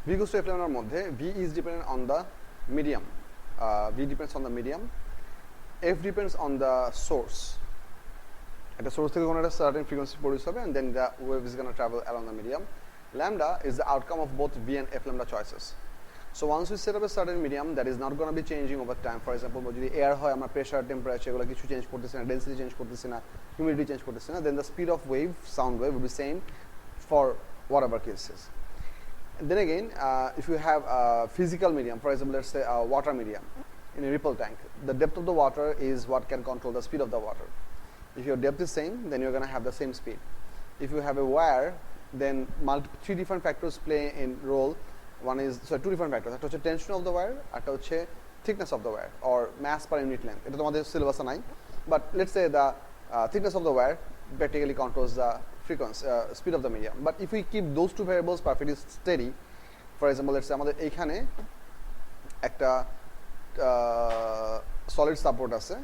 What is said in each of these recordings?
V equals to f lambda মধ্যে V is dependent on the medium. V depends on the medium. F depends on the source. At the source থেকে কোনো একটা certain frequency produce হবে and then the wave is going to travel along the medium. Lambda is the outcome of both V and f lambda choices. So once we set up a certain medium that is not going to be changing over time, for example, যদি air হয় আমরা pressure, temperature এগুলো কিছু change করতেছি না, density change করতেছি না, humidity change করতেছি না, then the speed of wave, sound wave will be same for whatever cases. Then again, if you have a physical medium, for example, let's say a water medium in a ripple tank, the depth of the water is what can control the speed of the water. If your depth is same, then you're going to have the same speed. If you have a wire, then three different factors play in role. One is, so two different factors. একটা হচ্ছে tension of the wire, একটা হচ্ছে thickness of the wire or mass per unit length. এটা তোমাদের সিলেবাসে নাই, but let's say the thickness of the wire practically controls the frequency, speed of the medium. But if we keep those two variables perfectly steady, for example, let's say আমাদের এইখানে একটা solid support আছে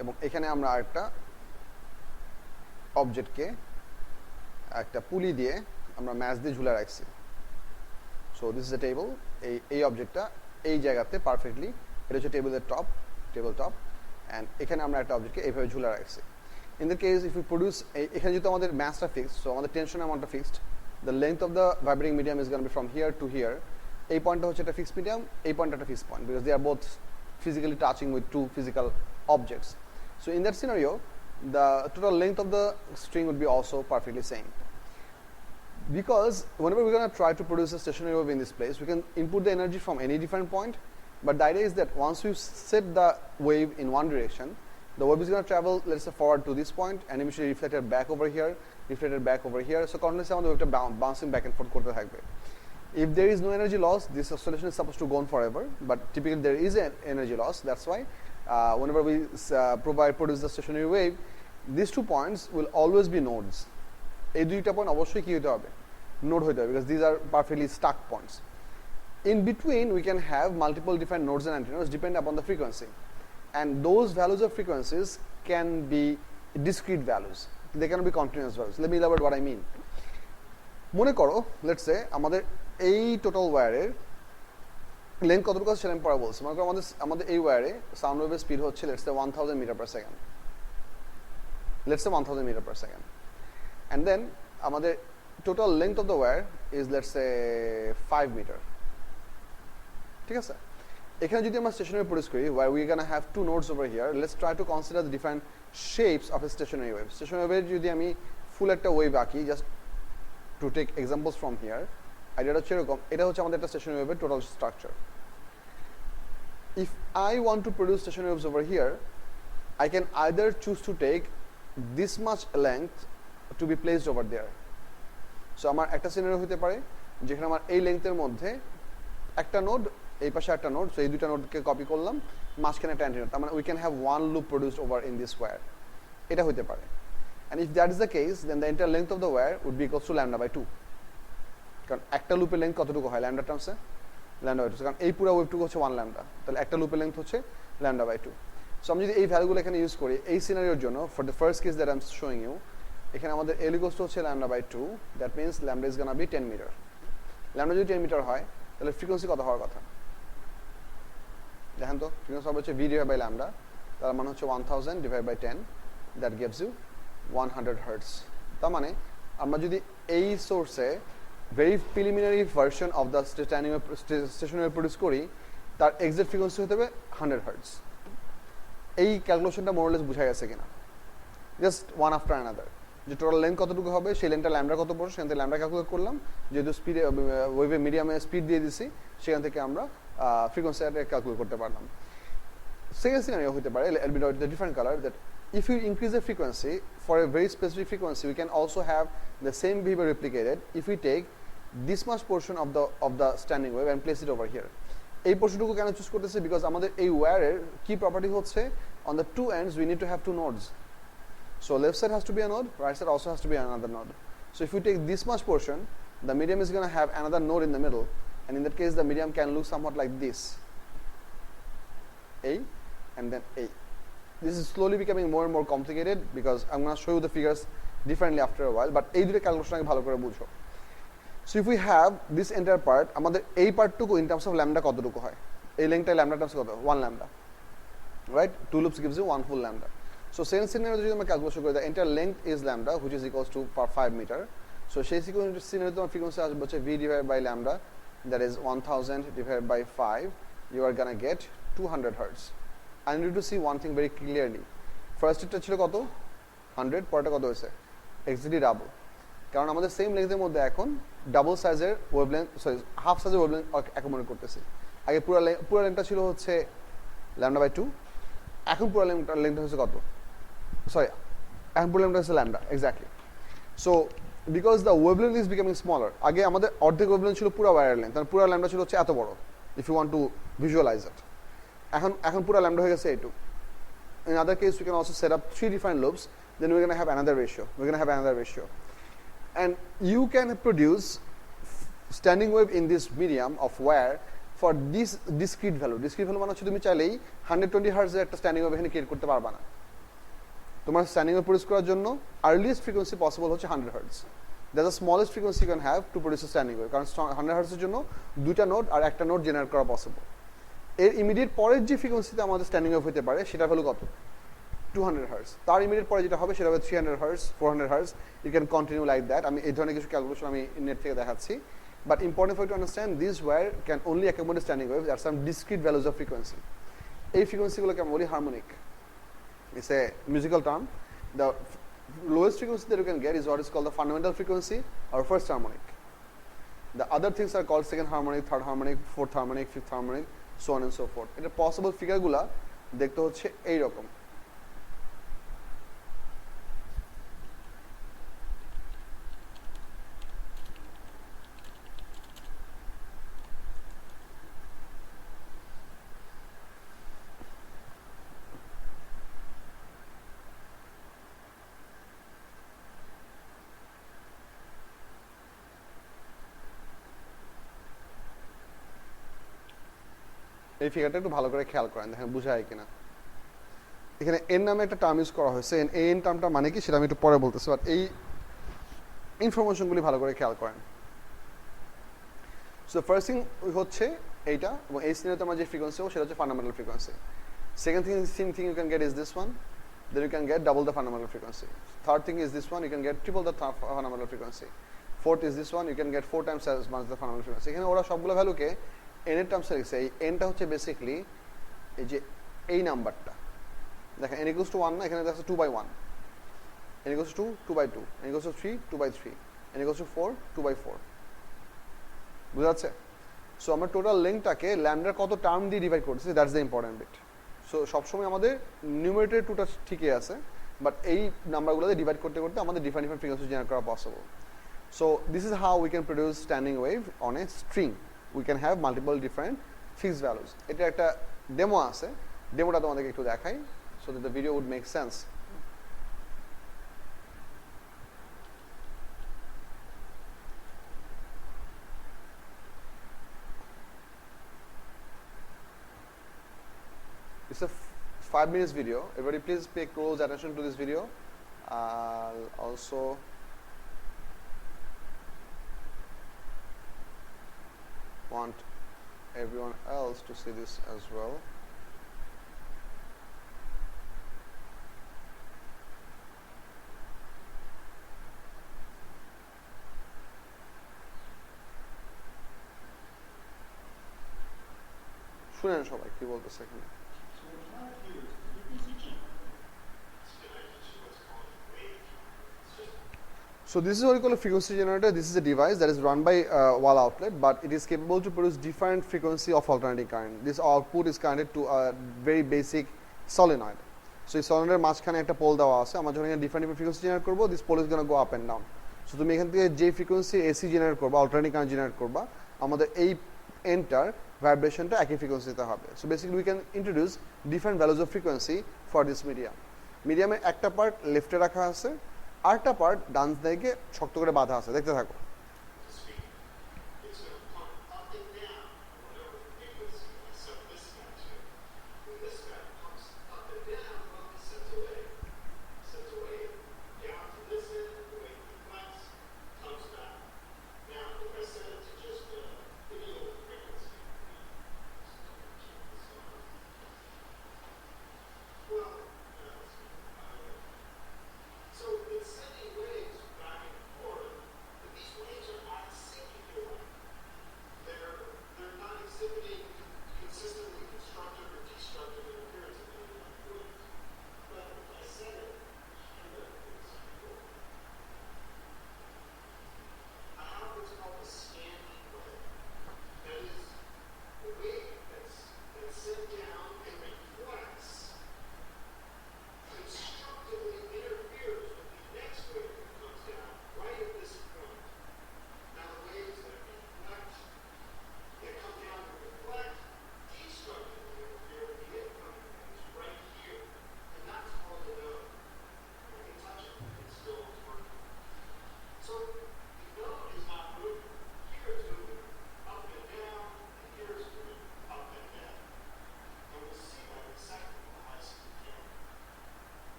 এবং এখানে আমরা একটা অবজেক্টকে একটা পুলি দিয়ে আমরা ম্যাচ দিয়ে ঝুলে রাখছি. So this is a table. এই অবজেক্টটা এই জায়গাতে পারফেক্টলি, এটা হচ্ছে টেবিলের টেবিল টপ, অ্যান্ড এখানে আমরা একটা অবজেক্টকে এইভাবে ঝুলে রাখছি. In the case if we produce এখানে যেহেতু আমাদের ম্যাসটা ফিক্সড, সো আমাদের টেনশন অ্যামাউন্টটা fixed, the length of the vibrating medium is going to be from here to here. এই পয়েন্টটা হচ্ছে একটা ফিক্সড মিডিয়াম, এই পয়েন্টটা একটা fixed point, because they are both physically touching with two physical objects. So in that scenario, the total length of the string would be also perfectly same. Because whenever we're going to try to produce a stationary wave in this place, we can input the energy from any different point, but the idea is that once we set the wave in one direction, the wave is going to travel, let's say, forward to this point and eventually reflected back over here, reflected back over here. So continuously the wave bouncing back and forth korte thakbe. If there is no energy loss, this oscillation is supposed to go on forever, but typically there is an energy loss. That's why whenever we produce the stationary wave, these 2 points will always be nodes. এই দুইটা point অবশ্যই কি হতে হবে, node হতে হবে, because these are perfectly stuck points. In between we can have multiple different nodes and antennas depend upon the frequency, and those values of frequencies can be discrete values, they cannot be continuous values. Let me elaborate what I mean. মনে করো let's say আমাদের এই total ওয়্যারের length কতটুকু আছে সেটা আমি পরে বলছি. মনে করো আমাদের এই ওয়্যারে সাউন্ড ওয়েভের স্পিড হচ্ছে let's say 1000 metre per second, let's say 1000 metre per second, and then আমাদের total length of the wire is let's say 5 meter. ঠিক আছে, এখানে যদি আমরা stationary produce করি where we gonna have two nodes over here, let's try to consider the different shapes of a stationary wave. Stationary wave যদি আমি ফুল একটা wave আঁকি, just to take examples from here, আইডিয়াটা হচ্ছে এরকম. এটা হচ্ছে আমাদের একটা stationary wave total structure. If I want to produce stationary waves over here, I can either choose to take this much length to be placed over there. So আমার একটা scenario হতে পারে যেখানে আমার এই লেন্থের মধ্যে একটা নোড, এই পাশে একটা নোড, সো এই দুইটা নোডকে কপি করলাম, মাঝখানে একটা অ্যান্টেনা, তার মানে we can have one loop produced over in this wire. এটা হতে পারে, and if that is the case then the entire length of the wire would be equals to lambda by 2. কারণ একটা লুপের লেন্থ কতটুকু হয় ল্যামডা টার্মসে, ল্যামডা বাই 2, কারণ এই পুরো ওয়েভটুকু হচ্ছে 1 ল্যামডা, তাহলে একটা লুপের লেন্থ হচ্ছে ল্যামডা বাই 2. সো আমি যদি এই ভ্যালুগুলো এখানে ইউজ করি এই সিনারিওর জন্য, for the first case that I am showing you, এখানে আমাদের L equals to হচ্ছে lambda by 2, that means lambda is gonna be 10 meter. Lambda যদি 10 মিটার হয় তাহলে ফ্রিকোয়েন্সি কত হওয়ার কথা দেখেন তো, ফ্রিকোয়েন্সি হবে হচ্ছে v divided by lambda, তার মানে হচ্ছে 1000 divided by 10, that gives you 100 hertz. তার মানে আমরা যদি এই সোর্সে very preliminary version of the stationary produce করি, তার এক্সাক্ট ফ্রিকোয়েন্সি হতে হবে 100 hertz. এই ক্যালকুলেশনটা মোর অর লেস বুঝা গেছে কিনা, জাস্ট ওয়ান আফটার অ্যানাদার, যে টোটাল লেন্থ কতটুকু হবে, সেই লেন্থটা ল্যামডা কত পড়ছে সেখান থেকে ল্যামডা ক্যালকুলেট করলাম, যেহেতু স্পিডে ওয়েভে মিডিয়ামে স্পিড দিয়ে দিছি সেখান থেকে আমরা ফ্রিকোয়েন্সিটা ক্যালকুলেট করতে পারলাম. সেকেন্ড সিনারিও হতে পারে L B dot the different colour, that if you increase the frequency for a very specific frequency, we can also have the same behavior replicated if we take this much portion of the standing wave and place it over here. এই পোর্শনটুকু কেন choose করতেছি, because আমাদের এই ওয়্যারের কি property হচ্ছে on the two ends we need to have two nodes. So left side has to be a node, right side also has to be another node. So if you take this much portion, the medium is going to have another node in the middle, and in that case the medium can look somewhat like this, A and then A. This is slowly becoming more and more complicated because I'm going to show you the figures differently after a while, but এই দুটো calculation আগে ভালো করে বুঝো. So if we have this entire part, আমাদের এই পার্টটুকু in terms of lambda কতটুকু হয়? এই লেংথটা lambda টার্মস কত? 1 lambda. Right? 2 loops gives you 1 full lambda. So same scenario যদি আমরা ক্যালকুলেশন করি, the entire length is lambda, which is equals to 5 meter. So সেই scenario তোমার frequency আসবে হচ্ছে v divided by lambda, that is 1000 divided by 5. You are gonna get 200 hertz. I need to see one thing very clearly. First এটা ছিল কত? 100, পরেরটা কত হয়েছে? Exactly double. কারণ আমাদের সেম লেন্থের মধ্যে এখন ডাবল সাইজের ওয়েভলেন্থ, সরি হাফ সাইজের ওয়েভলেন্থ অ্যাকোমোডেট করতেছি। আগে পুরো লেন্থটা ছিল হচ্ছে ল্যামডা বাই 2, এখন পুরো লেন্থটা হচ্ছে কত? সরি, এখন পুরো লেন্থটা হচ্ছে lambda, exactly. So because the wavelength is becoming smaller, আগে আমাদের অর্ধেক ওয়েভলেন্থ ছিল পুরো ওয়্যার লেন্থ, তার পুরো ল্যামডা ছিল হচ্ছে এত বড়, if you want to visualise it. এখন পুরো ল্যামডা হয়ে গেছে এইটু। In other case, we can also set up 3 different loops, then we're going to have another ratio. And you can produce standing wave in this medium of wire for this discrete value মানে হচ্ছে তুমি চাইলেই 120 Hz এর একটা standing wave এখানে create করতে পারবা না। তোমার স্ট্যান্ডিং ওয়েভ প্রডিউস করার জন্য আর্লিয়েস্ট ফ্রিকোয়েন্সি পসিবল হচ্ছে 100 Hz. That's the smallest frequency you can have to produce a standing wave, কারণ 100 Hz এর জন্য দুইটা নোড আর একটা নোড জেনারেট করা পসিবল। এর ইমিডিয়েট পরের যে ফ্রিকোয়েন্সিতে আমাদের স্ট্যান্ডিং ওয়েভ হতে পারে সেটা ভ্যালু কত? 200 Hz. তার ইমিডিয়েট পরে যেটা হবে সেটা হবে 300 Hz, 400 Hz. You can continue like that. আমি এই ধরনের কিছু ক্যালকুলেশন আমি নেট থেকে দেখাচ্ছি, but important for you to understand this wire can only accommodate standing waves at some discrete values of frequency. এই ফ্রিকোয়েন্সিগুলোকে আমরা বলি harmonic. It's a musical term. The lowest frequency that you can get is what is called the fundamental frequency or first harmonic. The other things are called second harmonic, third harmonic, fourth harmonic, fifth harmonic, so on and so forth. এটা possible ফিগারগুলা দেখতে হচ্ছে এই রকম। এই ফিগারটা একটু ভালো করে খেয়াল করেন, দেখেন বুঝায় কিনা। এখানে এন নামে একটা টার্ম ইউজ করা হয়েছে, এন টার্মটা মানে কি সেটা আমি একটু পরে বলতেছি, বাট এই ইনফরমেশনগুলি ভালো করে খেয়াল করেন। সো ফার্স্ট থিং হচ্ছে এইটা, এবং এই সিনেমাতে আমার যে ফ্রিকোয়েন্সি হবে সেটা হচ্ছে fundamental frequency. Second thing you can get is this one, then you can get double the fundamental frequency. Third thing is this one, you can get triple the fundamental frequency. Fourth is this one, you can get 4 times as much the fundamental frequency. এখানে ওরা সবগুলো ভ্যালুকে n এর টার্মসে লিখছে। এই nটা হচ্ছে basically এই যে এই নাম্বারটা দেখেন, n equals to 1 না, এখানে আছে 2/1, n equals to 2, 2/2, n equals to 3, 2/3, n equals to 4, 2/4, বুঝা যাচ্ছে? সো আমরা টোটাল লেংথটাকে ল্যামডার কত টার্ম দিয়ে ডিভাইড করতেছি, that's the important bit. So সবসময় আমাদের নিউমারেটর টুটা ঠিকই আছে, বাট এই নাম্বারগুলোতে ডিভাইড করতে করতে আমাদের ডিফারেন্ট ফ্রিকোয়েন্সি জেনারেট করা possible. So this is how we can produce standing wave on a string. We can have multiple different fixed values. এটা একটা ডেমো আছে, ডেমোটা তোমাদেরকে একটু দেখাই so that the video would make sense. It's a 5 minutes video. Everybody please pay close attention to this video. I'll also want everyone else to see this as well. শুনেন সবাই কি বলতেছে এখানে। So this is what we call a frequency generator. This is a device that is run by wall outlet, but it is capable to produce different frequency of alternating current. This output is connected to a very basic solenoid. So এই solenoid মাঝখানে একটা pole দেওয়া আছে, আমরা যখন এখানে different frequency generate করব, this pole is going to go up and down. So তুমি এখান থেকে যে frequency AC generate করবা, alternating current generate করবা, আমাদের এই এন্টার ভাইব্রেশনটা একই ফ্রিকোয়েন্সিতে হবে। So basically we can introduce different values of frequency for this medium. মিডিয়ামে একটা পার্ট লেফটে রাখা আছে, আরেকটা পার্ট ডান দিকে শক্ত করে বাঁধা আছে, দেখতে থাকো।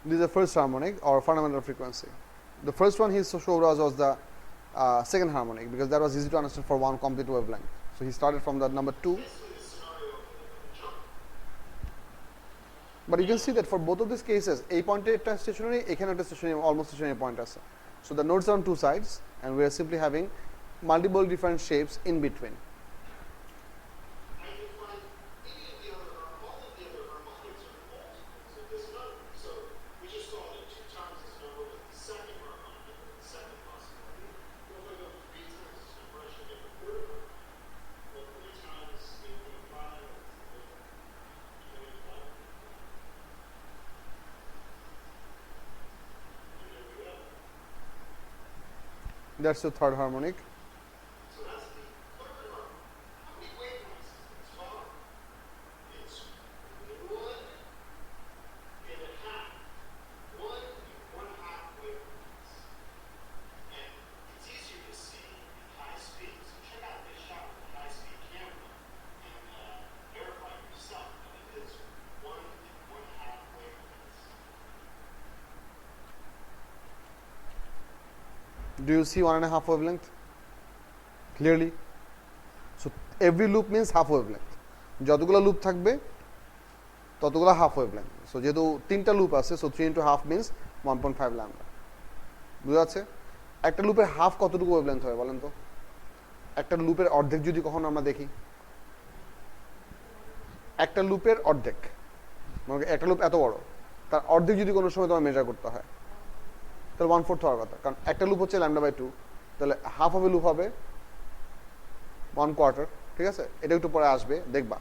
This is the first harmonic or fundamental frequency. The first one he showed us was the second harmonic, because that was easy to understand for one complete wavelength. So he started from the number 2. But you can see that for both of these cases, a point is stationary, a cannot stationary, almost stationary point as. So the nodes are on two sides, and we are simply having multiple different shapes in between. That's the third harmonic. So that's the third harmonic. How many wavelengths is this? Well, it's 1.5. 1.5 wavelengths. And it's easier to see in high speed. So check out this shot with a high speed camera and verify yourself that it is 1.5 wavelengths. Do you see 1.5 wavelength? Clearly. So every loop means half wavelength. যতগুলো loop থাকবে ততগুলো half wavelength. So যেহেতু তিনটা loop আছে, so 3 into half means 1.5 lambda. বুঝা যাচ্ছে? একটা লুপের half কতটুকু ওয়েভলেন্থ হয় বলেন তো? একটা লুপের অর্ধেক যদি কখনো আমরা দেখি, একটা লুপের অর্ধেক, মানে একটা লুপ এত বড়, তার অর্ধেক যদি কোনো সময় তোমার মেজার করতে হয়, তাহলে 1/4 হওয়ার কথা। কারণ একটা লুপ হচ্ছে λ/2, তাহলে হাফ অফ এ লুপ হবে 1/4। ঠিক আছে, এটা একটু পরে আসবে, দেখবা।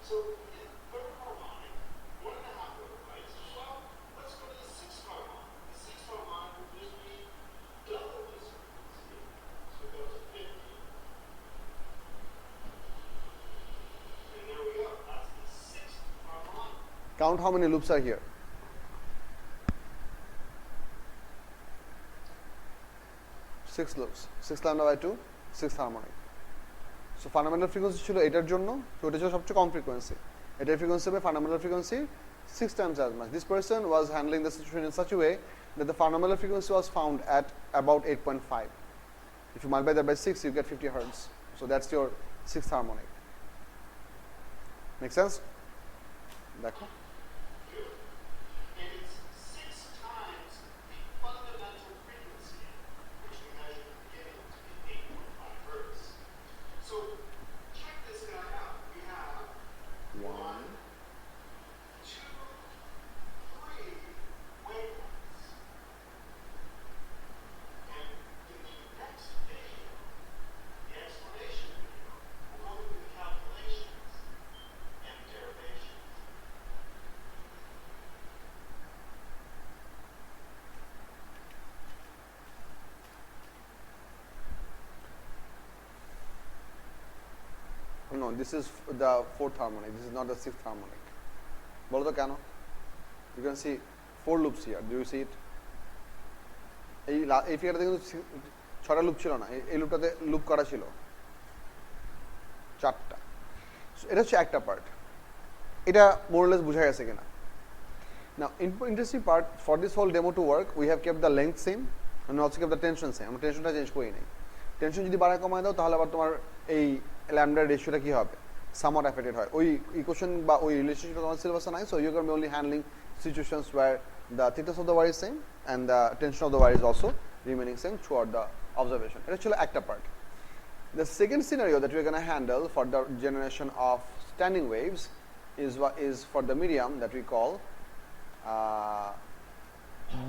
So, third harmonic, 1.5 wavelengths. Well, let's go to the sixth harmonic. The sixth harmonic would just be double this frequency. So it goes to 50. And there we go. That's the sixth harmonic. Count how many loops are here. 6 loops. 6 λ/2, 6th harmonic. So fundamental frequency ছিল এটার জন্য, তো এটা ছিল সবচেয়ে কম frequency. এটার frequency হবে fundamental frequency 6 times as much. This person was handling the situation in such a way that the fundamental frequency was found at about 8.5. If you multiply that by 6, you get 50 hertz. So that's your 6th harmonic. Make sense? দেখো। And it's 6 times the fundamental frequency, which we measured at the beginning to be 8.5 hertz. So check this guy out. We have 1, 2, 3 wavelengths. And in the next video, the explanation video, we'll go through the calculations and derivations. No, this is the 4th harmonic. This is not the 6th harmonic. বলো তো কেন? You can see 4 loops here. Do you see it? এই ফিগারটাতে কিন্তু 6টা loop ছিল না, এই লুপটাতে loop করা ছিল 4টা। এটা হচ্ছে একটা পার্ট। এটা মোরলেস বোঝা গেছে কিনা? Now, interesting part, for this whole demo to work, we have kept the length same and also kept the tension same. আমরা টেনশনটা চেঞ্জ করি নাই। টেনশন যদি বাড়ায় কমায় দাও, তাহলে আবার তোমার এই ল্যামডার রেশিওটা কি হবে? somewhat affected হয়। ওই ইকুয়েশন বা ওই রিলেশনশিপটা তোমার সিলেবাসে নাই, so you're going to be only handling situations where the thickness of the wire is same and the tension of the wire is also remaining same throughout the observation. এটা ছিল একটা part. The second scenario that we're going to handle for the generation of standing waves is for the medium that we call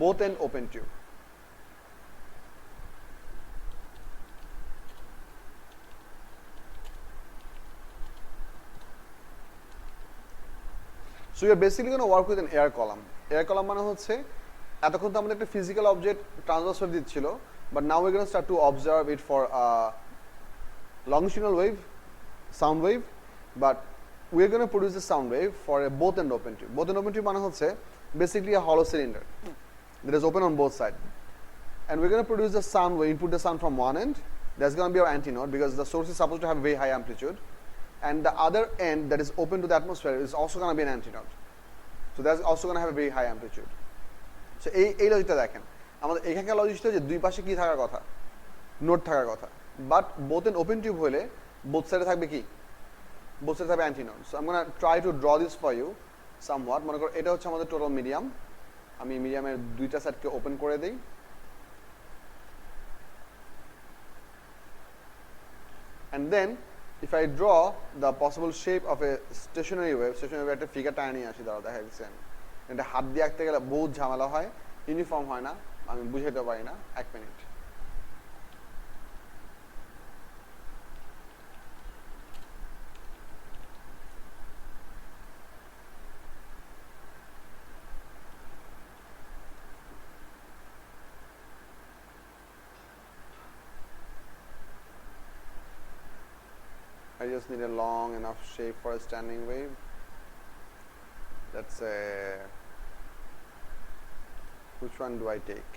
both end open tube. So you're basically going to work with an air column. Air column মানে হচ্ছে এতক্ষণ তো আমাদের একটা physical object transverse wave দিচ্ছিল, but now উইর gonna start to observe it for longitudinal wave, sound wave, but we're going to produce a sound wave for a both end open tube. Both end open tube মানে হচ্ছে basically a hollow cylinder that is open on both sides, and we're going to produce the sound wave, input the sound from one end That's going to be our antinode because the source is supposed to have very high amplitude, and the other end that is open to the atmosphere is also going to be an antinode. So that's also going to have a very high amplitude. So এই লজিকটা দেখেন, আমাদের এখানকার logic ছিল যে দুই পাশে কি থাকার কথা, নোড থাকার কথা, but both end open tube হলে বোথ সাইডে থাকবে কি, বোথ সাইডে থাকবে অ্যান্টিনোড। সো আমি gonna try to draw this for you somewhat. মনে করো এটা হচ্ছে আমাদের টোটাল মিডিয়াম, আমি মিডিয়ামের দুইটা সাইডকে ওপেন করে দিই, and then if I draw the possible shape of a stationary wave একটা ফিগার টাইনি আসি, দাঁড়াও দেখা যাচ্ছে আমি এটা হাত দিয়ে আঁকতে গেলে বহুত ঝামেলা হয়, ইউনিফর্ম হয় না, আমি বুঝাইতে পারি না। এক minute. I just need a long enough shape for a standing wave. That's a, which one do I take?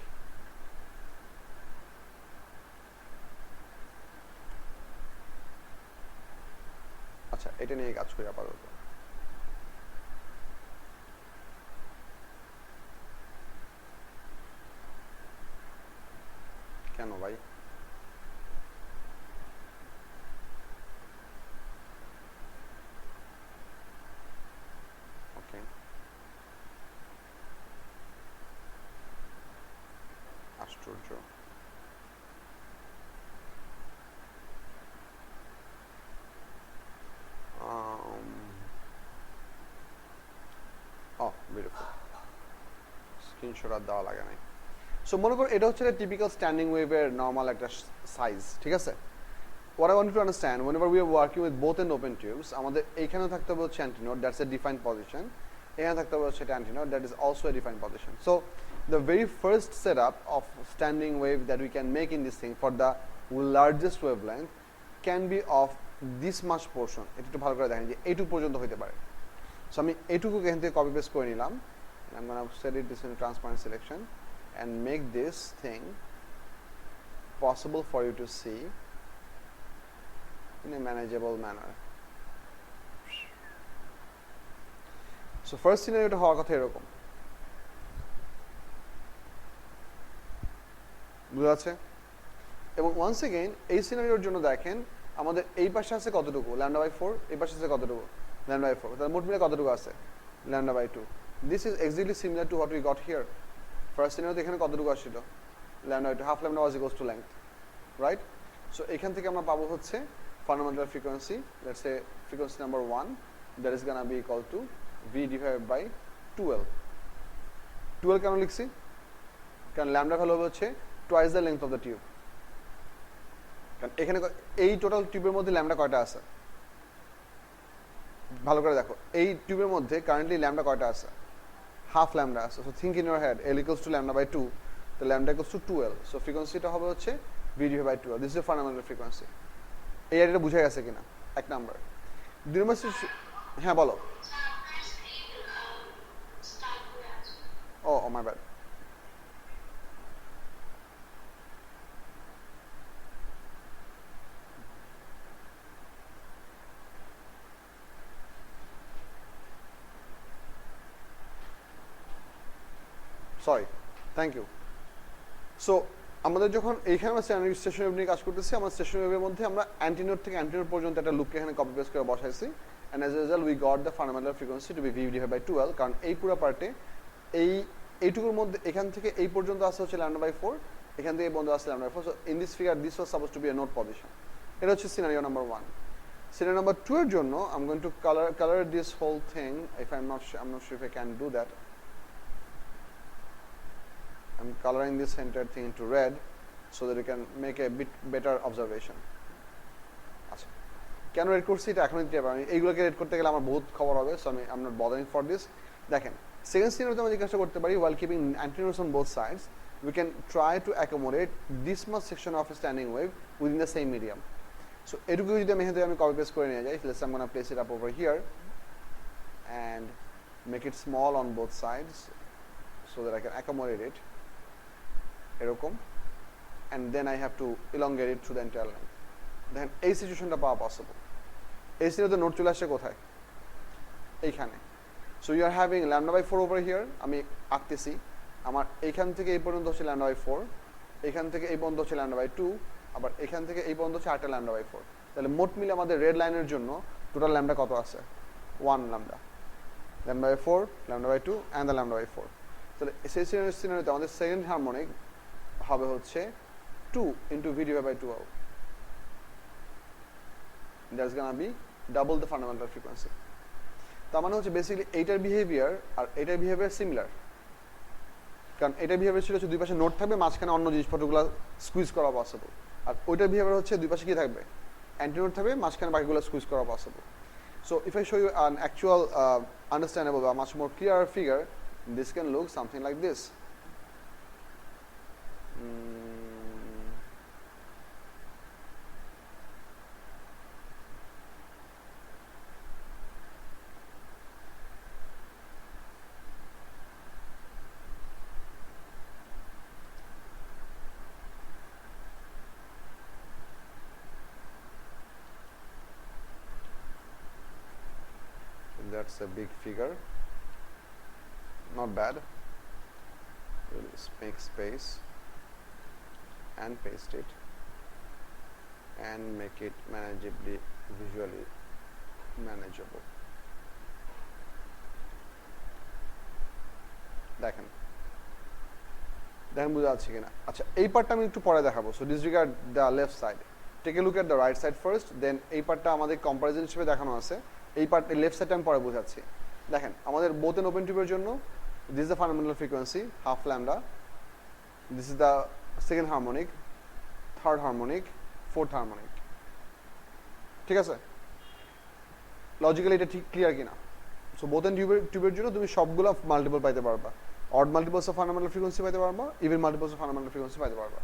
আচ্ছা, এটা নিয়ে কাজ করি আপাতত। কেন ভাই? আশ্চর্য। স্ক্রিনশট আর দেওয়া লাগে নাই। সো মনে করো এটা হচ্ছে টিপিক্যাল স্ট্যান্ডিং ওয়েভের নর্মাল একটা সাইজ, ঠিক আছে? What I want you to understand, whenever we are working with both end open tubes, আমাদের এইখানেও থাকতে হবে হচ্ছে antinode, that's a defined position. এখানে থাকতে হবে হচ্ছে antinode, that is also a defined position. So the very first setup of standing wave that we can make in this thing for the largest wavelength can be of this much portion. এটা একটু ভালো করে দেখেন যে এইটুকু পর্যন্ত হইতে পারে। সো আমি এইটুকু এখান থেকে কপি পেস্ট করে নিলাম। I'm going to set it this in transparent selection and make this thing possible for you to see in a manageable manner. So first scenario টা হওয়ার কথা এরকম, বুঝা যাচ্ছে? এবং once again এই সিনারিওর জন্য দেখেন আমাদের এই পাশে আছে কতটুকু, λ/4, এই পাশে আছে কতটুকু, λ/4, তাহলে মোট মিলে কতটুকু আছে, λ/2. This is exactly similar to what we got here. First scenario এখানে কতটুকু আসছিল, λ/2, half λ was equals to length, right? So এখান থেকে আমরা পাবো হচ্ছে fundamental frequency, let's say frequency number 1, that is gonna be equal to V divided by 2L. 2L কেন লিখছি? কারণ ল্যামডা ভ্যালু হচ্ছে twice the length of the tube. কারণ এখানে এই টোটাল টিউবের মধ্যে ল্যামডা কয়টা আছে ভালো করে দেখো, এই টিউবের মধ্যে কারেন্টলি ল্যামডা কয়টা আছে, হাফ ল্যামডা আছে। So think in your head L equals to λ/2, তো lambda equals to 2L, so ফ্রিকোয়েন্সিটা হবে হচ্ছে V divided by 2L. This is fundamental frequency. এই আইডিয়াটা বুঝা গেছে কিনা? এক নাম্বার। দুই নম্বর, হ্যাঁ বলো। Oh, my bad. Sorry. Thank you. So আমাদের যখন এইখানে আমরা স্টেশন ওয়েভ নিয়ে কাজ করতেছি, আমরা স্টেশন ওয়েভের মধ্যে আমরা অ্যান্টিনোড থেকে অ্যান্টিনোড পর্যন্ত একটা লুপকে এখানে কপি পেস্ট করে বসাইছি, and as a result we got the fundamental frequency to be V divided by 2L. কারণ এই পুরো পার্টে এইটুকুর মধ্যে এখান থেকে এই পর্যন্ত আসছে হচ্ছে λ/4, এখান থেকে বন্ধ আসছে λ/4. So in this figure this was supposed to be a node position. এটা হচ্ছে scenario number 1. Scenario number 2 এর জন্য I'm going to color this whole thing. If I'm not sure if I can do that. I'm coloring this entire thing into red so that you can make a bit better observation. আচ্ছা, কেন red করছি এটা এখন দিতে পারি, এইগুলোকে red করতে গেলে আমার বহুত খবর হবে, so I'm not bothering for this. দেখেন সেকেন্ড সিনারিওতে আমরা যে কাজটা করতে পারি, while keeping antennas on both sides, we can try to accommodate this much section of a standing wave within the same medium. So এটুকু যদি আমি এখানে আমি কপি পেস্ট করে নিয়ে যাই, let's say I'm going to place it up over here and make it small on both sides so that I can accommodate it. এরকম and then I have to elongate it through the entire length. দেখেন এই সিচুয়েশনটা পাওয়া possible. এই সিচুয়েশনে note চলে আসছে কোথায়? এইখানে। So you are having lambda by 4 over here, আমি আঁকতেছি, আমার এইখান থেকে এই পর্যন্ত হচ্ছে ল্যামডা বাই 4, এখান থেকে এই পর্যন্ত হচ্ছে ল্যামডা বাই 2, আবার এখান থেকে এই পর্যন্ত হচ্ছে 8টা ল্যামডা বাই 4। তাহলে মোট মিলে আমাদের রেড লাইনের জন্য টোটাল ল্যামডা কত আছে? 1 lambda, lambda by 4, lambda by 2 and the lambda by 4। তাহলে সেই সিনারিওতে আমাদের সেকেন্ড হারমোনিক হবে হচ্ছে 2 into V divide by 2L। That's gonna be double the fundamental frequency. তার মানে হচ্ছে বেসিক্যালি এইটার বিহেভিয়ার আর এইটার বিহেভিয়ার সিমিলার, কারণ এটার বিহেভিয়ার ছিল হচ্ছে দুই পাশে নোট থাকবে, মাঝখানে অন্য জিনিসপত্রগুলো স্কুইজ করা পসিবল। আর ওইটার বিহেভিয়ার হচ্ছে দুই পাশে কি থাকবে? অ্যান্টিনোট থাকবে, মাঝখানে বাকিগুলো স্কুইজ করা possible. So if I show you an actual understandable বা much more clear figure, this can look something like this. That's a big figure, not bad. We'll make space and paste it and make it manageably, visually manageable. দেখেন বোঝা যাচ্ছে কিনা? আচ্ছা, এই পার্টটা আমি একটু পরে দেখাবো। So disregard the left side, take a look at the right side first, then এই পার্টটা আমাদের কম্পারিজন হিসেবে দেখানো আছে। এই পার্ট লেফট সাইডটা আমি পরে বোঝাচ্ছি। দেখেন আমাদের বোথ এন্ড ওপেন টিউবের জন্য this is the fundamental frequency half lambda, this is the second harmonic, third harmonic, fourth harmonic. ঠিক আছে? লজিক্যালি এটা ঠিক ক্লিয়ার কিনা? সো বোথ এন্ড টিউবের জন্য তুমি সবগুলো মাল্টিপল পাইতে পারবা, odd multiples of fundamental frequency পাইতে পারবা, even multiples of fundamental frequency পাইতে পারবা।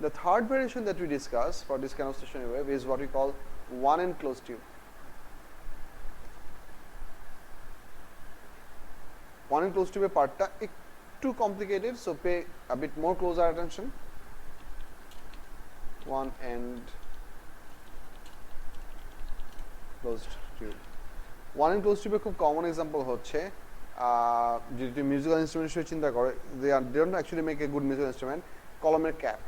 The third variation that we discuss for this kind of stationary wave is what we call one end closed tube. One end closed tube পার্টটা একটু complicated, so pay a bit more closer attention. One end closed tube. One end closed tube খুব common example হচ্ছে যদি তুমি musical instrument হিসেবে চিন্তা করো, they don't actually make a good musical instrument, কলমের cap,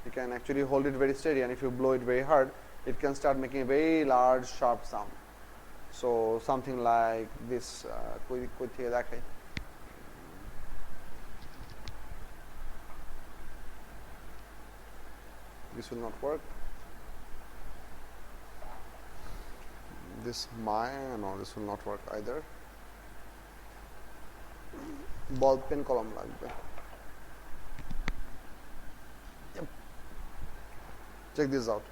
you can actually hold it very steady, and if you blow it very hard it can start making a very large sharp sound. So something like this, কই থেকে দেখাই, this will not work, this no, this will not work either. Ball pen কলম লাগবে। Check this out.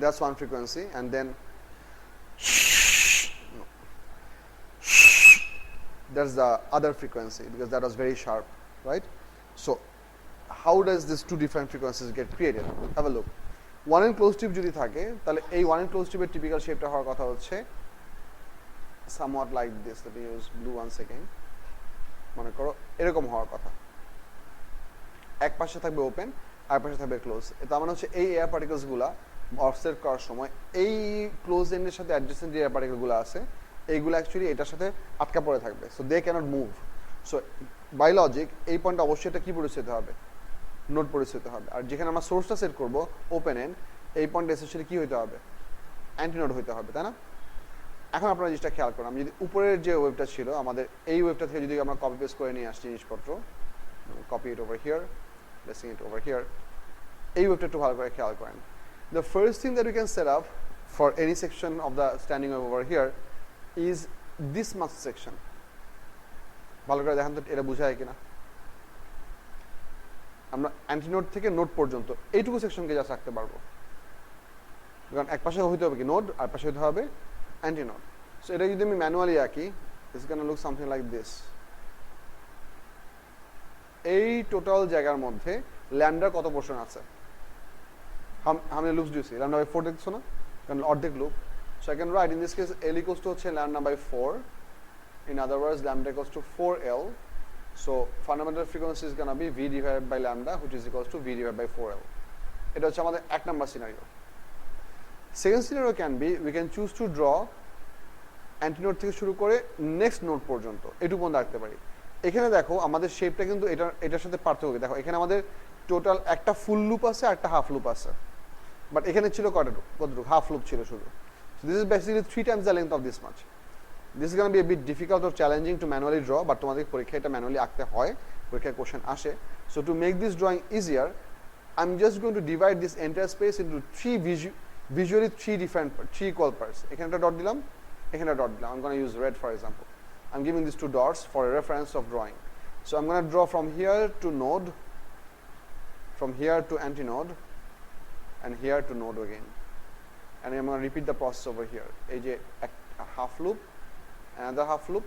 That's one frequency, and then no. That's the other frequency because that was very sharp, right? So how does these two different frequencies get created? Have a look. One end closed tube যদি থাকে তাহলে এই one end closed tube এর typical shapeটা হওয়ার কথা হচ্ছে somewhat like this. Let me use blue once again. মনে করো এরকম হওয়ার কথা, এক পাশে থাকবে ওপেন আর পাশে থাকবে ক্লোজ। তার মানে হচ্ছে এই এয়ার পার্টিকেলস গুলা অফসেট করার সময় এই ক্লোজ এন্ডের সাথে অ্যাডজেসেন্ট এয়ার পার্টিকেল গুলো আছে, এইগুলো অ্যাকচুয়ালি এটার সাথে আটকা পড়ে থাকবে, so they can't move. So by logic এই পয়েন্টে অবশ্যই এটা কি পরিস্থিতি হবে? নোট পরিস্থিতি হবে। আর যেখানে আমরা সোর্সটা সেট করবো ওপেন এন্ড, এই পয়েন্টে এসেন্সিয়ালি কি হইতে হবে? অ্যান্টিনোড হইতে হবে, তাই না? এখন আপনারা জিনিসটা খেয়াল করুন, আমি যদি উপরের যে ওয়েভটা ছিল আমাদের এই ওয়েভটা থেকে যদি আমরা কপি পেস্ট করে নিয়ে আসছি জিনিসপত্র, copy it over here, placing it over here, এই ওয়েভটা একটু ভালো করে খেয়াল করেন। The first thing that we can set up for any section of the standing wave over here is this much section. ভালো করে দেখেন তো এটা বোঝায় কিনা? আমরা অ্যান্টিনোড থেকে নোড পর্যন্ত এইটুকু সেকশনকে জাস্ট রাখতে পারবো, কারণ এক পাশে হইতে হবে কি নোড, আর পাশে হইতে হবে অ্যান্টিনোড। সো এটা যদি আমি ম্যানুয়ালি আঁকি, it's gonna look something like this. এই টোটাল জায়গার মধ্যে ল্যামডার কত পোর্শন আছে? how many loops do you see? Lambda by 4 দেখছো না? কারণ অর্ধেক loop. So I can write in this case L equals to হচ্ছে lambda by 4. In other words, lambda equals to 4L So fundamental frequency is gonna be v divided by lambda, which is equals to v divided by 4l. এটা হচ্ছে আমাদের 1 number scenario. Second scenario can be, we can choose to draw antinode থেকে শুরু করে next node পর্যন্ত এটুকু পর্যন্ত রাখতে পারি। এখানে দেখো আমাদের শেপটা কিন্তু এটার সাথে পার্থক্য। দেখো এখানে আমাদের টোটাল একটা ফুল লুপ আছে আর একটা হাফ লুপ আছে, বাট এখানে ছিল কতটুকু হাফ লুপ ছিল শুধু। So this is basically 3 times the length of this much. This is going to be a bit difficult or challenging to manually draw, but তোমাদের পরীক্ষায় এটা ম্যানুয়ালি আঁকতে হয়, পরীক্ষায় কোশ্চেন আসে। So to make this drawing easier, I'm just going to divide this entire space into visually three equal parts. এখানে একটা dot দিলাম, এখানে একটা ডট দিলাম। I'm going to use red for example. I'm giving these 2 dots for a reference of drawing. So I'm going to draw from here to node, from here to antinode, and here to node again. And I'm going to repeat the process over here. A half loop, another half loop,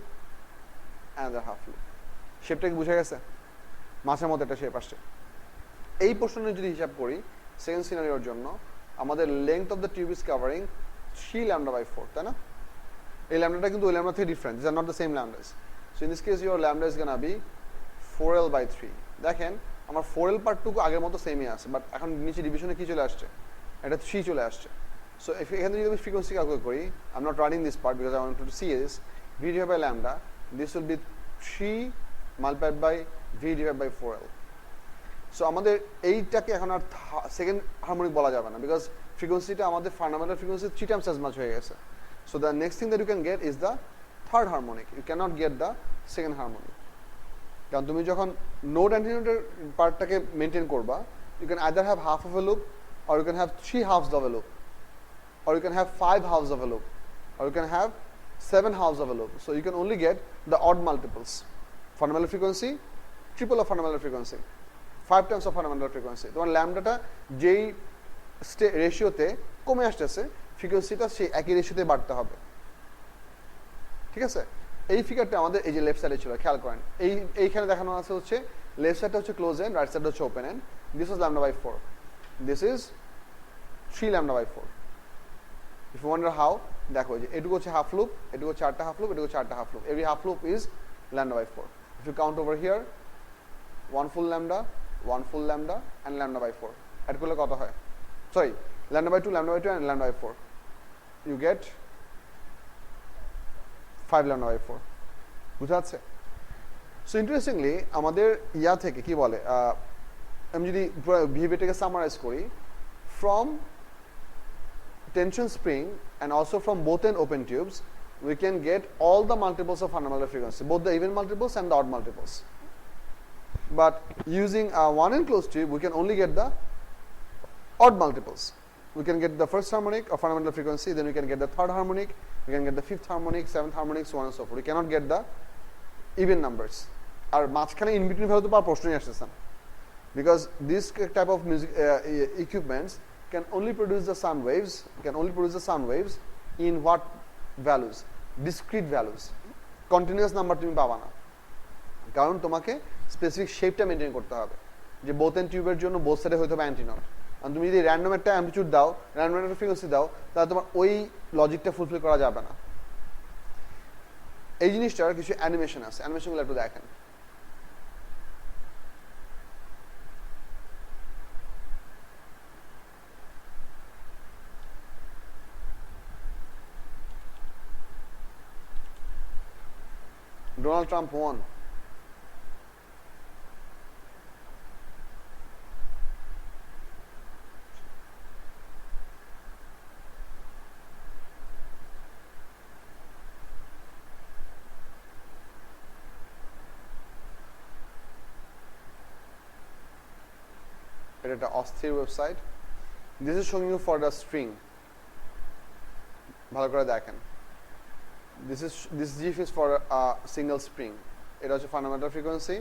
another half loop. শেপটা কি বুঝে গেছে? মাছের মতো একটা shape আসছে। এই পোর্শনে যদি হিসাব করি সেকেন্ড সিনারিওর জন্য, আমাদের length of the tube is covering 3 lambda by 4, তাই না? এই ল্যামডাটা কিন্তু ওই ল্যামডা থেকে different, this are not the same lambdas. So in this case your lambda is gonna be 4l by 3. দেখেন আমার 4l পার্টটুকু আগের মতো সেমই আছে, বাট এখন নিচে ডিভিশনে কি চলে আসছে? এটা 3 চলে আসছে। So if এখানে যদি আমি ফ্রিকোয়েন্সি ক্যালকুলেট করি, I'm not writing this part because I want to see this, v divided by lambda, this will be 3 multiplied by v divided by 4l. So আমাদের এইটাকে এখন আর সেকেন্ড হারমোনিক বলা যাবে না, বিকজ ফ্রিকোয়েন্সিটা আমাদের fundamental frequency 3 times as much হয়ে গেছে। So the next thing that you can get is the third harmonic. You cannot get the second harmonic. কারণ তুমি যখন নোড অ্যান্টিনোডের পার্টটাকে মেনটেন করবা, you can either have half of a loop or you can have 3 halves of a loop, or you can have 5 halves of a loop, or you can have 7 halves of a loop. So you can only get the odd multiples. Fundamental frequency, triple of fundamental frequency, 5 times of fundamental frequency. তোমার ল্যামডাটা যেই রেশিওতে কমে আসতেছে, ফ্রিকোয়েন্সিটা সেই একই রেশিওতে বাড়তে হবে। ঠিক আছে? এই ফিগারটা আমাদের এই যে লেফট সাইডে ছিল, খেয়াল করেন। এইখানে দেখানো আছে হচ্ছে লেফট সাইডটা হচ্ছে ক্লোজ এন্ড, রাইট সাইডটা হচ্ছে open end. This was lambda by 4. This is 3 lambda by 4. If you wonder how, দেখো যে এটুকু হচ্ছে হাফ লুপ, এটুকু হচ্ছে 4টা হাফ লুপ, এটুকু হচ্ছে 4টা half loop. Every half loop is lambda by 4. If you count over here, 1 full lambda, 1 full lambda, and lambda by 4. Add করলে কত হয়? Sorry, lambda by 2, lambda by 2, and lambda by 4. You get 5 lambda by 4. বুঝা যাচ্ছে? So interestingly, আমাদের ইয়া থেকে কি বলে, আমি যদি বিহেভিয়ারটাকে সামারাইজ করি, from tension spring and also from both end open tubes, we can get all the multiples of fundamental frequency, both the even multiples and the odd multiples. But using a one enclosed tube, we can only get the odd multiples. We can get the first harmonic of fundamental frequency, then we can get the third harmonic, we can get the fifth harmonic, seventh harmonic, so on and so forth. We cannot get the even numbers. আর মাঝখানে in between value তো পাওয়ার প্রশ্নই আসতেছে না, because this type of music equipments can only produce the sound waves, in what values? Discrete values. Continuous number তুমি পাবা না, কারণ তোমাকে স্পেসিফিক শেপটা মেনটেন করতে হবে, যে বোথ এন্ড টিউবের জন্য বোথ সাইডে হতে হবে অ্যান্টিনোড। আর তুমি যদি র্যান্ডম একটা অ্যাম্পলিটিউড দাও, র্যান্ডম একটা ফ্রিকোয়েন্সি দাও, তাহলে তোমার ওই লজিকটা ফুলফিল করা যাবে না। এই জিনিসটার কিছু অ্যানিমেশন আছে, অ্যানিমেশনগুলো একটু দেখেন। Donald Trump won. এটা অস্থির website. This is showing you for the string. ভালো করে দেখেন। This GIF is for a single spring. এটা হচ্ছে fundamental frequency,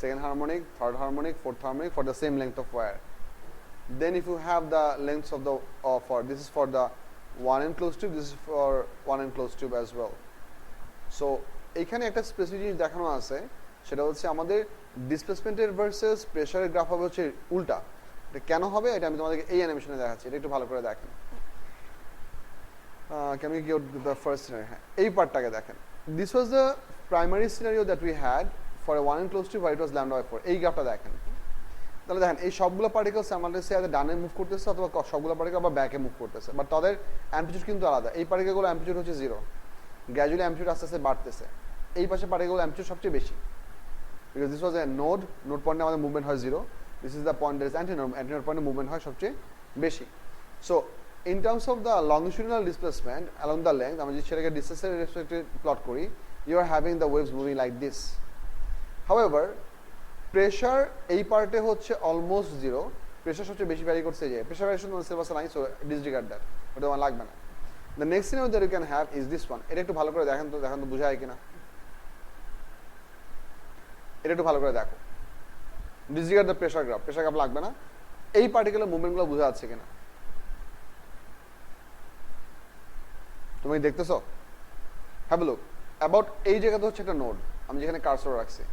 second harmonic, third harmonic, fourth harmonic for the same length of wire. Then if you have the lengths of the this is for the one enclosed tube, this is for one enclosed tube as well. So এখানে একটা specific জিনিস দেখানো আছে, সেটা হচ্ছে আমাদের ডিসপ্লেসমেন্টের versus প্রেসারের graph হবে হচ্ছে উল্টা। এটা কেন হবে এটা আমি তোমাদেরকে এই অ্যানিমেশনে দেখাচ্ছি, এটা একটু ভালো করে দেখেন। Can we go to the first scenario? এই পার্টটাকে দেখেন। This was the primary scenario that we had for a 1 enclosed tube where it was lambda by 4 এই গ্রাফটা দেখেন তাহলে দেখেন এই সবগুলো পার্টিকেল সাইমালটেনিয়াসলি আগে ডানে মুভ করতেছে অথবা সবগুলো পার্টিকেল আবার ব্যাকে মুভ করতেছে বাট তাদের অ্যাম্পলিটিউড কিন্তু আলাদা এই পার্টিকেলগুলো অ্যাম্পলিটিউড হচ্ছে 0 গ্র্যাজুয়ালি অ্যাম্পলিটিউড আস্তে আস্তে বাড়তেছে এই পাশে পার্টিকেলগুলো অ্যাম্পলিটিউড সবচেয়ে বেশি because this was a node পয়েন্টে আমাদের মুভমেন্ট হয় 0 this is the point that is antinode পয়েন্টে মুভমেন্ট হয় সবচেয়ে বেশি so in terms of the longitudinal displacement along the length আমরা যদি সেটাকে ডিসটেন্সের রেসপেক্টে প্লট করি you are having the waves moving like this however pressure এই পার্টে হচ্ছে অলমোস্ট 0 প্রেসার সবচেয়ে বেশি ভ্যারি করছে যে প্রেসার ভ্যারিয়েশন তোমাদের সিলেবাসে নাই সো ডিসরিগার্ড দ্যাট ওটা আমার লাগবে না the next scenario that you can have is this one এটা একটু ভালো করে দেখেন তো বোঝা যায় কিনা এটা একটু ভালো করে দেখো ডিসরিগার্ড দ্য প্রেসার গ্রাফ লাগবে না এই পার্টিকুলার মুভমেন্টগুলো বোঝা যাচ্ছে কিনা তুমি দেখতেছো হ্যাভ এ লুক অ্যাবাউট এই জায়গাতে হচ্ছে একটা নোড আমি যেখানে কার্সর রাখছি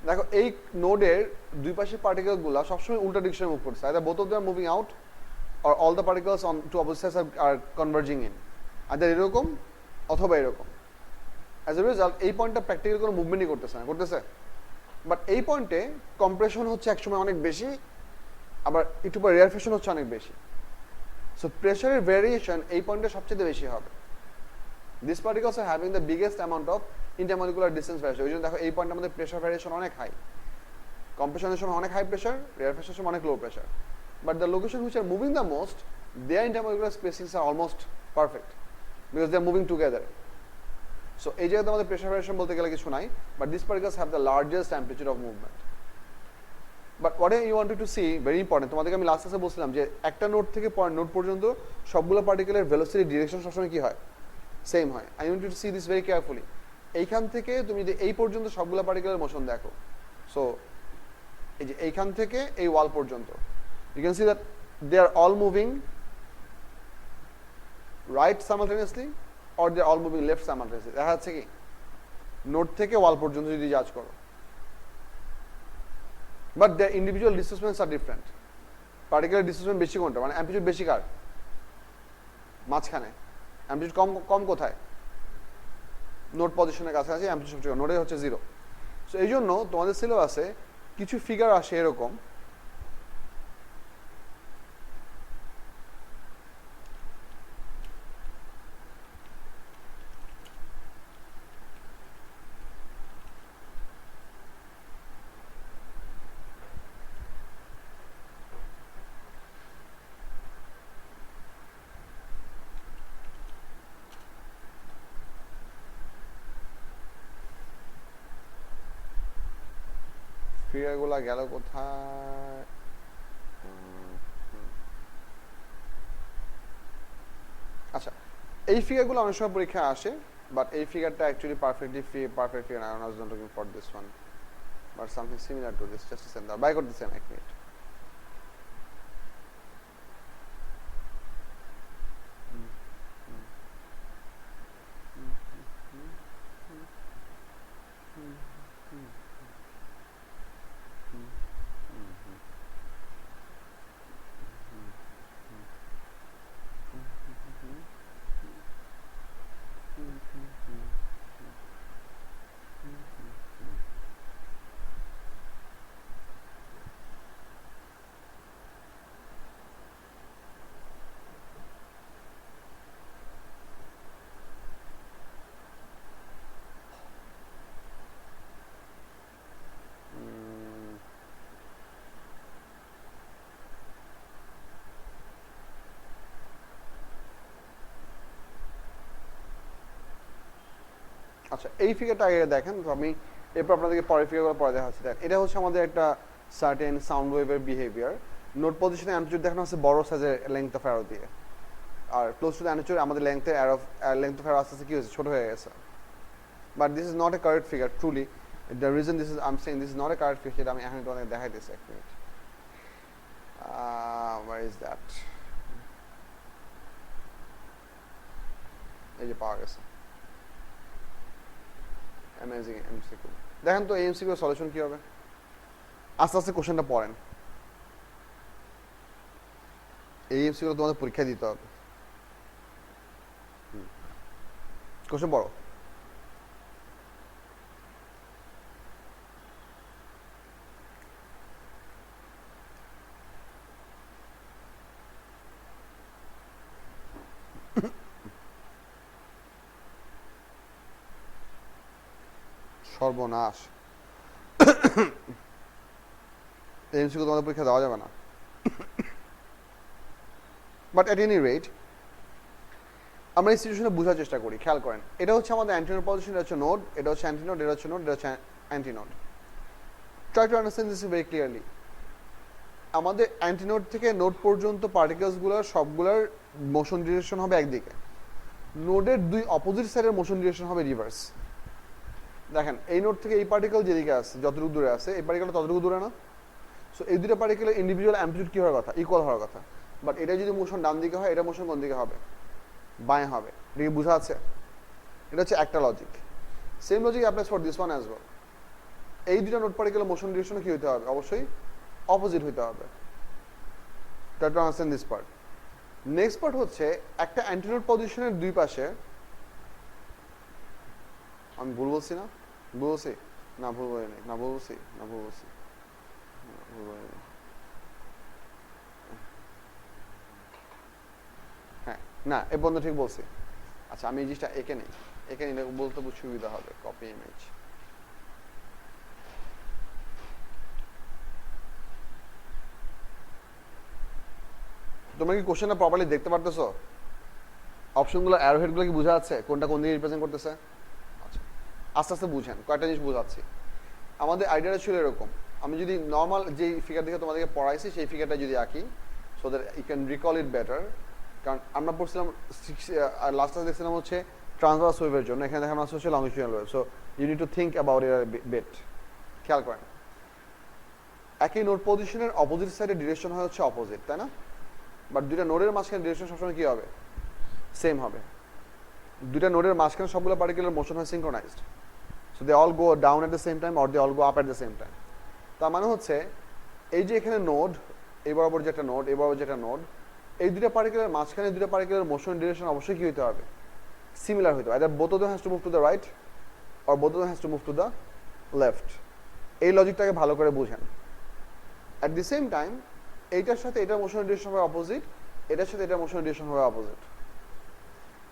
দেখো এই নোডের দুই পাশে পার্টিকেলগুলো সবসময় উল্টা ডিরেকশনে মুভ করছে either both of them moving out or all the particles on two opposite sides are converging in either এরকম অথবা এরকম অ্যাজ এ রেজাল্ট এই পয়েন্টটা প্র্যাকটিক্যাল কোনো মুভমেন্টই করতেছে বাট এই পয়েন্টে কম্প্রেশন হচ্ছে একসময় অনেক বেশি আবার একটু পর রেয়ারফেশন হচ্ছে অনেক বেশি সো প্রেসারের ভ্যারিয়েশন এই পয়েন্টে সবচেয়ে বেশি হবে These particles are having the biggest amount of intermolecular distance variation. ওই জন্য দেখো এই পয়েন্টে আমাদের প্রেসার ভ্যারিয়েশন অনেক হাই কম্প্রেশনের সময় অনেক হাই প্রেসার রেয়ারফেশনের সময় অনেক low pressure but the location which are moving the most their intermolecular spacings are almost perfect because they are moving together so এই জায়গাতে আমাদের প্রেসার ভ্যারিয়েশন বলতে গেলে কিছু নাই but this particles have the largest amplitude of movement but what you wanted to see very important তোমাদেরকে আমি last ক্লাসে বলছিলাম যে একটা নোড থেকে নোড পর্যন্ত সবগুলো পার্টিকেলের ভেলোসিটি ডিরেকশন সবসময় কি হয় সেম হয় I want to C this very carefully এইখান থেকে তুমি যদি এই পর্যন্ত সবগুলো পার্টিকেলের মোশন দেখো সো এই যে এইখান থেকে এই ওয়াল পর্যন্ত you can see that they are all moving right simultaneously or they are all moving left simultaneously দেখা যাচ্ছে কি নোড থেকে ওয়াল পর্যন্ত যদি জাজ করো but the individual displacements are different particular displacement বেশি কোনটা মানে অ্যাম্পলিটিউড বেশি কার মাঝখানে অ্যাম্পলিটিউড কম কোথায় নোড পজিশনের কাছাকাছি অ্যাম্পলিটিউড সবচেয়ে নোডে হচ্ছে 0 সো এই জন্য তোমাদের সিলেবাসে কিছু ফিগার আসে এরকম ফিগারগুলা গেল কোথায় আচ্ছা এই ফিগারগুলো অনেক সময় পরীক্ষায় আসে বাট এই ফিগারটা actually perfect figure I was not looking for this one but something similar to this just send by করতেছেন এক মিনিট আচ্ছা এই ফিগারটা আগে দেখেন তো আমি এরপর আপনাদেরকে পরের ফিগারগুলো পরে দেখাচ্ছি দেখেন এটা হচ্ছে আমাদের একটা সার্টেন সাউন্ড ওয়েভের বিহেভিয়ার নোট পজিশনে অ্যাম্পলিটিউড দেখানো হচ্ছে বড় সাইজের লেংথ অফ অ্যারো দিয়ে আর ক্লোজ টু দ্য অ্যাম্পলিটিউড আমাদের লেংথ অফ অ্যারো আস্তে আস্তে কি হয়েছে ছোট হয়ে গেছে but this is not a correct figure truly the reason this is I am saying this is not a correct figure সেটা আমি এখন তোমাদের দেখাইতেছি এক মিনিট where is that এই যে পাওয়া গেছে অ্যামেজিং এমসিকিউ দেখেন তো এই এমসিকিউ সলিউশন কি হবে আস্তে আস্তে কোশ্চেনটা পড়েন এই এমসিকিউ তোমাদের পরীক্ষা দিতে হবে কোশ্চেন পড়ো সর্বনাশ, এমসিকিউ তোমাদের পরীক্ষা দেওয়া যাবে না। বাট এট এনি রেট আমরা এই সিচুয়েশনে বোঝার চেষ্টা করি। খেয়াল করেন, এটা হচ্ছে আমাদের অ্যান্টিনোড পজিশন, এটা হচ্ছে নোড, এটা হচ্ছে অ্যান্টিনোড, এটা হচ্ছে নোড, এটা হচ্ছে antinode. Try to understand this very clearly. আমাদের অ্যান্টিনোড থেকে নোড পর্যন্ত পার্টিকেলসগুলোর সবগুলোর মোশন ডিরেকশন হবে একদিকে, নোডের দুই অপোজিট সাইডের মোশন ডিরেকশন হবে রিভার্স। দেখেন, এই নোড থেকে এই পার্টিকেল যেদিকে আছে, যতটুকু দূরে আছে, এই পার্টিকেলটা ততটুকু দূরে না। সো এই দুটো পার্টিকেলের ইন্ডিভিজুয়াল অ্যাম্পলিটিউড কী হওয়ার কথা? ইকুয়াল হওয়ার কথা। বাট এটা যদি মোশন ডান দিকে হয়, এটা মোশন কোন দিকে হবে? বাঁয়ে হবে। এটা কি বোঝা আছে? এটা হচ্ছে একটা logic. Same logic applies for this one as well. এই দুটো নোড পার্টিকেলের মোশন ডিরেকশনে কী হতে হবে? অবশ্যই অপোজিট হতে হবে। Try to understand this part. Next part হচ্ছে একটা অ্যান্টিনোড পজিশনের দুই পাশে, আমি ভুল বলছি না? ভুল বলছি না? ভুল বলি নাই না? ভুল বলছি না? ভুল বলছি? ভুল বলি নাই। হ্যাঁ, না, এ পর্যন্ত ঠিক বলছি। আচ্ছা, আমি এই জিনিসটা এঁকে নিই, এঁকে নিলে বলতে সুবিধা হবে। Copy image. তোমরা কি কোশ্চেনটা প্রপারলি দেখতে পারতেছো? অপশনগুলো, অ্যারোহেডগুলো কি বোঝা যাচ্ছে কোনটা কোন দিকে রিপ্রেজেন্ট করতেছে? আচ্ছা, আস্তে আস্তে বুঝেন, কয়েকটা জিনিস বোঝাচ্ছি। আমাদের আইডিয়াটা ছিল এরকম, আমি যদি নর্মাল যেই ফিগার দেখে তোমাদেরকে পড়াইছি সেই ফিগারটা যদি আঁকি, so that you can recall it better. কারণ আমরা পড়ছিলাম লাস্ট ক্লাস দেখছিলাম হচ্ছে ট্রান্সভার্স ওয়েভের জন্য, এখানে দেখানো আছে হচ্ছে longitudinal wave. So you need to think about it bit. খেয়াল করেন, একই নোড পজিশনের অপোজিট সাইডের ডিরেকশন হয় হচ্ছে অপোজিট, তাই না? বাট দুইটা নোডের মাঝখানে ডিরেকশন সবসময় কি হবে? সেম হবে। দুইটা নোডের মাঝখানে সবগুলো পার্টিকেলের মোশন হয় synchronised. So they all go down at the same time or they all go up at the same time. তার মানে হচ্ছে এই যে এখানে নোড, এই বরাবর যেটা নোড, এই বরাবর যেটা নোড, এই দুইটা পার্টিকেলের মাঝখানে দুইটা পার্টিকেলের মোশন ডিরেকশন অবশ্যই কি হতে হবে? সিমিলার হতে হবে। Either both of them has to move to the right or both of them has to move to the left. এই লজিকটাকে ভালো করে বুঝেন। অ্যাট দি সেম টাইম এইটার সাথে এটার মোশন ডিরেকশন হবে অপোজিট, এটার সাথে এটার মোশন ডিরেকশন হবে অপোজিট।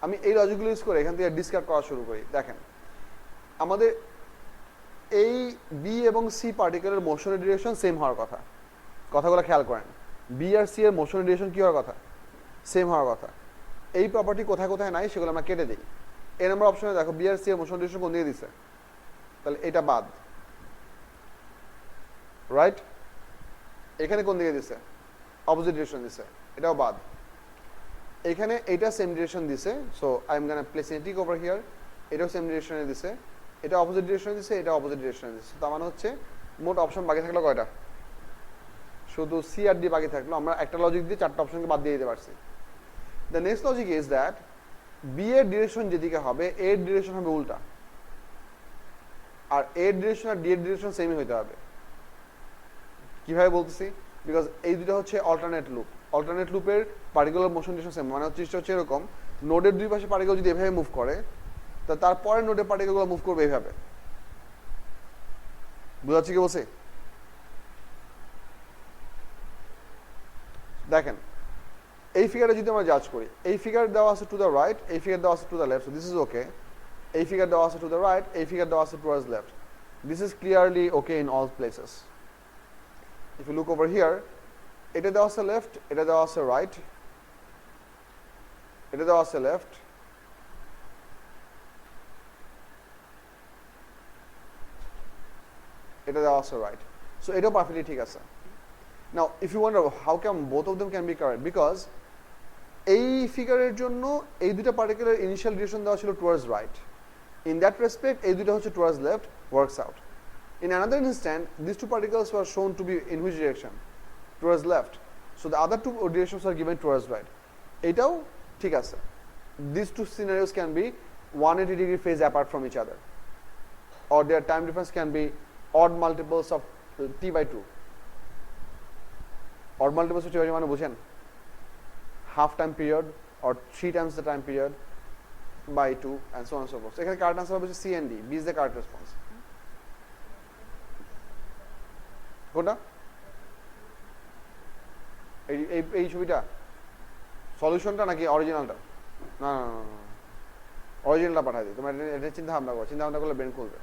আমি এই লজিকগুলো ইউজ করে এখান থেকে ডিসকার্ড করা শুরু করি। দেখেন, আমাদের এই বি এবং সি পার্টিকেলের মোশনের ডিরেকশন সেম হওয়ার কথা। কথাগুলো খেয়াল করেন, বি আর সি এর মোশনের ডিরেকশন কি হওয়ার কথা? সেম হওয়ার কথা। এই প্রপার্টি কোথায় কোথায় নাই সেগুলো আমরা কেটে দিই। এই নাম্বার অপশনে দেখো বি আর সি এর মোশন ডিরেকশন কোন দিকে দিছে, তাহলে এটা বাদ, রাইট? এখানে কোন দিকে দিছে? অপোজিট ডিরেকশন দিছে, এটাও বাদ। এখানে এটা সেম ডিরেকশন দিছে, so I am gonna place A tick over here. এটাও সেম ডিরেকশনে দিছে, এটা অপোজিট ডিরেকশনে দিছে, এটা অপোজিট ডিরেকশনে দিছে। তার মানে হচ্ছে মোট অপশন বাকি থাকলো কয়টা? শুধু সি আর ডি বাকি থাকলো। আমরা একটা লজিক দিয়ে চারটা অপশনকে বাদ দিয়ে দিতে পারছি। The next logic is that B এর ডিরেকশন যেদিকে হবে, এ এর ডিরেকশন হবে উল্টা, আর এ এর ডিরেকশন আর ডি এর ডিরেকশন সেমই হইতে হবে। কিভাবে বলতেছি? বিকজ এই দুটো হচ্ছে অল্টারনেট লুপ। অল্টারনেট লুপের পার্টিকুলার মোশন ডিরেকশন সেম। মানে হচ্ছে এরকম, নোডের দুই পাশে পার্টিকেল যদি এভাবে মুভ করে, তা তারপরে নোডের পার্টিকেলগুলো মুভ করবে এইভাবে। বুঝাচ্ছি কি বলছি? দেখেন, এই ফিগারে যদি আমরা জাজ করি, এই ফিগার দেওয়া আছে টু দ্য রাইট, এই ফিগার দেওয়া আছে to the left, so this is okay. এই ফিগার দেওয়া আছে টু দ্য রাইট, এই ফিগার দেওয়া আছে towards left, this is clearly okay in all places. If you look over here, এটা দেওয়া আছে লেফট, এটা দেওয়া আছে রাইট, এটা দেওয়া আছে লেফট, এটা দেওয়া আছে রাইট। সো এটাও পারফেক্টলি ঠিক আছে। Now if you wonder how come both of them can be correct, because এই ফিগারের জন্য এই দুটো পার্টিকেলের ইনিশিয়াল ডিরেকশন দেওয়া ছিল towards right. In that respect এই দুটো হচ্ছে towards left, works out. In another instant, these two particles were shown to be in which direction? Towards left. So the other two directions are given towards right. এটাও ঠিক আছে। These two scenarios can be 180-degree phase apart from each other, or their time difference can be odd multiples of t by 2. Odd multiples of t by 2 মানে বুঝেন? Half time period or 3 times the time period by 2 and so on and so forth. So এখানে correct answer হবে C and D. B is the correct response. কোনটা? এই ছবিটা সলিউশনটা নাকি অরিজিনালটা? না, অরিজিনালটা পাঠাই দিই। তোমার এটা চিন্তা ভাবনা করো, চিন্তা ভাবনা করলে ব্রেন খুলবে।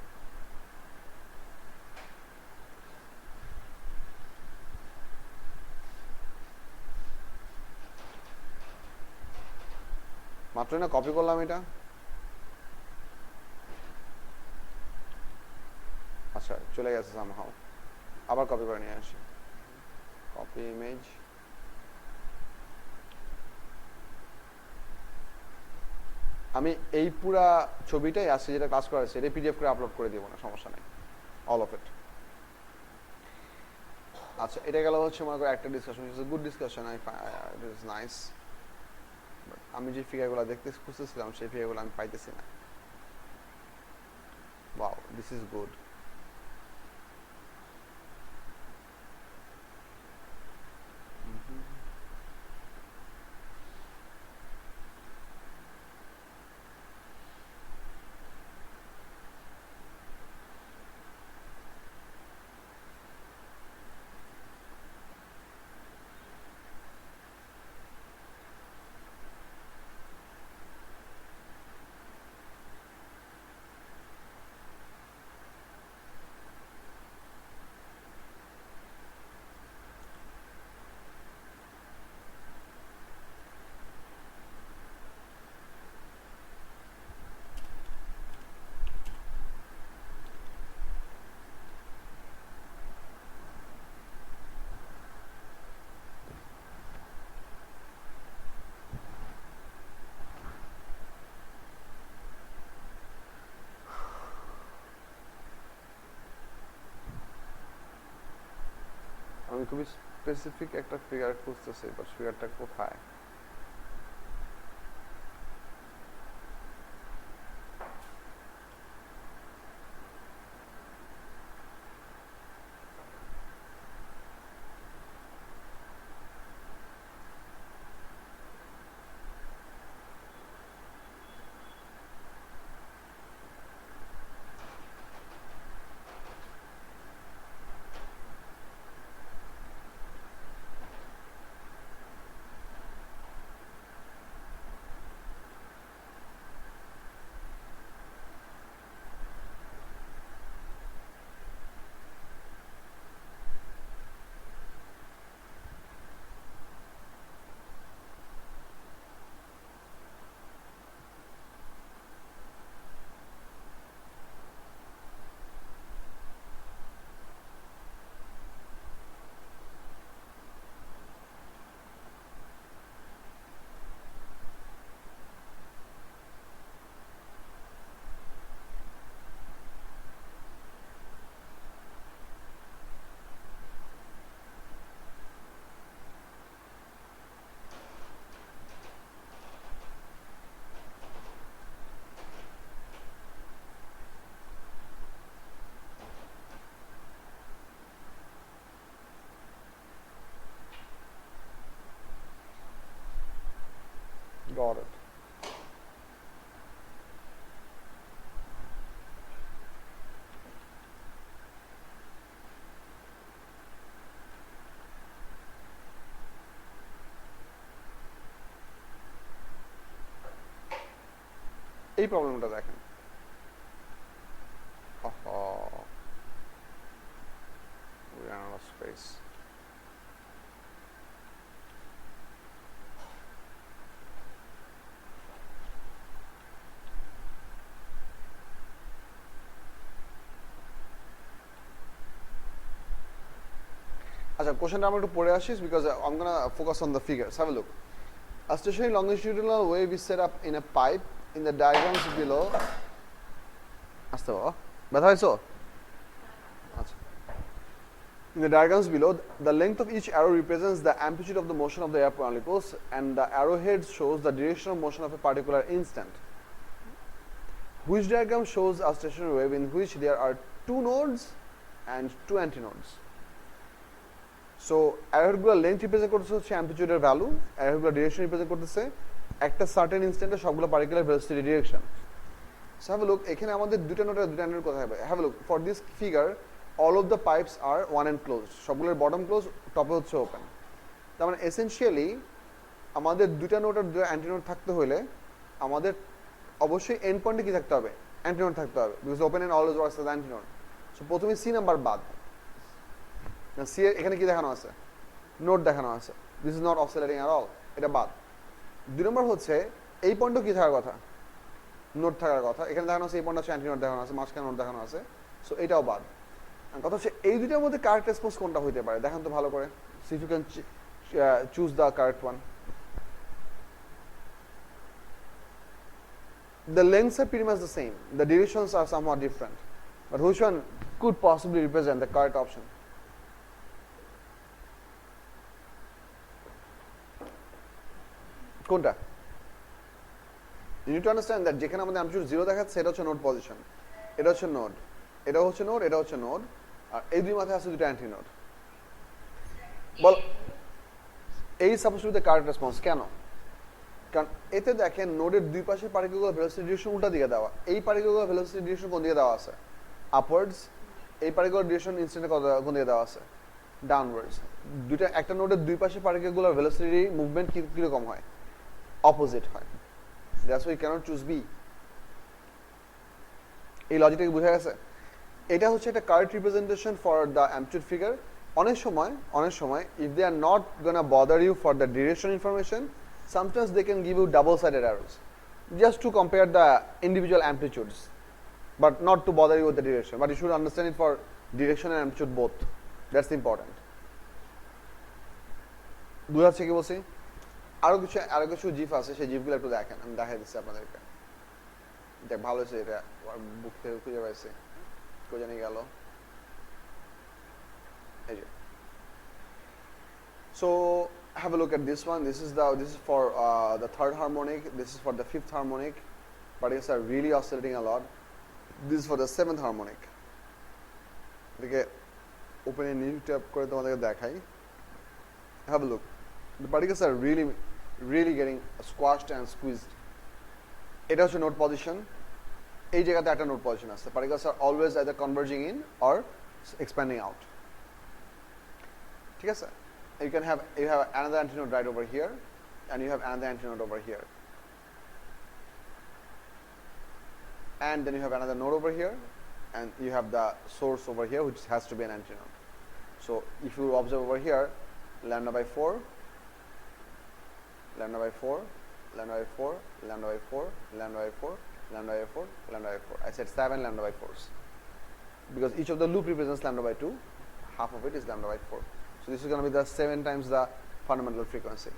মাত্র না কপি করলাম এটা। আচ্ছা চলে গেছে সামহাও, আবার কপি করে নিয়ে আসি, কপি ইমেজ। আমি এই পুরা ছবিটাই আসছে যেটা ক্লাস করা আছে এটা পিডিএফ করে আপলোড করে দিব না, সমস্যা নেই, অল অফ ইট। আচ্ছা এটা গেল হচ্ছে মনে করো একটা discussion, it's good discussion, it is nice. আমি যে ফিগারগুলো দেখতে খুঁজতেছিলাম সেই ফিগারগুলো আমি পাইতেছি না। Wow, this is good. আমি খুবই স্পেসিফিক একটা ফিগার খুঁজতেছি, বাট ফিগারটা কোথায়? Got it. এই প্রবলেমটা দেখেন, we ran out of space. আচ্ছা কোশ্চেনটা আমরা একটু পড়ে আসিস, because I'm gonna focus on the figures. Have a look. A stationary longitudinal wave is set up in a pipe in the diagrams below. আস্তে বাবা, ব্যথা হয়েছো? আচ্ছা। In the diagrams below, the length of each arrow represents the amplitude of the motion of the air particles, and the arrowhead shows the direction of motion of a particular instant. Which diagram shows a stationary wave in which there are two nodes and two antinodes? So অ্যারোহেডগুলোর length represent করতেছে হচ্ছে অ্যাম্পলিটিউডের value, অ্যারোহেডগুলোর direction represent করতেছে একটা certain ইনস্ট্যান্টে সবগুলো particular velocity direction. So have a look, এখানে আমাদের দুটো নোটের কথা হবে। Have a look, for this figure all of the pipes are one end close, সবগুলোর বটম ক্লোজ, টপে হচ্ছে ওপেন। তার মানে এসেনশিয়ালি আমাদের দুটা নোট আর দুটো অ্যান্টিনোড থাকতে হলে আমাদের অবশ্যই এন্ড পয়েন্টে কি থাকতে হবে? অ্যান্টিনোড থাকতে হবে, because open end always works as antinode. So প্রথমে সি নাম্বার বাদ, সি এখানে কি দেখানো আছে? নোট দেখানো আছে, this is not oscillating at all, এটা বাদ। দুই নম্বর হচ্ছে এই পয়েন্টও কি থাকার কথা, নোট থাকার কথা। এখানে দেখানো আছে এই পয়েন্ট আছে, অ্যান্টি নোট দেখানো আছে, মাঝখানে নোট দেখানো আছে, সো এটাও বাদ। কথা হচ্ছে এই দুইটার মধ্যে কারেক্ট রেসপন্স কোনটা হইতে পারে দেখেন তো ভালো করে, see if you can choose the correct one. The lengths are pretty much the same, the directions are somewhat different, but which one could possibly represent the correct option? কোনটা? You need to understand that যেখানে আমাদের amplitude 0 দেখাচ্ছে সেটা হচ্ছে node position, এটা হচ্ছে node, এটা হচ্ছে নোড, এটা হচ্ছে নোড, আর এই দুই মাথায় আছে দুটো অ্যান্টি নোড। বল এই suppose to be the correct response. কেন? কারণ এতে দেখেন নোডের দুই পাশে পার্টিকেলগুলো ভেলোসিটি ডিরেকশন উল্টা দিকে দেওয়া, এই পার্টিকেলগুলো ভেলোসিটি ডিরেকশন কোন দিকে দেওয়া আছে? আপওয়ার্ডস। এই পার্টিকুলার ডিরেকশন ইনস্ট্যান্টে কোন দিকে দেওয়া আছে? ডাউনওয়ার্ডস। দুইটা একটা নোডের দুই পাশে পার্টিকেলগুলোর ভেলোসিটি মুভমেন্ট কিরকম হয়? অপোজিট হয়। That's why can't choose B. এই লজিকটা কি বোঝা গেছে? এটা হচ্ছে একটা correct representation for the amplitude figure. অনেক সময় if they are not gonna bother you for the direction information, sometimes they can give you double-sided arrows just to compare the individual amplitudes, but not to bother you with the direction. But you should understand it for direction and amplitude both. That's important. বুঝাচ্ছে কি বলছি? আরো কিছু জিফ আছে, সেই জিফগুলো একটু দেখেন, আমি দেখাই দিচ্ছি আপনাদেরকে। দেখ ভালো হয়েছে, এটা বুক থেকে খুঁজে পাইছি, কই জানি গেল। এই যে, so have a look at this one. This is for the third harmonic. This is for the fifth harmonic. Particles are really oscillating a lot. This is for the seventh harmonic. এটাকে open a new tap করে তোমাদেরকে দেখাই। Have a look. The particles are really getting squashed and squeezed. এটা হচ্ছে node position. এই জায়গাতে একটা node position আছে। Particles are always either converging in or expanding out. ঠিক আছে? You have another antinode right over here, and you have another antinode over here, and then you have another node over here, and you have the source over here, which has to be an antinode. So if you observe over here, lambda by 4, lambda by 4, lambda by 4, lambda by 4, lambda by 4, lambda by 4, lambda by 4. I said 7 lambda by 4s because each of the loop represents lambda by 2. Half of it is lambda by 4. So this is going to be the 7 times the fundamental frequency.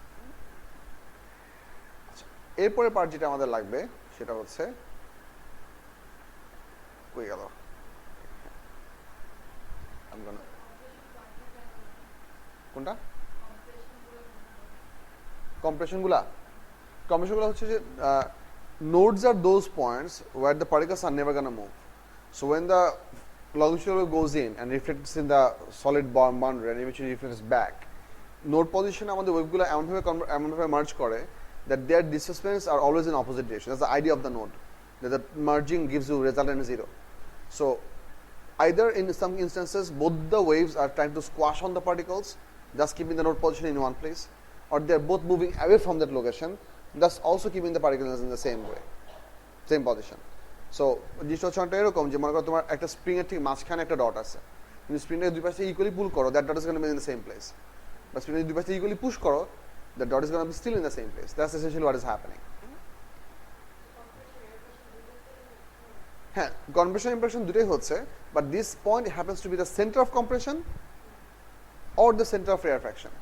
এরপরের part যেটা আমাদের লাগবে সেটা হচ্ছে কই গেল, কোনটা? কম্প্রেশনগুলা হচ্ছে যে nodes are those points where the particles are never going to move. So when the longitudinal wave goes in and reflects in the solid boundary and eventually reflects back, node position আমাদের ওয়েভগুলো এমনভাবে merge করে that their displacements are always in opposite direction. That's the idea of the node, that the merging gives you resultant 0. So either in some instances both the waves are trying to squash on the particles, thus keeping the node position in one place, or they are both moving away from that location, thus also keeping the particles in the same way, same position. So জিনিসটা হচ্ছে অনেকটা এরকম যে মনে করো তোমার একটা spring এর ঠিক মাঝখানে একটা ডট আছে, তুমি স্প্রিংটাকে দুই পাশে ইকুয়ালি পুল করো, that dot is gonna be in the same place. বা স্প্রিংটাকে দুই পাশে ইকুয়ালি পুশ করো, that dot is gonna be still in the same place. That's essentially what is happening. হ্যাঁ, কম্প্রেশন ইমপ্রেশন দুটোই হচ্ছে, but this point happens to be the centre of compression or the center of rarefaction.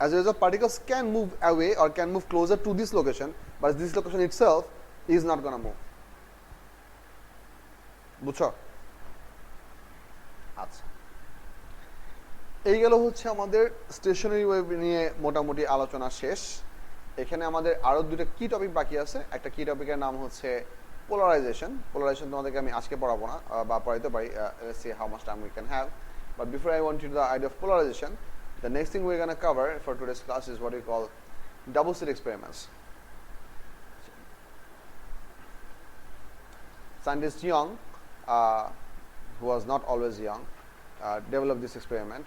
As a result, particles can move away or can move closer to this location, but this location itself is not going to move. বুঝছো? আচ্ছা, এই গেল হচ্ছে আমাদের stationery wave নিয়ে মোটামুটি আলোচনা শেষ। এখানে আমাদের আরো দুটো কি টপিক বাকি আছে। একটা কি টপিকের নাম হচ্ছে পোলারাইজেশন। তোমাদেরকে আমি আজকে পড়াবো না, বা পড়াইতে পারি, let's see how much time we can have. But before I want you to the idea of polarization, the next thing we're going to cover for today's class is what we call double slit experiments. Scientist Young, who was not always young, developed this experiment.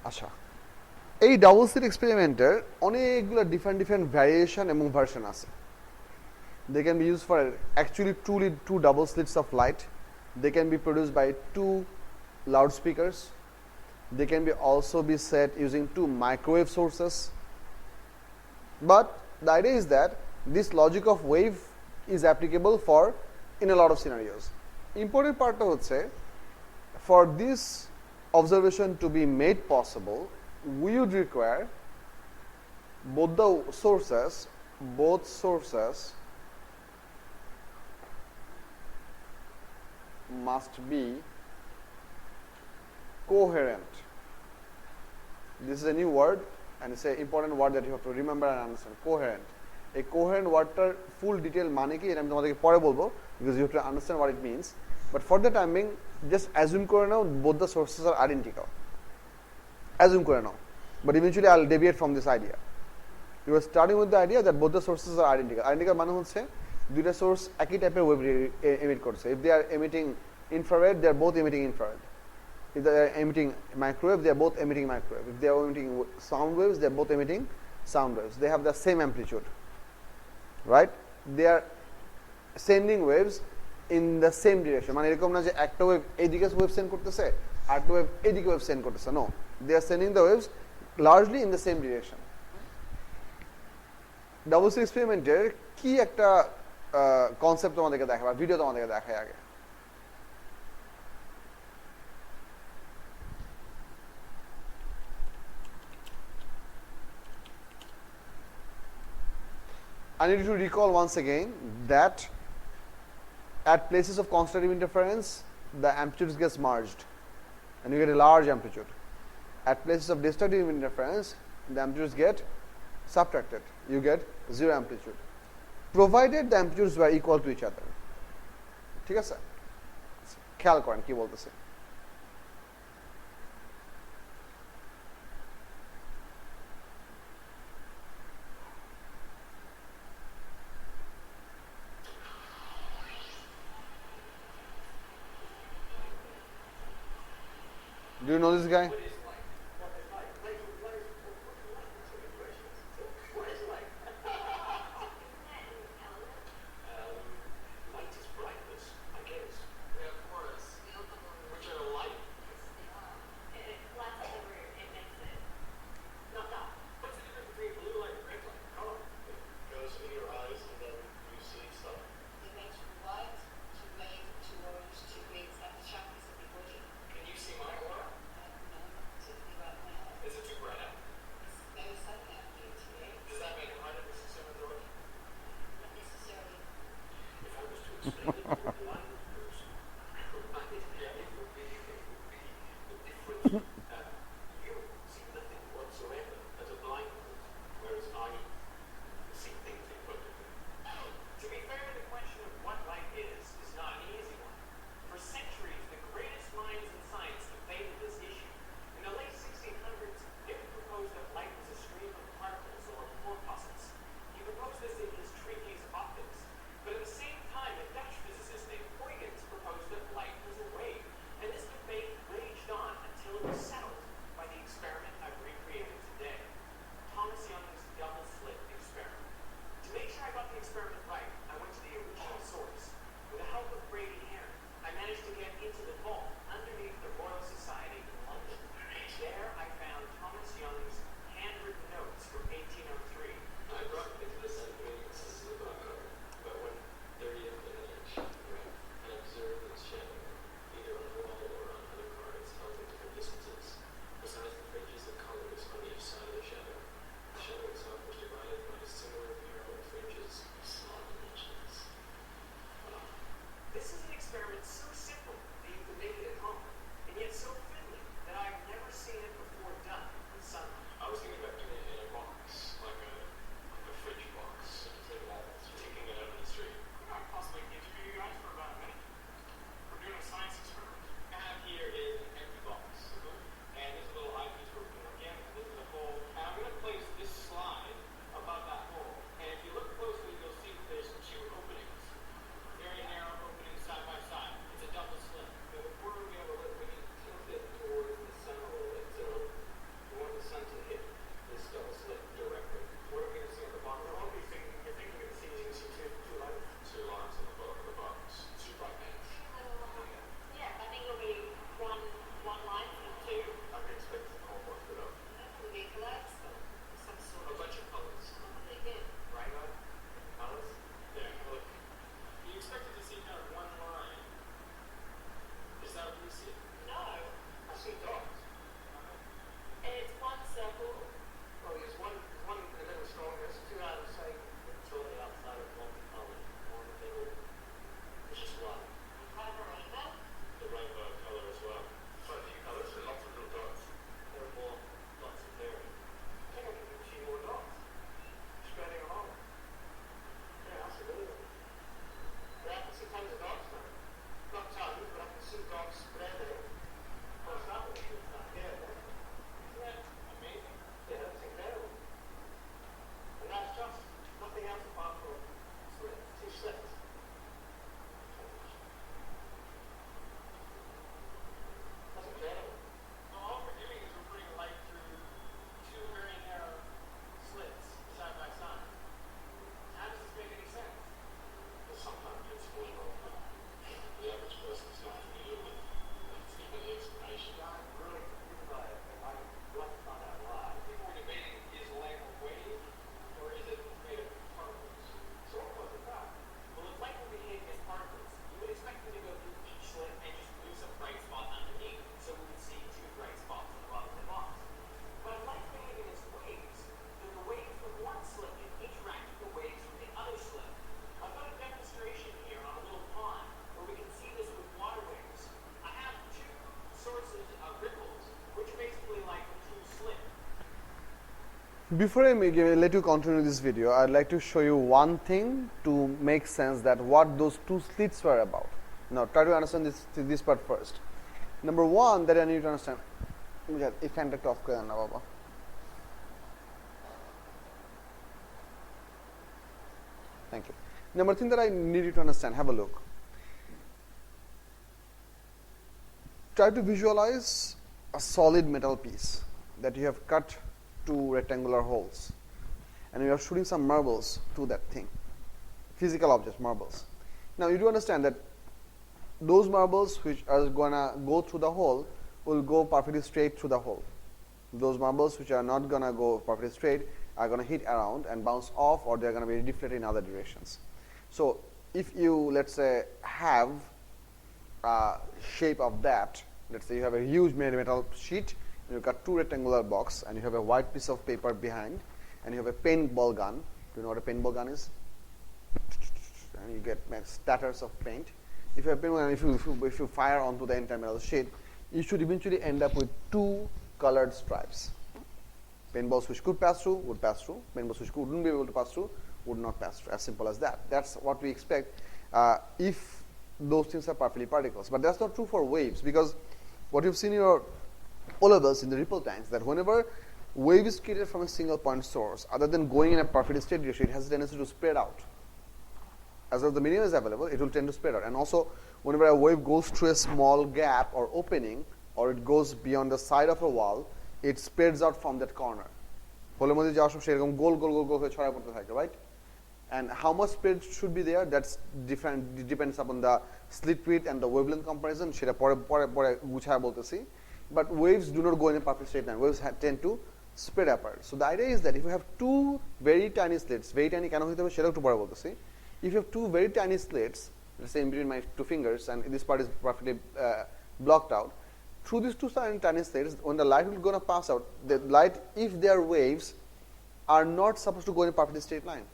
আচ্ছা, এই double slit এক্সপেরিমেন্টের অনেকগুলো different variation এবং version আছে। They can be used for actually truly two double slits of light. They can be produced by two loudspeakers. They can be also be set using two microwave sources. But the idea is that this logic of wave is applicable for in a lot of scenarios. Important part হচ্ছে, for this observation to be made possible, we would require both sources must be coherent. This is a new word, and it's an important word that you have to remember and understand. Coherent. A coherent wordটার full detail মানে কি এটা আমি তোমাদেরকে পরে বলবো, because you have to understand what it means. But for the time being, just assume করে নাও both the sources are identical. Assume করে নাও. But eventually I'll deviate from this idea. You are starting with the idea that both the sources are identical. Identical মানে হচ্ছে দুইটা source একই টাইপের wave emit করছে. If they are emitting infrared, they are both emitting infrared. If they are emitting microwave, they are both emitting microwave. If they are emitting sound waves, they are both emitting sound waves. They have the same amplitude, right? They are sending waves in the same direction. মানে এরকম না যে একটা wave এইদিকে wave send করতেছে আর একটা wave এইদিকে wave send করতেছে. No, they are sending the waves largely in the same direction. Double slit এক্সপেরিমেন্টের কি একটা কনসেপ্ট তোমাদেরকে দেখাবো, ভিডিও তোমাদেরকে দেখাই আগে. I need you to recall once again that at places of constitutive interference, the amplitudes gets merged and you get a large amplitude. At places of destructive interference, the amplitudes get subtracted. You get zero amplitude, provided the amplitudes were equal to each other. ঠিক আছে, খেয়াল করেন কি বলতেছে. Do you know this guy? you see it? No. I see dots. And it's one circle. Well, there's one in the middle strongest, two out of the same. Totally outside of multicolored, more in the middle. It's just one. Kind of a rainbow. The rainbow color as well. Quite a few colours, so lots of little dots. There are more dots appearing. I think I can see more dots spreading along. Yeah, that's a really good. Yeah, I can see tons of dots now. Not tons, but I can see dots spreading. Oh, it's that one. Yeah, definitely. Isn't that amazing? Yeah, that's incredible. And that's just nothing else apart from slits, two slits. That's incredible. Well, all we're doing is we're putting light through two very narrow slits side by side. How does this make any sense? But sometimes it's going on. The average person's not familiar with even the explanation. I'm really confused by it, and I'd like to find out why. People were debating, is light a wave, or is it made of particles? So what was it about? Well, if light were behaving as particles, you would expect them to go through each slit and just lose a bright spot underneath, so we would see two bright spots on the bottom of the box. But if light's behaving as waves, then the waves from one slit can interact with the waves from the other slit. I've got a demonstration here on a little pond where we can see this with water waves. I have two sources of ripples, which are basically like the two slits. Before I let you continue this video, I'd like to show you one thing to make sense that what those two slits were about. Now, try to understand this part first. Number one that I need to understand. এই ফ্যানটা একটু of করে দেন না বাবা। Thank you. Number thing that I need you to understand, have a look. Try to visualize a solid metal piece that you have cut two rectangular holes, and you are shooting some marbles to that thing. Physical objects, marbles. Now you do understand that those marbles which are gonna go through the hole will go perfectly straight through the hole. Those marbles which are not gonna go perfectly straight are gonna hit around and bounce off, or they're gonna be deflected in other directions. So if you, let's say, have a shape of that, let's say you have a huge metal sheet, and you've got two rectangular box, and you have a white piece of paper behind, and you have a paintball gun. Do you know what a paintball gun is? And you get splatters of paint. If you have paintball gun, if you fire onto the entire metal sheet, you should eventually end up with two colored stripes. Paintballs which could pass through would pass through. Paintballs which wouldn't be able to pass through would not pass through. As simple as that. That's what we expect if those things are perfectly particles. But that's not true for waves, because what you've seen in your O levels in the ripple tanks, that whenever wave is created from a single point source, other than going in a perfectly straight direction, it has a tendency to spread out. As long as the medium is available, it will tend to spread out. And also, whenever a wave goes through a small gap or opening, or it goes beyond the side of a wall, it spreads out from that corner. হোলের মধ্যে যাওয়ার সময় সেরকম গোল গোল গোল গোল হয়ে ছড়ায় পড়তে থাকে, right? And how much spread should be there? That's different. It depends upon the slit width and the wavelength comparison. সেটা পরে গুছায় বলতেছি. But waves do not go in a perfect straight line. Waves tend to spread apart. So the idea is that if you have two very tiny slits, very tiny কেন হইতে হবে সেটাও একটু পরে বলতেছি. If you have two very tiny slits, let's say in between my two fingers, and this part is perfectly blocked out, through these two tiny slits, when the light will gonna pass out, the light, if their waves are not supposed to go in a perfectly straight line,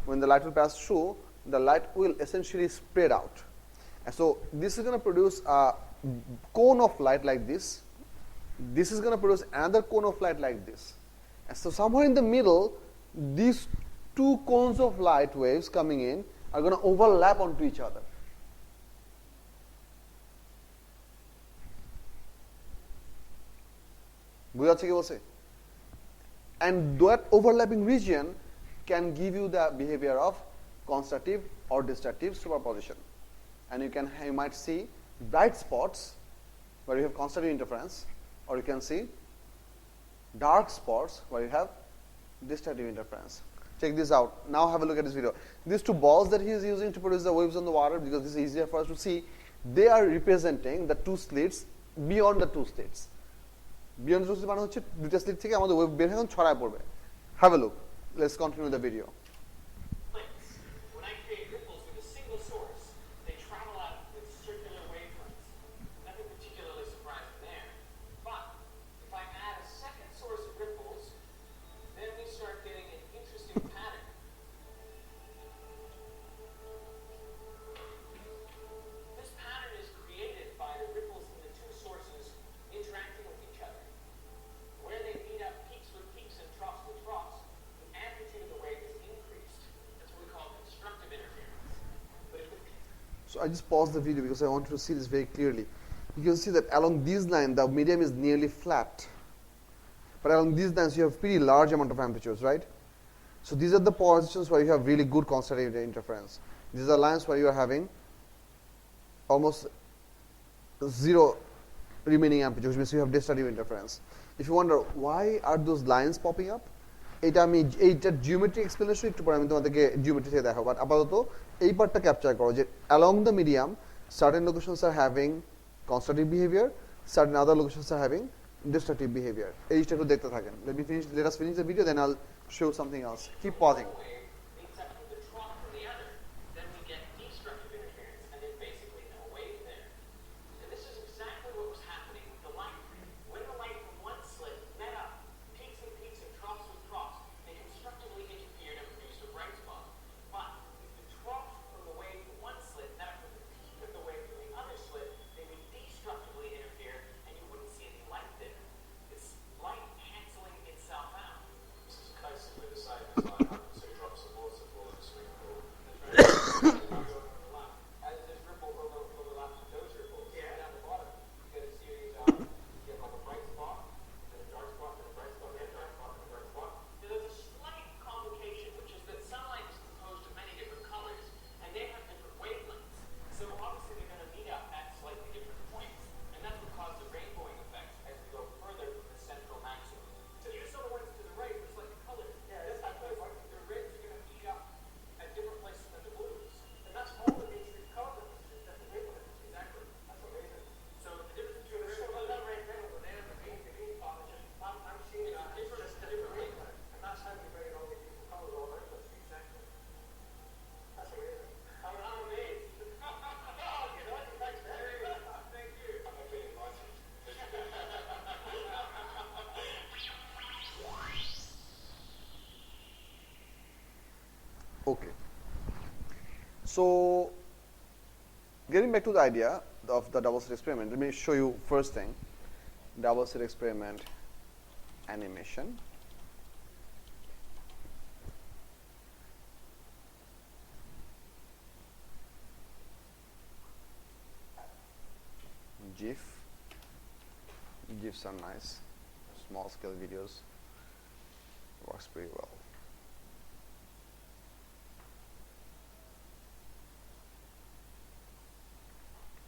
when the light will pass through, the light will essentially spread out. And so this is gonna produce a cone of light like this. This is gonna produce another cone of light like this. And so somewhere in the middle, these two cones of light waves coming in are gonna overlap onto each other. বুঝাচ্ছে কি বলছে? And that overlapping region can give you the behavior of constitutive or destructive superposition. And you might see bright spots where you have constitutive interference, or you can see dark spots where you have destructive interference. Check this out. Now have a look at this video. These two balls that he is using to produce the waves on the water, because this is easier for us to see, they are representing the two slits beyond the two slits. Beyond the two slits মানে হচ্ছে দুইটা slit থেকে আমাদের wave বের হয়ে ছড়ায় পড়বে. Have a look. Let's continue the video. When I create ripples with a single source, they travel out with circular wavelengths. Nothing So I just paused the video because I wanted to see this very clearly. You can see that along these lines, the medium is nearly flat. But along these lines, you have pretty large amount of amplitudes, right? So these are the positions where you have really good concentrated interference. These are lines where you are having almost zero remaining amplitude, which means you have destructive interference. If you wonder why are those lines popping up, এটা আমি এইটা geometry explanation একটু পরে আমি তোমাদেরকে geometry থেকে দেখাবো, but আপাতত এই পার্টটা ক্যাপচার করো যে along the medium certain locations are having constructive behavior, certain other locations are having destructive behavior. এই জিনিসটা একটু দেখতে থাকেন. Let us finish the video, then I'll show something else. Keep pausing. Wave meets up with the trough from the other, then we get destructive interference, and then basically no wave there. And this is exactly what was happening with the light. When the light from one slit met up, peaks and troughs with troughs, they constructively interfered and produced a bright spot. But if the trough from the wave from one slit met up with the peak of the wave from the other slit, they would destructively interfere, and you wouldn't see any light there. It's light canceling itself out. This is basically the same as like having two drops of water fall in a swimming pool. As this ripple overlaps with those ripples, down the bottom, you get a series of, you get like a bright spot, then a dark spot, then a bright spot, then a dark spot, then a bright spot. Now, there's a slight complication, which is that sunlight is composed of many different colors, and they have different wavelengths. So obviously they're going to meet up at slightly different points, and that's what caused the rainbowing effect as we go further from the central maximum. So you saw the ones to the right were slightly colored. Yeah, that's because the reds are going to meet up at different places than the blues. And that's all that makes the color difference, is that the wavelength. Exactly. That's amazing. So the difference between the red and the green spot is just, I'm seeing it's a different wavelength. And that's how you bring all these different colors all around us. Exactly. That's amazing. I'm amazed. Thanks, thank you. I've been enlightened. Okay. So, getting back to the idea of the double slit experiment, let me show you first thing, double slit experiment animation. GIFs are nice, small scale videos, works pretty well.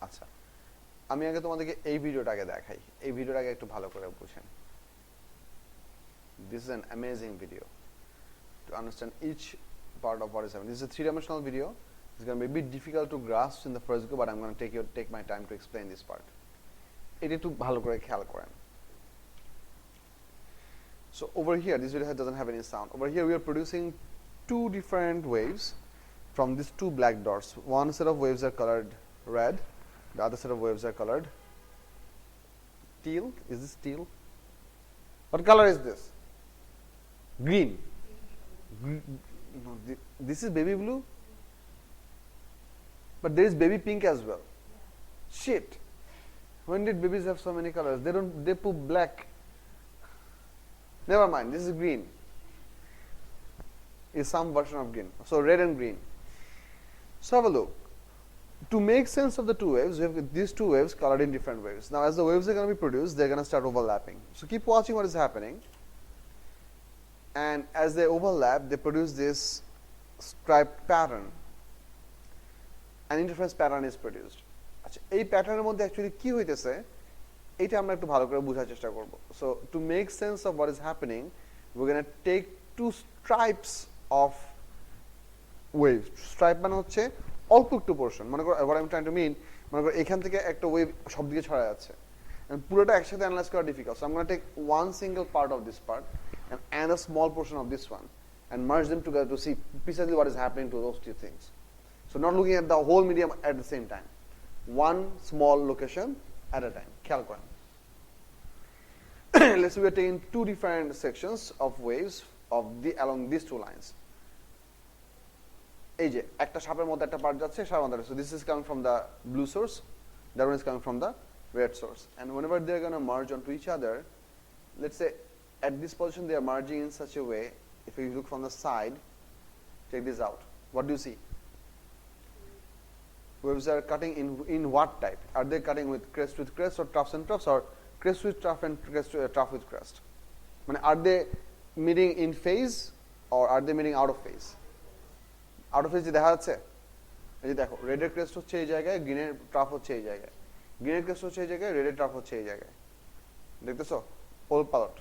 আচ্ছা, আমি আগে তোমাদেরকে এই ভিডিওটা আগে দেখাই, এই ভিডিওটা আগে একটু ভালো করে বুঝেন. This is an amazing video to understand each part of what is happening. This is a three-dimensional video. It's going to be a bit difficult to grasp in the first go, but I'm going to take my time to explain this part. এটা একটু ভালো করে খেয়াল করেন. So over here, this video doesn't have any sound. Over here, we are producing two different waves from these two black dots. One set of waves are colored red. The other set of waves are colored teal. Is this teal? What color is this? Green. No, this is baby blue. But there is baby pink as well. Shit. When did babies have so many colors? They poop black. Never mind, this is green. Is some version of green. So red and green. So have a look. To make sense of the two waves, we have these two waves colored in different waves. Now as the waves are going to be produced, they're going to start overlapping. So keep watching what is happening. And as they overlap, they produce this striped pattern. An interference pattern is produced. আচ্ছা, এই প্যাটার্নের মধ্যে actually কি হইতেছে এটা আমরা একটু ভালো করে বোঝার চেষ্টা করব. So to make sense of what is happening, we're going to take two stripes of waves. Stripe মানে হচ্ছে অল্প একটু পোরশন. মনে করো what I'm trying to mean, মনে করো এখান থেকে একটা ওয়েভ সব দিকে ছড়ায় যাচ্ছে. And পুরোটা একসাথে অ্যানালাইজ করা difficult. So I'm going to take one single part of this part and a small portion of this one and merge them together to see precisely what is happening to those two things. So not looking at the whole medium at the same time. One small location at a time. খেয়াল করেন. Let's say we are taking two different sections of waves along these two lines. এই যে একটা সাপের মধ্যে একটা part যাচ্ছে, সাপের মধ্যে. So this is coming from the blue source, that one is coming from the red source. And whenever they are going to merge onto each other, let's say at this position they are merging in such a way, if you look from the side, check this out. What do you see? Waves are cutting in what type? Are they cutting with crest or troughs and troughs, or crest with trough and trough with crest? মানে are they meeting in phase or are they meeting out of phase? Out of phase যে দেখা যাচ্ছে, এই যে দেখো রেডের crest হচ্ছে এই জায়গায়, গ্রিনের ট্রাফ হচ্ছে এই জায়গায়, গ্রিনের ক্রেস্ট হচ্ছে এই জায়গায়, রেডের ট্রাফ হচ্ছে এই জায়গায়, দেখতেছো পোল পালট।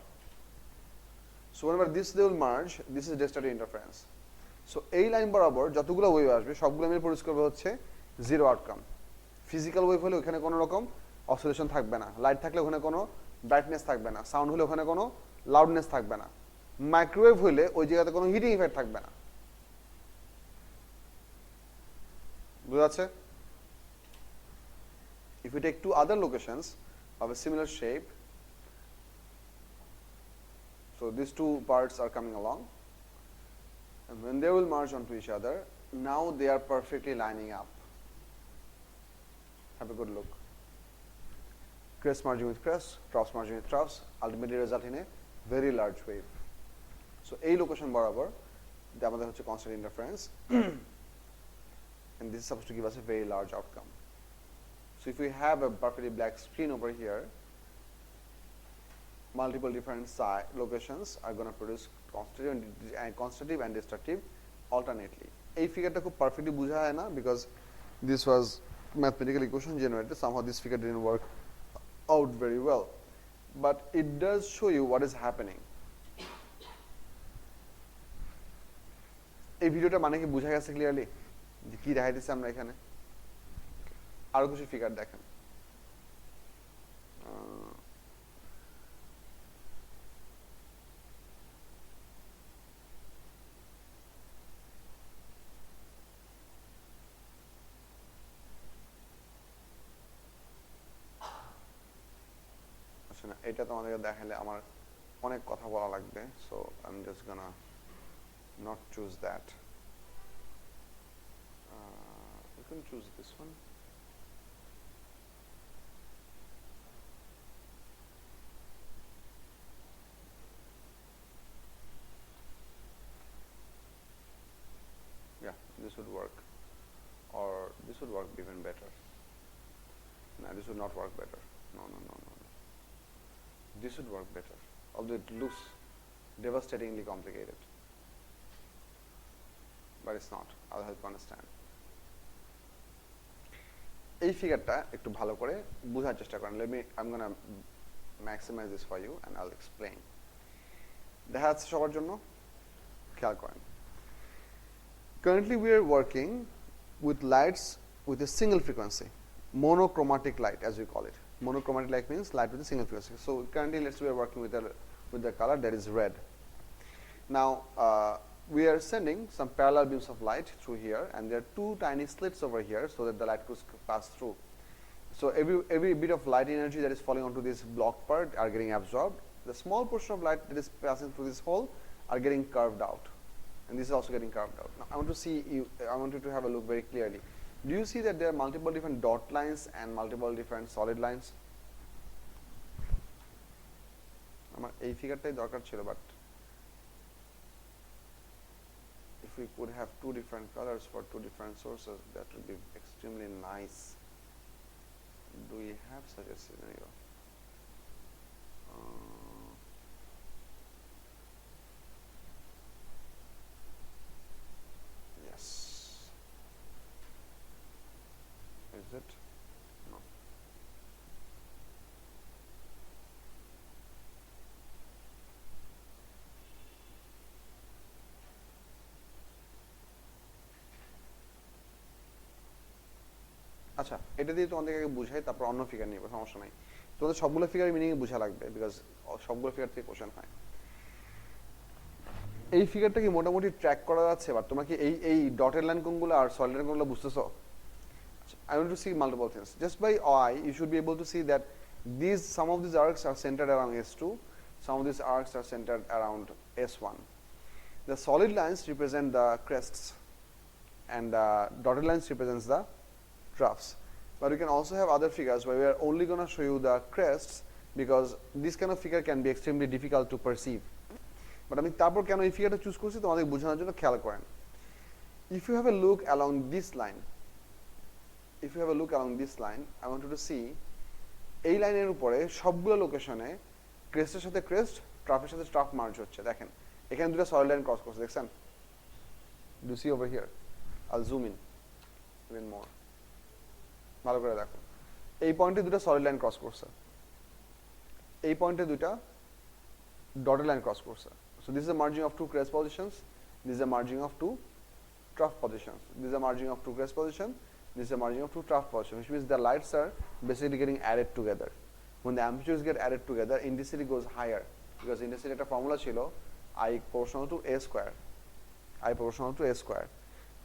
So whenever they will merge, this is destructive interference. So এই লাইন বরাবর যতগুলো ওয়েভ আসবে সবগুলো মিলে প্রডিউস করবে হচ্ছে জিরো আউটকাম। ফিজিক্যাল ওয়েভ হলে ওখানে কোনো রকম অসিলেশন থাকবে না, লাইট থাকলে ওখানে কোনো ব্রাইটনেস থাকবে না, সাউন্ড হলে ওখানে কোনো লাউডনেস থাকবে না, মাইক্রোওয়েভ হলে ওই জায়গাতে কোনো হিটিং ইফেক্ট থাকবে না। বুঝা যাচ্ছে? If we take two other locations of a similar shape, so these two parts are coming along, and when they will merge onto each other, now they are perfectly lining up. Have a good look. Crest merging with crest, troughs merging with troughs, ultimately result in a very large wave. So এই location বরাবর আমাদের হচ্ছে constant interference, and this is supposed to give us a very large outcome. So if we have a perfectly black screen over here, multiple different locations are going to produce constitutive and destructive alternately. এই ফিগারটা খুব perfectly বোঝা হয় না because this was mathematical equation generated. Somehow this figure didn't work out very well, but it does show you what is happening. এই ভিডিওটা মানে কি বোঝা গেছে ক্লিয়ারলি যে কি দেখাইতেছে আমরা এখানে? আরো কিছু ফিগার দেখেন। না এটা তোমাদেরকে দেখালে আমার অনেক কথা বলা লাগবে, so I'm just gonna not choose that. We can choose this one. Yeah, this would work, or this would work even better. No, this would not work better. No. This would work better, although it looks devastatingly complicated, but it's not. I'll help you understand. এই ফিগারটা একটু ভালো করে বোঝার চেষ্টা করেন। I'm gonna maximize this for you and I'll explain. দেখা যাচ্ছে সবার জন্য? খেয়াল করেন। Currently we are working with lights with a single frequency, monochromatic light as we call it. Monochromatic light means light with a single frequency. So currently we are working with the color that is red. Now we are sending some parallel beams of light through here, and there are two tiny slits over here so that the light could pass through. So every bit of light energy that is falling onto this block part are getting absorbed. The small portion of light that is passing through this hole are getting curved out, and this is also getting curved out. Now I want you to have a look very clearly. Do you see that there are multiple different dot lines and multiple different solid lines? আমার এই ফিগারটাই দরকার ছিল, but if we could have two different colors for two different sources, that would be extremely nice. Do we have such a scenario? Yes. Is it? No. আচ্ছা, এটা দিয়ে তোমাদেরকে আগে বুঝাই, তারপর অন্য ফিগার নিব, সমস্যা নাই। তোমাদের সবগুলো ফিগারের মিনিং বোঝা লাগবে, বিকজ সবগুলো ফিগার থেকে কোশ্চেন হয়। এই ফিগারটা কি মোটামুটি ট্র্যাক করা যাচ্ছে? বা তোমরা কি এই ডটেড লাইন কোনগুলো আর সলিড লাইন কোনগুলো বুঝতেছো? I want to see multiple things. Just by eye, you should be able to see that some of these arcs are centered around S2, some of these arcs are centered around S1. The solid lines represent the crests, and the dotted lines represents the troughs. But we can also have other figures where we are only going to show you the crests, because this kind of figure can be extremely difficult to perceive. But আমি তারপর কেন এই ফিগারটা choose করছি তোমাদের বোঝানোর জন্য খেয়াল করেন। If you have a look along this line, if you have a look along this line, I want you to see এই লাইনের উপরে সবগুলো লোকেশনে ক্রেস্টের সাথে ক্রেস্ট, ট্রাফের সাথে ট্রাফ মার্জ হচ্ছে। দেখেন এখানে দুটো সলিড লাইন ক্রস করছে, দেখছেন? Do C over here? আইল জুম ইন ইভেন মোর, ভালো করে দেখো। এই পয়েন্টে দুটো সলিড লাইন ক্রস করছে, এই পয়েন্টে দুইটা dotted line cross করছে। So this is a merging of two crest positions, this is a merging of two trough positions, this is a merging of two crest position, this is a merging of two trough positions, which means the lights are basically getting added together. When the amplitudes get added together, intensity goes higher, because intensity একটা formula ছিল I proportional to a square, I proportional to a square.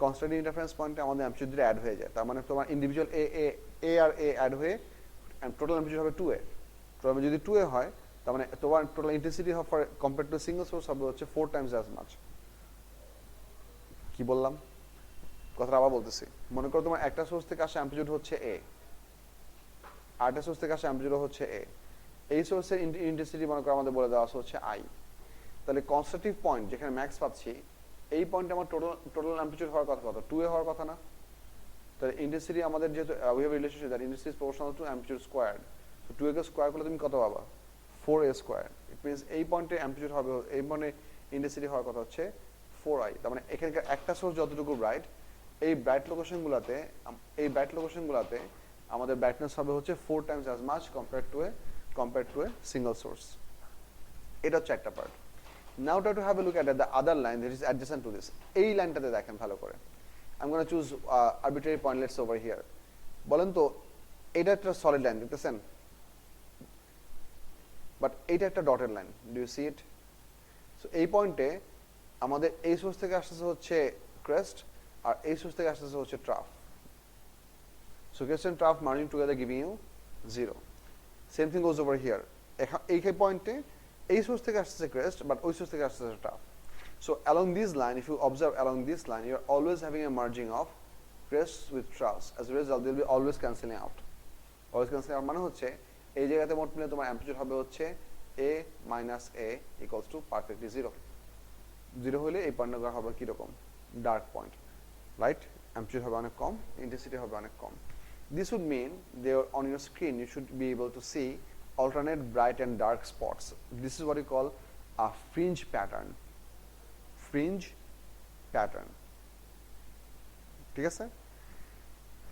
Constant interference point আমাদের amplitude দিয়ে add হয়ে যায়, তার মানে তোমার individual a R a add হয়ে and total amplitude হবে 2a, total যদি 2a হয় তার মানে তোমার total intensity for compare to single source হবে হচ্ছে 4 টাইমস অ্যাজ মাচ। কি বললাম কথাটা আবার বলতেছি, মনে করো তোমার একটা সোর্স থেকে আসা অ্যাম্পলিটিউড হচ্ছে a, আরেকটা সোর্স থেকে আসা অ্যাম্পলিটিউড হচ্ছে a, এই সোর্সের ইন্টেন্সিটি মনে করো আমাদের বলে দেওয়া আছে হচ্ছে i, তাহলে কনস্ট্রাকটিভ পয়েন্ট যেখানে ম্যাক্স পাচ্ছি এই পয়েন্টে আমার টোটাল অ্যাম্পলিটিউড হওয়ার কথা কত? 2a হওয়ার কথা না? তাহলে ইন্টেন্সিটি আমাদের যেহেতু we have relationship that intensity is proportional to amplitude squared, তো 2a কে স্কয়ার করলে তুমি কত পাবা? 4a square. ইট মিন্স এই পয়েন্টে অ্যাম্পলিটিউড হবে, এই পয়েন্টে ইন্টেন্সিটি হওয়ার কথা হচ্ছে 4i। তার মানে এখানকার একটা সোর্স যতটুকু ব্রাইট, এই ব্রাইট লোকেশনগুলোতে আমাদের ব্রাইটনেস হবে হচ্ছে 4 Times as much compare to a single source. এটা হচ্ছে একটা part. Now try to have a look at the other line that is adjacent to this. এই লাইনটাতে দেখেন ভালো করে, I am gonna choose arbitrary point, let's over here. বলেন তো এটা একটা সলিড লাইন দেখতেছেন, বাট এইটা একটা dotted line, do you see it? So এই পয়েন্টে আমাদের এই সোর্স থেকে আসতেছে হচ্ছে ক্রেস্ট, আর এই সোর্স থেকে আসতেছে হচ্ছে trough. So crest and trough merging together giving you 0। Same thing goes over here. এই পয়েন্টে এই সোর্স থেকে আসতেছে ক্রেস্ট, বাট ওই সোর্স থেকে আসতেছে trough. So along this line, if you observe along this line, you are always having a merging of crests with troughs. As a result, they will be always cancelling out. Always cancelling out মানে হচ্ছে এই জায়গাতে মোট মিলে তোমার amplitude হবে হচ্ছে a minus a equals to perfectly 0. 0 হলে এই পয়েন্টটা হবে কিরকম? Dark point, right? অ্যাম্পলিটিউড হবে অনেক কম, ইন্টেন্সিটি হবে অনেক কম। This would mean there on your screen you should be able to see alternate bright and dark spots. This is what you call a fringe pattern. Fringe pattern. ঠিক আছে?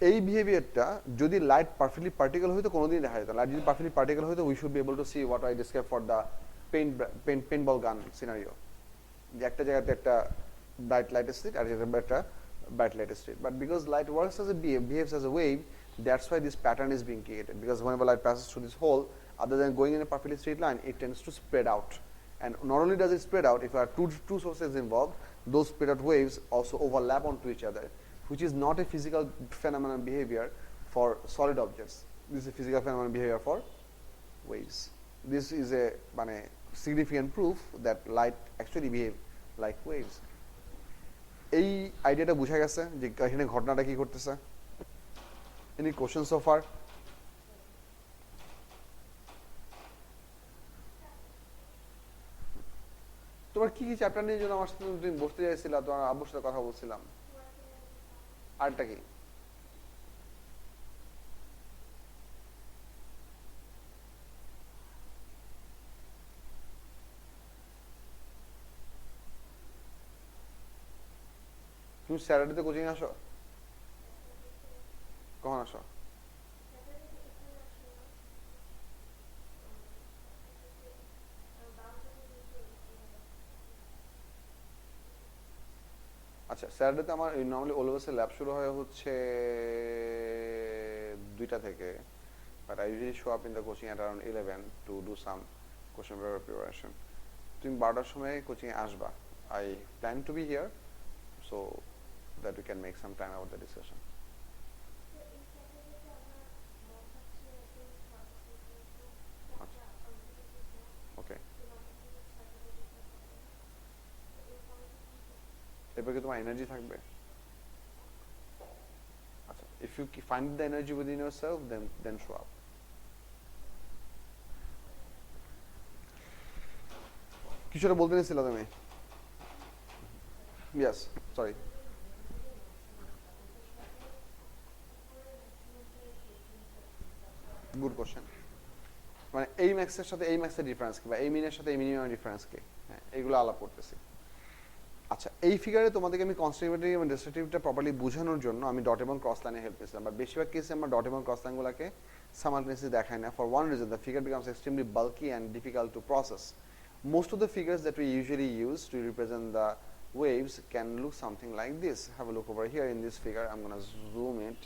এই বিহেভিয়ারটা যদি light perfectly particle হইতো কোনোদিনই দেখা যেত। Light যদি perfectly particle হইতো we should be able to see what I describe for the paintball gun scenario, যে একটা জায়গাতে একটা ব্রাইট লাইট স্ট্রিট আর একটা bright light street. But because light works as a behaves as a wave, that's why this pattern is being created. Because whenever light passes through this hole, other than going in a perfectly straight line, it tends to spread out. And not only does it spread out, if there are two sources involved, those spread out waves also overlap onto each other, which is not a physical phenomenon behavior for solid objects. This is a physical phenomenon behavior for waves. This is a significant proof that light actually behave like waves. এই আইডিয়াটা বুঝা গেছে যে এখানে ঘটনাটা কি করতেছে? Any question so far? তোমার কি কি চ্যাপ্টার নিয়ে জন্য আমার সাথে তুমি বসতে চাইছিলা, তোমার আব্বুর সাথে কথা বলছিলাম, আরটা কি? তুমি স্যাটারডেতে কোচিং আসো? কখন আসো? আচ্ছা, স্যাটারডেতে আমার নর্মালি ওলেভেসের ল্যাব শুরু হয় হচ্ছে 2টা থেকে, but I usually show up in the coaching at around 11 to do some question paper preparation. তুমি 12টার সময় কোচিংয়ে আসবা। I plan to be here so that we can make some time about the discussion. Okay. এরপর কি তোমার energy থাকবে? আচ্ছা, if you find the energy within yourself, then show up. কিছুটা বলতে নিয়েছিল তুমি? Yes, sorry. Good question. মানে এই ম্যাক্সের সাথে এই ম্যাক্সের ডিফারেন্স কি, বা এই মিনের সাথে এই মিনিমামের ডিফারেন্স কি, হ্যাঁ এইগুলো আলাপ করতেছি। আচ্ছা, এই ফিগারে তোমাদেরকে আমি কনস্ট্রাকটিভ এবং ডিস্ট্রাকটিভটা প্রপারলি বোঝানোর জন্য আমি ডট এবং ক্রস লাইনে হেল্প নিয়েছিলাম, বাট বেশিরভাগ কেসে আমরা ডট এবং ক্রস লাইনগুলোকে সামালটেনিয়াসলি দেখাই না, for one reason, the figure becomes extremely bulky and difficult to process. Most of the figures that we usually use to represent the waves can look something like this. Have a look over here in this figure. I'm going to zoom it.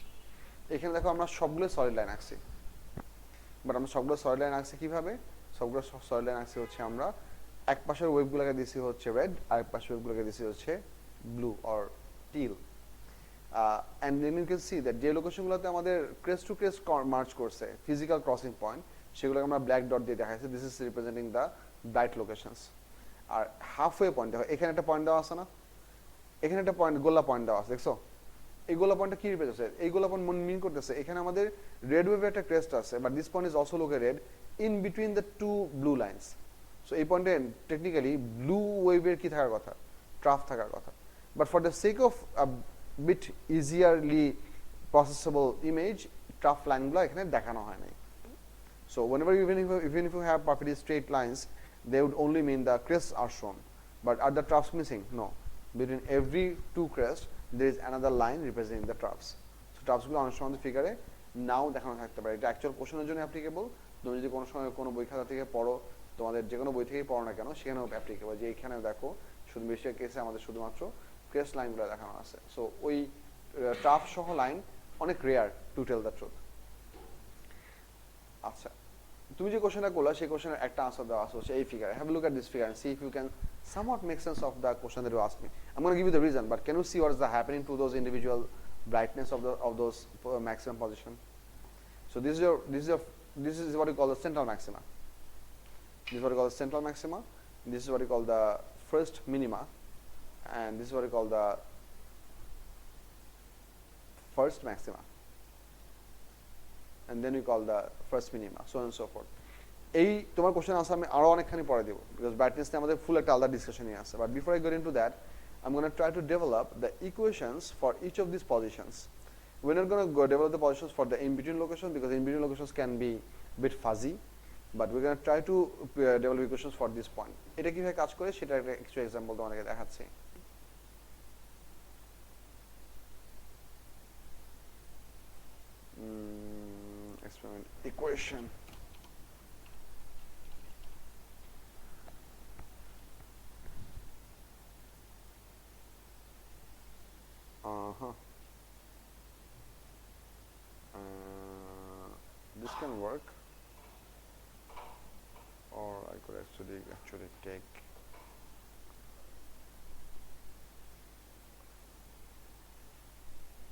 এখানে দেখো আমরা সবগুলো solid line আঁকছি, but আমরা সবগুলো solid line আঁকছি কিভাবে? সবগুলো সলিড লাইন আঁকছি হচ্ছে আমরা এক পাশের ওয়েভগুলোকে দিছি হচ্ছে রেড, আর এক পাশের ওয়েভগুলোকে দিছি হচ্ছে blue or teal. And then you can see that যে লোকেশনগুলোতে আমাদের ক্রেস্ট টু ক্রেস্ট মার্চ করছে, ফিজিক্যাল ক্রসিং পয়েন্ট, সেগুলোকে আমরা ব্ল্যাক ডট দিয়ে দেখাইছি। This is representing the bright locations. আর হাফওয়ে পয়েন্ট দেখো, এখানে একটা পয়েন্ট দেওয়া আছে না, এখানে একটা পয়েন্ট গোলা পয়েন্ট দেওয়া আছে, দেখছো? এই গোলা পয়েন্টটা কি রিপ্রেজেন্ট করছে? এই গোলা পয়েন্ট মিন করতেছে এখানে আমাদের রেড ওয়েভের একটা ক্রেস্ট আছে, but this point is also located in between the two blue lines. So এই পয়েন্টে টেকনিক্যালি ব্লু ওয়েভের কি থাকার কথা? ট্রাফ থাকার কথা। But for the sake of bit easierly processable image, trough লাইনগুলো এখানে দেখানো হয় নাই। So whenever even if you have perfectly straight lines, they would only mean the crests are shown. But are the troughs missing? No. Between every two crests, there is another line representing the troughs. So troughs গুলো অনেক সময় ফিগারে নাও দেখানো থাকতে পারে। এটা actual কোশ্চেনের জন্য applicable. তুমি যদি কোনো সময় কোনো বই খাতা থেকে পড়ো, তোমাদের যে কোনো বই থেকেই পড়ো না কেন, সেখানেও অ্যাপ্লিকেবল। যে এখানে দেখো শুধু বেশিরভাগ কেসে আমাদের শুধুমাত্র ক্রেস্ট লাইনগুলো দেখানো আছে। সো ওই ট্রাফ সহ লাইন অনেক rare, to tell the truth. আচ্ছা, তুমি যে কোশ্চেনটা করলা সেই কোশ্চেনের একটা আনসার দেওয়া আছে এই ফিগারে। Have a look at this figure and see if you can somewhat make sense of the question that you asked me. I'm going to give you the reason, but can you see what is the happening to those individual brightness of those maximum position? So this is what you call the central maxima. This is what you call the central maxima. This is what you call the first minima, and this is what you call the first maxima. And then we call the first minima, so on and so forth. এই তোমার question answer আমি আরো অনেকখানি পরে দেব, because brightness নিয়ে আমাদের ফুল একটা আলাদা ডিসকাশনই আছে। But before I get into that, I'm going to try to develop the equations for each of these positions. We're not going to develop the positions for the in-between locations, because in-between locations can be a bit fuzzy, but we're going to try to develop equations for this point. এটা কিভাবে কাজ করে সেটা একটা কিছু example তোমাদেরকে দেখাচ্ছি। Experiment equation. This can work, or I could actually take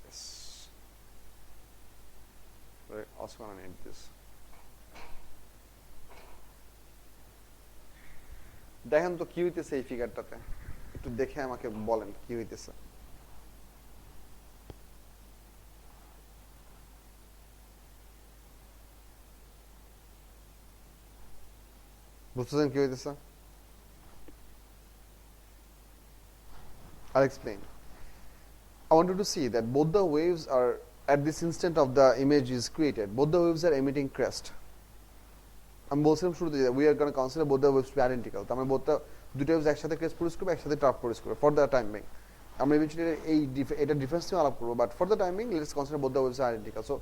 this. We're also gonna need this. দেখেন তো কি হইতেছে এই ফিগারটাতে, একটু দেখে আমাকে বলেন কি হইতেছে। বুঝতেছেন কি হইতেছে? I'll explain. I want you to see that both the waves are, at this instant of the image is created, both the waves are emitting crest. আমি বলছিলাম শুরুতে যে we are going to consider both the waves to be identical. তার মানে both দুটো waves একসাথে crest produce করবে, একসাথে ট্রাফ প্রডিউস করবে for the time being. আমরা ইভেন্চুয়ালি এটা ডিফারেন্স নিয়ে আলাপ করবো, but for the timing let's consider both the waves are identical. So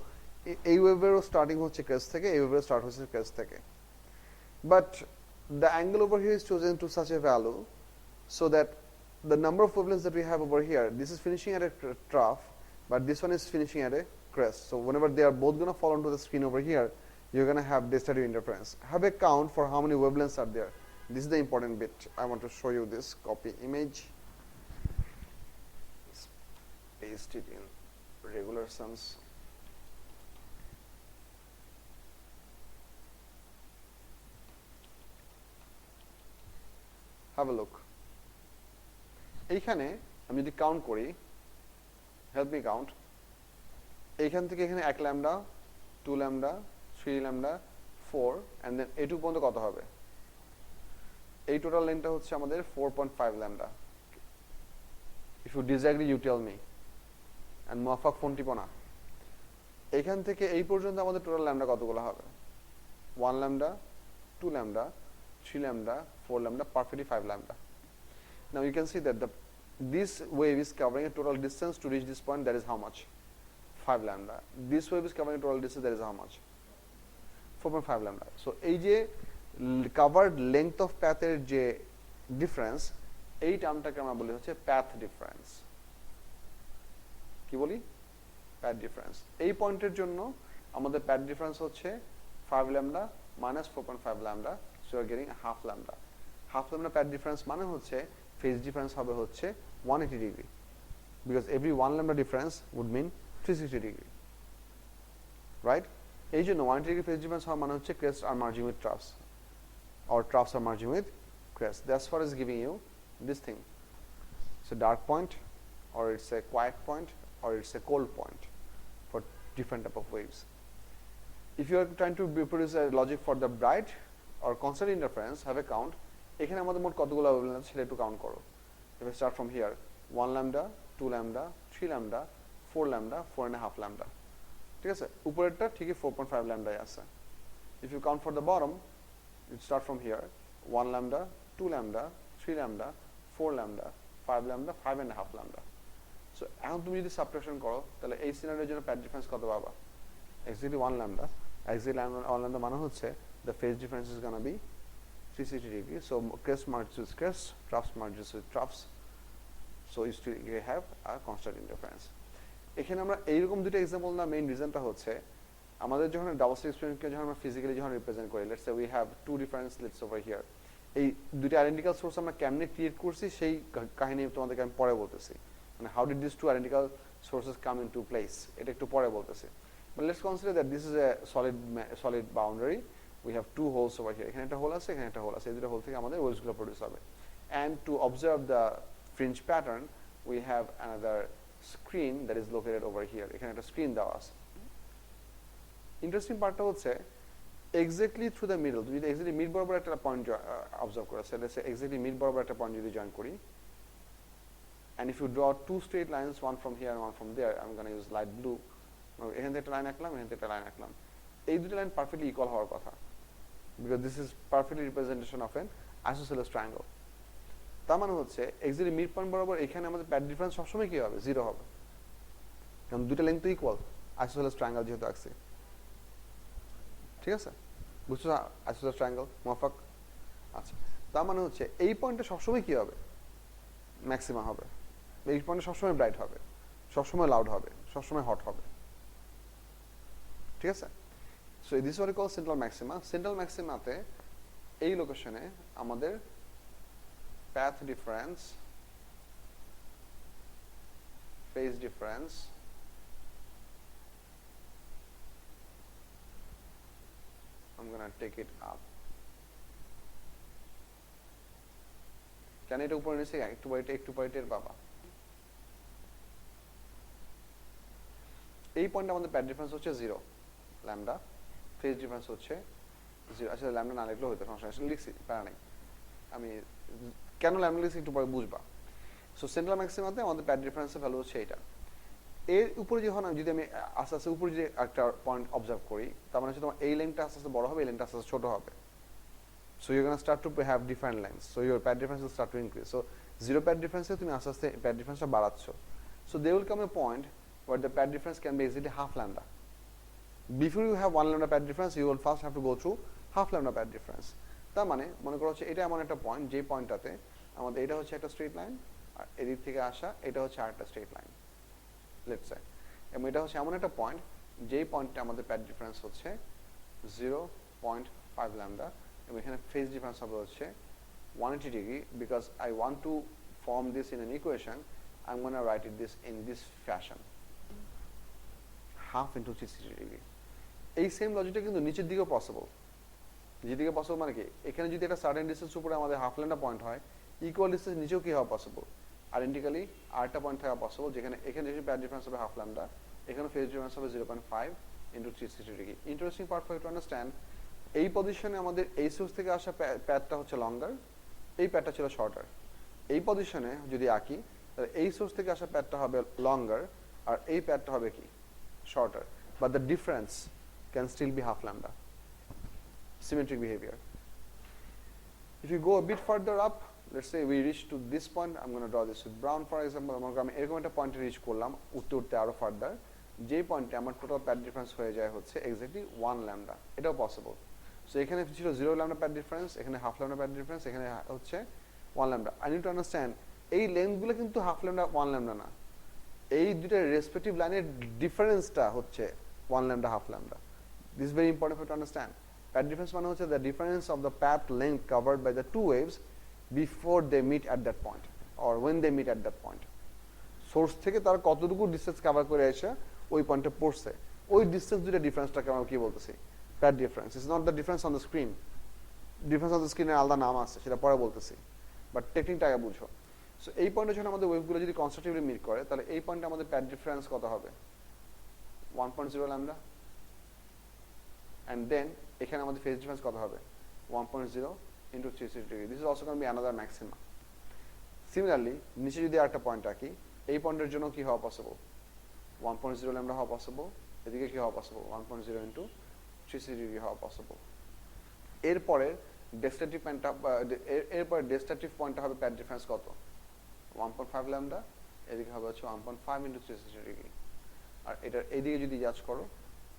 এই ওয়েভেরও স্টার্টিং হচ্ছে ক্রেস্ট থেকে, এই ওয়েভেরও স্টার্ট হচ্ছে ক্রেস্ট থেকে, but the angle over here is chosen to such a value so that the number of wavelengths that we have over here, this is finishing at a trough, but this one is finishing at a crest. So whenever they are both going to fall onto the screen over here, you're going to have distributive interference. Have a count for how many wavelengths are there. This is the important bit. I want to show you this. Copy image, paste it in regular sense. Have a look. এইখানে আমি যদি count করি, help me count, এইখান থেকে এখানে 1 lambda, 2 lambda, 3 lambda, 4, and then এইটুকু পর্যন্ত কত হবে? এই টোটাল লেন্থটা হচ্ছে আমাদের 4.5 ল্যামডা। If you disagree you tell me, and মুয়াফাক ফোন টিপো না। এখান থেকে এই পর্যন্ত আমাদের টোটাল ল্যামডা কতগুলো হবে 1 lambda 2 lambda 3 lambda 4 lambda perfectly 5 lambda. Now you can see that this wave is covering a total distance to reach this point, that is how much 5 lambda. This wave is covering a total distance, that is how much 4.5 lambda. So এই যে covered length of path এর যে difference, এই টার্মটাকে আমরা বলি হচ্ছে path difference. কি বলি path difference. এই পয়েন্টের জন্য আমাদের path difference হচ্ছে 5 lambda minus 4.5 lambda, so you are getting half lambda. Half lambda path difference মানে হচ্ছে phase difference হবে হচ্ছে 180 degree, because every 1 lambda difference would mean 360 degree, right? এই জন্য 180 degree phase difference হওয়া মানে হচ্ছে crests are merging with troughs, or troughs are merging with crests. That's what is giving you this thing. It's a dark point, or it's a quiet point, or it's a cold point for different type of waves. If you are trying to produce a logic for the bright or constant interference, have a count. এখানে আমাদের মোট কতগুলো wavelength আছে সেটা একটু count করো. If I start from here, 1 lambda 2 lambda 3 lambda 4 lambda 4.5 lambda. ঠিক আছে, উপরেরটা ঠিকই 4.5 lambda আছে. If you count for the bottom, you start from here, 1 lambda 2 lambda 3 lambda 4 lambda 5 lambda 5.5 lambda. So এখন তুমি যদি সাবট্রাকশন করো তাহলে এই সিনারিওর জন্য প্যাথ ডিফারেন্স কত পাবা? Exactly 1 lambda. Exactly 1 lambda মানে হচ্ছে the phase difference is gonna be 360 degree. So crest merges with crest, troughs merges with troughs. So you still have a constant interference. এখানে আমরা এইরকম দুটো এক্সাম্পল না, মেইন রিজনটা হচ্ছে আমাদের যখন ডাবল স্লিট এক্সপেরিমেন্টকে যখন আমরা ফিজিক্যালি যখন রিপ্রেজেন্ট করি, let's say we have two different slits over here, এই দুটো আইডেন্টিক্যাল সোর্স আমরা কেমনে ক্রিয়েট করছি সেই কাহিনী তোমাদেরকে আমি পরে বলতেছি, মানে how did this two identical sources come in to place, এটা একটু পরে বলতেছি. But let's consider that this is a solid boundary. We have two holes over here. এখানে একটা হোল আছে, এখানে একটা হোল আছে, এই দুটো হোল থেকে আমাদের ওয়েভসগুলো প্রডিউস হবে. And to observe the fringe pattern, we have another screen that is located over here. এখানে একটা স্ক্রিন দেওয়া আছে. ইন্টারেস্টিং পার্টটা হচ্ছে এক্স্যাক্টলি থ্রু দ্য মিডল, তুমি যদি এক্স্যাক্টলি মিড বরাবর একটা পয়েন্ট অবজার্ভ করো, সেটা এক্স্যাক্টলি মিড বরাবর একটা পয়েন্ট যদি জয়েন করি, and if you draw two straight lines, one from here and one from there, I'm going to use light blue. এখান থেকে একটা লাইন আঁকলাম, এখান থেকে একটা লাইন আঁকলাম, এই দুটো লাইন পারফেক্টলি ইকুয়াল হওয়ার কথা, because this is perfectly representation of an isosceles triangle. তার মানে হচ্ছে এক্স্যাক্টলি মিড পয়েন্ট বরাবর এখানে আমাদের প্যাথ ডিফারেন্স সবসময় কি হবে? জিরো হবে, কারণ দুটো লেন্থ তো ইকুয়াল, আইসোসেলেস ট্রায়াঙ্গেল যেহেতু আঁকছি. ঠিক আছে, বুঝছো আইসোসেলেস ট্রায়াঙ্গেল মুওয়াফাক? আচ্ছা, তার মানে হচ্ছে এই পয়েন্টে সবসময় কি হবে? ম্যাক্সিমা হবে. এই পয়েন্টে সবসময় ব্রাইট হবে, সবসময় লাউড হবে, সবসময় হট হবে. ঠিক আছে, so this what call central maxima. Central ম্যাক্সিমাতে এই লোকেশনে আমাদের path difference, phase difference, I'm gonna take it up. কেন এটা উপরে নিচে একটু পরে টের পাবা. এই পয়েন্টে আমাদের প্যাথ ডিফারেন্স হচ্ছে 0 ল্যামডা, ফেজ ডিফারেন্স হচ্ছে 0. আচ্ছা, ল্যামডা না লিখলেও হতো, সমস্যা নেই, লিখছি, প্যারা নেই. আমি কেন ল্যামডা লিখছি একটু পরে বুঝবা. সো সেন্ট্রাল ম্যাক্সিমাতে আমাদের প্যাথ ডিফারেন্সের ভ্যালু হচ্ছে এটা. এর উপরে যখন যদি আমি আস্তে আস্তে উপরে যদি একটা পয়েন্ট অবজার্ভ করি, তার মানে হচ্ছে তোমার এই লেন্থটা আস্তে আস্তে বড় হবে, এই লেন্থটা আস্তে আস্তে ছোট হবে. So you gonna start to have different lengths, so your path difference will start to increase. So zero path ডিফারেন্সে তুমি আস্তে আস্তে প্যাথ ডিফারেন্সটা বাড়াচ্ছ. So they will come a point where the path difference can be easily half lambda. Before you have 1 lambda path difference, you will first have to go through half lambda path difference. তার মানে মনে করো হচ্ছে এটা এমন একটা point, যে পয়েন্টটাতে আমাদের এটা হচ্ছে একটা স্ট্রেট লাইন, আর এদিক থেকে আসা এটা হচ্ছে আরেকটা স্ট্রেট লাইন, লেটস সে. এবং এটা হচ্ছে এমন একটা পয়েন্ট, যেই পয়েন্টে আমাদের প্যাথ ডিফারেন্স হচ্ছে 0.5 lambda, এবং এখানে ফেজ ডিফারেন্স হবে হচ্ছে 180 degree. Because I want to form this in an equation, I'm going to write it this in this fashion, half into 360 degree. এই সেম লজিকটা কিন্তু নিচের দিকেও পসিবল. নিচের দিকে পসিবল মানে কি, এখানে যদি একটা সার্টেন ডিস্টেন্স উপরে আমাদের হাফ ল্যামডা পয়েন্ট হয়, ইকুয়াল ডিস্টেন্স নিচেও কি হওয়া পসিবল, আইডেন্টিক্যালি আরেকটা পয়েন্ট থাকা পসিবল, যেখানে এখানে যদি প্যাথ ডিফারেন্স হবে হাফ ল্যামডা, এখানে ফেজ ডিফারেন্স হবে 0.5 into 360 degree. Interesting part for you to understand, এই পজিশনে আমাদের এই সোর্স থেকে আসা প্যাথটা হচ্ছে লঙ্গার, এই প্যাথটা ছিল শর্টার. এই পজিশনে যদি আঁকি, তাহলে এই সোর্স থেকে আসা প্যাথটা হবে লঙ্গার, আর এই প্যাথটা হবে কি shorter. but the difference can still be half lambda. Symmetric behavior. If you go a bit further up, let's say we reach to this point, I'm going to draw this with brown for example, আমি এরকম একটা পয়েন্টে rich করলাম উঠতে উঠতে আরো further, যেই পয়েন্টে আমার টোটাল প্যাড ডিফারেন্স হয়ে যায় হচ্ছে এক্স্যাক্টলি 1 ল্যামডা, এটাও পসিবল। সো এখানে ছিল 0 ল্যামডা প্যাড ডিফারেন্স, এখানে হাফ ল্যামডা প্যাড ডিফারেন্স, এখানে হচ্ছে 1 lambda. I need to understand এই লেন্থগুলো কিন্তু হাফ ল্যামডা 1 ল্যামডা না, এই দুইটা রেসপেক্টিভ লাইনের ডিফারেন্সটা হচ্ছে 1 lambda half lambda. This is very important for to understand. Path difference মানে হচ্ছে the difference of the path length covered by the two waves before they meet at that point or when they meet at that point. Source থেকে তার কতটুকু distance cover করে এসে ওই পয়েন্টে পড়ছে, ওই ডিস্টেন্স দুইটা ডিফারেন্সটাকে আমরা কি বলতেছি? Pad difference. It's not the difference on the screen, difference on the স্ক্রিনের আলাদা নাম আছে, সেটা পরে বলতেছি, বাট টেকনিকটা আগে বুঝো। সো এই পয়েন্টে যখন আমাদের ওয়েভগুলো যদি কনস্ট্রাকটিভলি মিট করে, তাহলে এই পয়েন্টে আমাদের প্যাড ডিফারেন্স কত হবে? 1.0 ল্যামডা। অ্যান্ড দেন এখানে আমাদের ফেজ ডিফারেন্স কত হবে? 1.0 into 360 degree. This is also can be another maxima. Similarly নিচে যদি আরেকটা পয়েন্ট রাখি, এই পয়েন্টের জন্য কি হওয়া পসিবল? 1.0 ল্যামডা হওয়া পসিবল। এদিকে কি হওয়া পসিবল? 1.0 ইন্টু 360 ডিগ্রি হওয়া পসিবল। এরপরে ডেস্ট্রাকটিভ পয়েন্টটা, এরপরে ডেস্ট্রাকটিভ পয়েন্টটা হবে প্যাড ডিফারেন্স কত? 1.5 ল্যামডা। এদিকে হবে হচ্ছে 1.5 ইন্টু 360 ডিগ্রি। আর এটার এইদিকে যদি জাজ করো,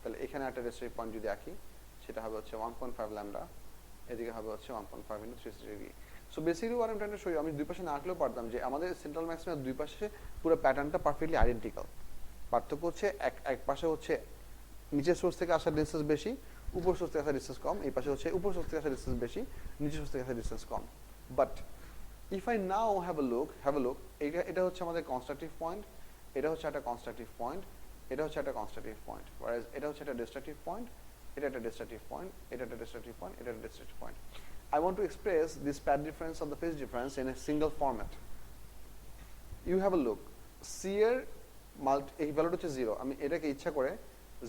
তাহলে এখানে একটা ডেস্ট্রাকটিভ পয়েন্ট যদি আঁকি, সেটা হবে হচ্ছে 1.5 ল্যামডা, এদিকে হবে হচ্ছে 1.5 into 360 degree. So basically what I am trying to show you, আমি দুই পাশে না আঁকলেও পারতাম যে আমাদের সেন্ট্রাল ম্যাক্সিমার দুই পাশে পুরো প্যাটার্নটা পারফেক্টলি আইডেন্টিক্যাল। পার্থক্য হচ্ছে এক পাশে হচ্ছে নিচের সোর্স থেকে আসার ডিস্টেন্স বেশি, উপর সোর্স থেকে আসার ডিস্টেন্স কম। এই পাশে হচ্ছে উপর সোর্স থেকে আসার ডিস্টেন্স বেশি, নিচের সোর্স থেকে আসার distance com. But if I now have a look, এটা হচ্ছে আমাদের কনস্ট্রাকটিভ পয়েন্ট, এটা হচ্ছে একটা কনস্ট্রাকটিভ পয়েন্ট, এটা হচ্ছে একটা কনস্ট্রাকটিভ পয়েন্ট, এটা হচ্ছে একটা ডিস্ট্রাকটিভ পয়েন্ট, এটা একটা ডিস্ট্রাকটিভ পয়েন্ট, এটা একটা ডিস্ট্রাকটিভ পয়েন্ট, এটা একটা destructive point. I want to express this pad difference of the phase difference in a single format. You have a look. C এর এই ভ্যালুটা হচ্ছে 0, আমি এটাকে ইচ্ছা করে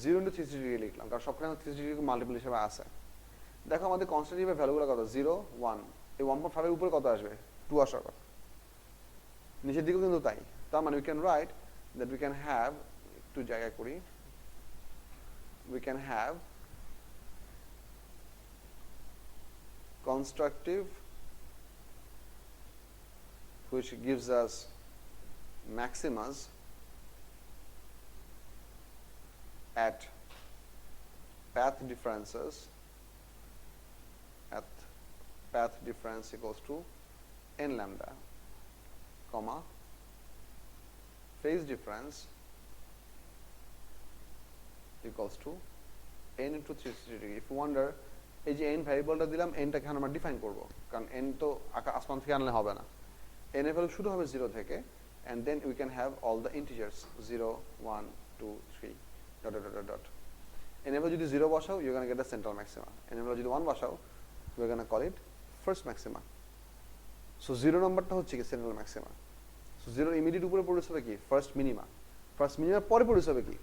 0 ইন্টু 360 ডিগ্রি লিখলাম, কারণ সবখানে 360 ডিগ্রি মাল্টিপল হিসেবে আছে। দেখো আমাদের কনস্ট্যান্টিভের ভ্যালুগুলো কত? 0, 1। এই 1.5 এর উপরে কত আসবে? 2 আসার কথা। নিচের দিকেও কিন্তু তাই। তার মানে we can write that we can have, একটু জায়গা করি, we can have constructive, which gives us maximas at path differences, at path difference equals to n lambda, comma, phase difference equals to n into 360 degree. If you wonder, এই যে n ভ্যারিয়েবলটা দিলাম, nটাকে আমরা define করব, কারণ n তো আসমান থেকে আনলে হবে না। n এর ভ্যালু শুরু হবে 0 থেকে, and then we can have all the integers 0, 1, 2, 3 dot dot dot dot. n এর ভ্যালু যদি 0 বসাও, you're going to get the central maxima. n এর ভ্যালু যদি 1 বসাও, we're going to call it first maxima. So 0 নাম্বারটা হচ্ছে কি central maxima. So 0 immediate উপরে প্রডিউস হবে কি? First minima. ফার্স্ট মিনিমার পরে প্রডিউস হবে কি?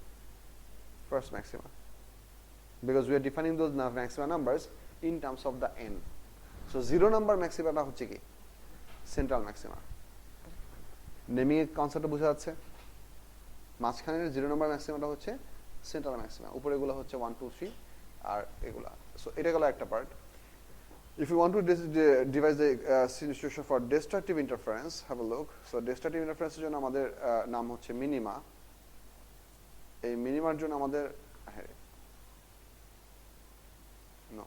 First maxima. Because we are defining those maxima numbers in terms of the n. So 0 number maxima টা হচ্ছে কি? Central maxima. নেমিং এর কনসেপ্টটা বোঝা যাচ্ছে? মাঝখানের 0 number maxima টা হচ্ছে central maxima, উপরে এগুলো হচ্ছে 1, 2, 3 আর এগুলা। So এটা গেল একটা part. If you want to devise the situation for destructive interference, have a look. So destructive interference এর জন্য আমাদের নাম হচ্ছে মিনিমা। এই মিনিমার জন্য আমাদের No.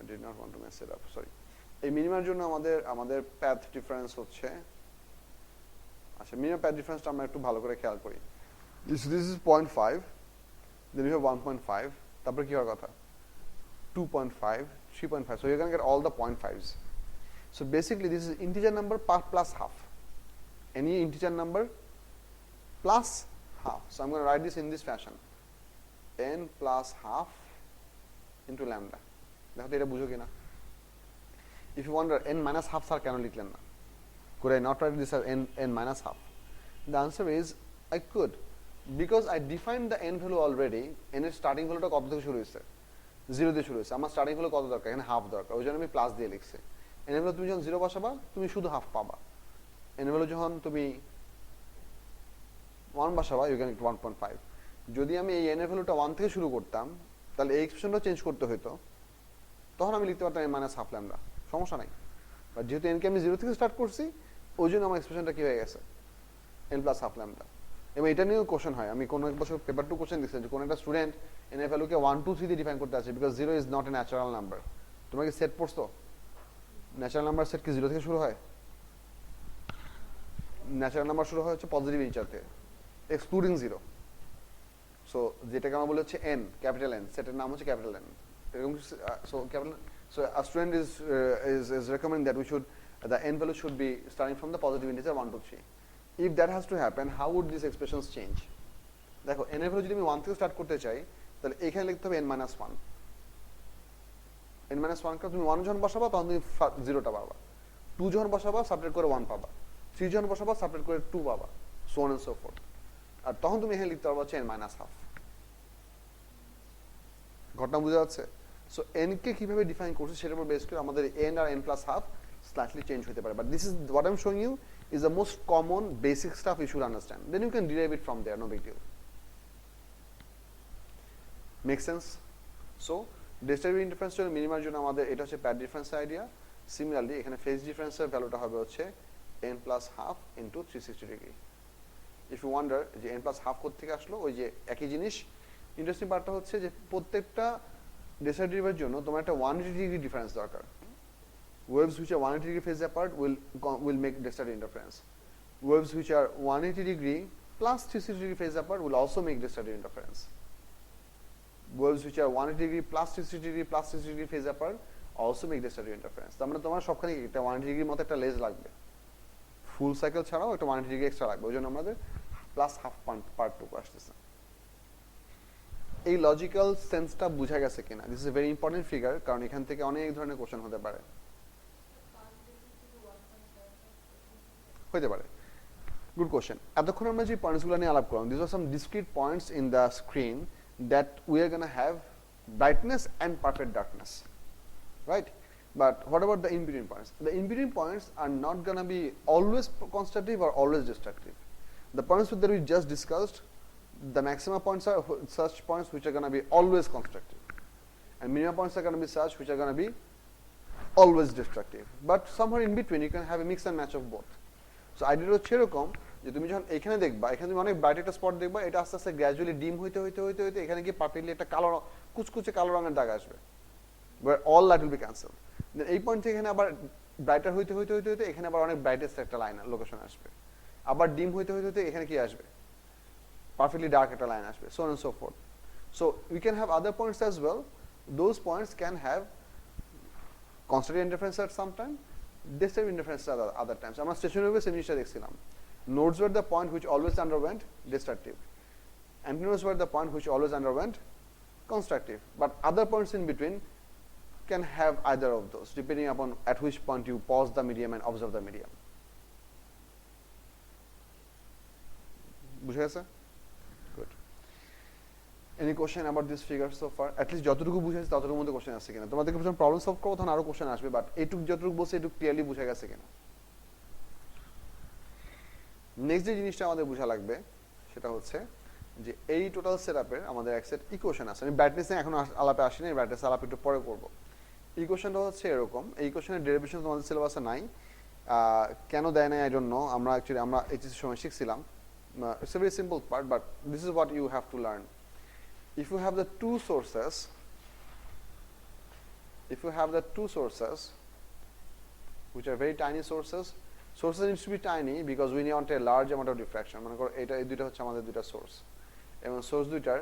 I did not want to mess it up. Sorry. এই মিনিমার জন্য আমাদের path difference হচ্ছে, আচ্ছা মিনিমাম path difference আমরা একটু ভালো করে খেয়াল করি। This is 0.5, then you have 1.5, তারপর কি হওয়ার কথা? 2.5, 3.5. So you're going to get all the 0.5s. So basically this is integer number plus half. Any integer number plus half. So I'm going to write this in this fashion. n plus half into lambda. দেখো এটা বুঝো কিনা? If you wonder n minus half sir কেন লিখলেন না? Could I not write this as n minus half? The answer is I could, because I defined the n value already. n এর starting ভ্যালুটা কত থেকে শুরু হয়েছে? 0 দিয়ে শুরু হয়েছে। আমার স্টার্টিং ভ্যালু কত দরকার? এখানে হাফ দরকার, ওই জন্য আমি প্লাস দিয়ে লিখছি। n এর ভ্যালু তুমি যখন 0 বসাবা, তুমি শুধু হাফ পাবা। n এর ভ্যালু যখন তুমি 1 বসাবা ইউ ক্যান গেট 1.5। যদি আমি এই n এর ভ্যালুটা 1 থেকে শুরু করতাম তাহলে এই এক্সপ্রেশনটা চেঞ্জ করতে হতো, তখন আমি লিখতে পারতাম n মাইনাস হাফ ল্যামডা, সমস্যা নাই। বাট যেহেতু n কে আমি 0 থেকে স্টার্ট করছি, ওই জন্য আমার এক্সপ্রেশনটা কি হয়ে গেছে n প্লাস হাফ ল্যামডা। এবং এটা নিয়েও কোশ্চেন হয়, আমি কোনো এক বছর পেপার 2 কোশ্চেন দিচ্ছি যে কোনো একটা স্টুডেন্ট n এর ভ্যালুকে 1 2 3 দিয়ে ডিফাইন করতে আছে, because 0 is not a natural number. তোমরা কি সেট পড়ছো? ন্যাচারাল নাম্বার সেট কি 0 থেকে শুরু হয়? ন্যাচারাল নাম্বার শুরু হয় হচ্ছে পজিটিভ ইন্টিজার থেকে, এক্সক্লুডিং 0। সো যেটাকে আমরা বলি হচ্ছে n, ক্যাপিটাল n, সেটের নাম হচ্ছে ক্যাপিটাল n। এরকম so capital, so a student is recommending that we should, the n value should be starting from the positive integer 1 2 3. If that has to happen, how would these expressions change? দেখো n এর value যদি আমি 1 থেকে start করতে চাই, তাহলে এখানে লিখতে হবে n minus 1। n minus 1 কে তুমি 1 যখন বসাবা তখন তুমি 0টা পাবা, 2 যখন বসাবা সাবট্রাক্ট করে 1 পাবা, 3 যখন বসাবা সাবট্রাক্ট করে 2 পাবা, so on and so forth। আর তখন তুমি এখানে লিখতে পারবা হচ্ছে n minus half। ঘটনা বোঝা যাচ্ছে? সো n কে কিভাবে ডিফাইন করছে সেটার উপর বেস করে আমাদের n আর n plus half slightly change হতে পারে, but this is what I am showing you is the most common basic stuff you should understand, then you can derive it from there, no big deal. Make sense? So distributive interference এর মিনিমার জন্য আমাদের এটা হচ্ছে path difference idea. Similarly এখানে phase ডিফারেন্সের ভ্যালুটা হবে হচ্ছে n plus half into 360 degree. If you wonder যে n plus half কোথা থেকে আসলো, ওই যে একই জিনিস। ইন্টারেস্টিং পার্টটা হচ্ছে যে প্রত্যেকটা ডেরিভেটিভের জন্য তোমার একটা 180 ডিগ্রি ডিফারেন্স দরকার। Waves which are 180 degree phase apart will make distributive interference. Waves which are 180 degree plus 360 degree phase apart will also make distributive interference. Waves which are 180 degree plus 360 degree plus 360 degree phase apart also make distributive interference. তার মানে তোমার সবখানে একটা 180 ডিগ্রির মতো একটা লেজ লাগবে, ফুল সাইকেল ছাড়াও একটা 180 ডিগ্রি এক্সট্রা লাগবে, ওই জন্য আমাদের প্লাস হাফ পার্টটুকু আসতেছে। এই লজিক্যাল সেন্সটা বোঝা গেছে কিনা? This is a very important figure, কারণ এখান থেকে অনেক ধরনের কোশ্চেন হতে পারে। হতে পারে, গুড কোশ্চেন। এতক্ষণ আমরা যে পয়েন্টসগুলো নিয়ে আলাপ করলাম, this are some discrete points in the screen that we are gonna have brightness and perfect darkness, right? But what about the in-between points? The in-between points are not going to be always constructive or always destructive. The points that we just discussed, the maximum points are such points which are going to be always constructive, and minimum points are going to be such which are going to be always destructive. But somewhere in between you can have a mix and match of both. So আইডিয়াটা হচ্ছে এরকম যে তুমি যখন এখানে দেখবা, এখানে তুমি অনেক ব্রাইট একটা স্পট দেখবা, এটা আস্তে আস্তে গ্র্যাজুয়ালি ডিম হইতে হইতে হইতে হইতে এখানে গিয়ে পারফেক্টলি একটা কালো কুচকুচে কালো রঙের দাগ আসবে, where all light will be cancelled. Then এই পয়েন্ট থেকে এখানে আবার ব্রাইটার হইতে হইতে হইতে হইতে এখানে আবার অনেক ব্রাইটেস্ট একটা লাইন লোকেশন আসবে, আবার ডিম হইতে হইতে হইতে এখানে কি আসবে, পারফেক্টলি ডার্ক একটা লাইন আসবে, so on and so forth. So we can have other points as well. Those points can have constructive interference at some time, destructive interference at other times. আমরা স্টেশনারি ওয়েভে জিনিসটা দেখছিলাম। Nodes were the point which always underwent destructive. Antinodes were the point which always underwent constructive. But other points in between can have either of those, depending upon at which point you pause the medium and observe the medium. বুঝে গেছে? Good. Any question about this figure so far? At least যতটুকু বুঝেছি ততটুকুর মধ্যে question আসছে কিনা? তোমাদেরকে যখন problem solve করবো তখন আরো কোশ্চেন আসবে, বাট এইটুকু যতটুকু বলছে এটুকু ক্লিয়ারলি বুঝে গেছে কিনা? নেক্সট যে জিনিসটা আমাদের বোঝা লাগবে সেটা হচ্ছে যে এই টোটাল সেটআপের আমাদের এক সেট ইকুয়েশন আছে। আমি ব্রাইটনেস নিয়ে এখন আলাপে আসি না, ব্রাইটনেস আলাপ একটু পরে করব। ইকুয়েশনটা হচ্ছে এরকম, এই ইকুয়েশনের ডেরিভেশন তোমাদের সিলেবাসে নাই, কেন দেয় নাই আই ডোন্ট নো। আমরা অ্যাকচুয়ালি আমরা এইচএসসি সময় শিখছিলাম। It's a very simple part, but this is what you have to learn. If you have the two sources which are very tiny sources needs to be tiny because we want a large amount of diffraction. মনে করো এটা এই দুইটা হচ্ছে আমাদের দুইটা source, এবং source দুইটার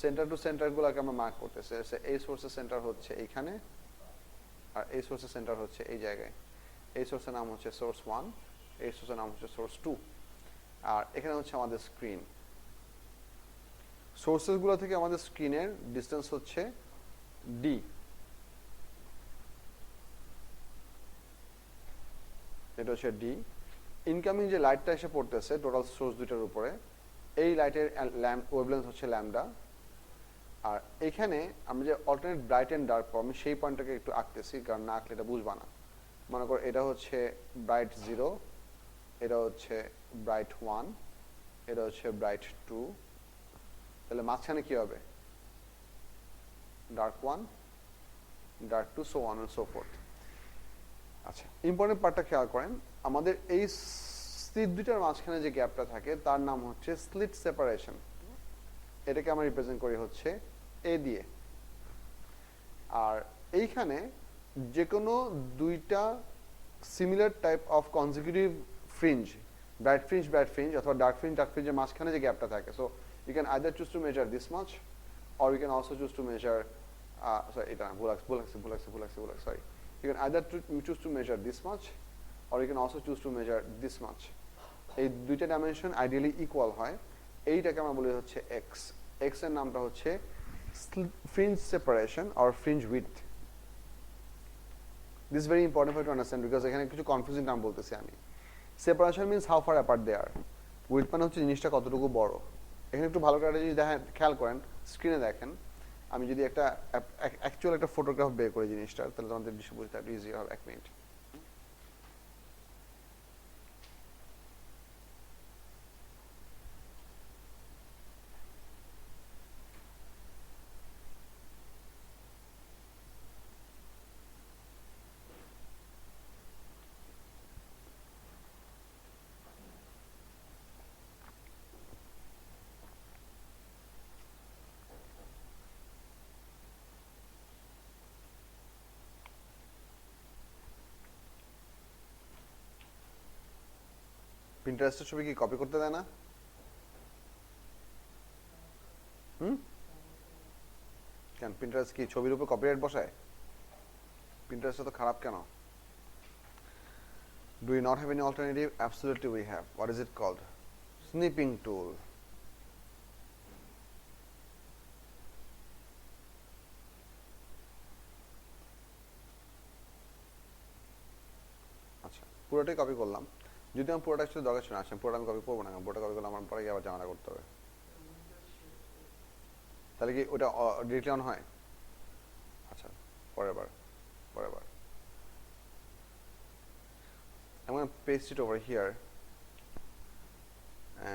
সেন্টার টু সেন্টার গুলোকে আমরা মার্ক করতেছি। এই সোর্সের সেন্টার হচ্ছে এইখানে, আর এই সোর্সের সেন্টার হচ্ছে এই জায়গায়। এই সোর্সের নাম হচ্ছে সোর্স 1, এই সোর্সের নাম হচ্ছে সোর্স 2, আর এখানে হচ্ছে আমাদের স্ক্রিন। সোর্সেস গুলো থেকে আমাদের স্ক্রিনের ডিসটেন্স হচ্ছে ডি। এটা হচ্ছে ডি। ইনকামিং যে লাইটটা এসে পড়তেছে টোটাল সোর্স দুইটার উপরে, এই লাইটের ওয়েভলেন্থ হচ্ছে ল্যামডা। আর এখানে আমরা যে অল্টারনেট ব্রাইট এন্ড ডার্ক পাবো, আমি সেই পয়েন্টটাকে একটু আঁকতেছি, কারণ না আঁকলে এটা বুঝবা না। মনে করো এটা হচ্ছে ব্রাইট 0, এটা হচ্ছে ব্রাইট 1, এটা হচ্ছে ব্রাইট 2, তাহলে মাঝখানে কি হবে? Dark 1, dark 2, so on and so forth. আচ্ছা, ইম্পর্টেন্ট পার্টটা খেয়াল করেন, আমাদের এই স্লিট দুইটার মাঝখানে যে গ্যাপটা থাকে তার নাম হচ্ছে স্লিট সেপারেশন। এটাকে আমরা রিপ্রেজেন্ট করি হচ্ছে এ দিয়ে। আর এইখানে যে কোনো দুইটা similar type of consecutive fringe, bright fringe অথবা ডার্ক ফ্রিঞ্জের মাঝখানে যে গ্যাপটা থাকে, so you can either choose to measure this much or you can also choose to measure, sorry এটা ভুল লাগছে, sorry, you can either choose to measure this much or you can also choose to measure this much. এই দুইটা dimension ideally equal হয়, এইটাকে আমরা বলি হচ্ছে এক্স। এক্স এর নামটা হচ্ছে fringe separation or fringe width. This is very important for to understand because এখানে কিছু কনফিউজিং নাম বলতেছি আমি। Separation means how far apart they are, width মানে হচ্ছে জিনিসটা কতটুকু বড়। এখানে একটু ভালো করে যদি দেখেন, খেয়াল করেন স্ক্রিনে দেখেন, আমি যদি একটা অ্যাকচুয়াল একটা ফটোগ্রাফ বের করি জিনিসটার, তাহলে তোমাদের বিষয় বুঝতে একটু ইজি হবে। 1 মিনিট। পিন্টারেস্টের ছবি কি কপি করতে দেয় না? কেন পিন্টারেস্ট কি ছবির উপর কপিরাইট বসায়? পিন্টারেস্ট তো খারাপ কেন? Do we not have any alternative? Absolutely we have. What is it called? Snipping tool. আচ্ছা, পুরোটাই কপি করলাম। যদি আমি পুরোটা একটু দরকার ছিল না, আসলে পুরোটা আমি কপি করবো না, পুরোটা কপি করলে আমার পরে গিয়ে আবার ঝামেলা করতে হবে। তাহলে কি ওটা ডিরেক্টলি অন হয়? আচ্ছা, পরের বার। I'm going to paste it over here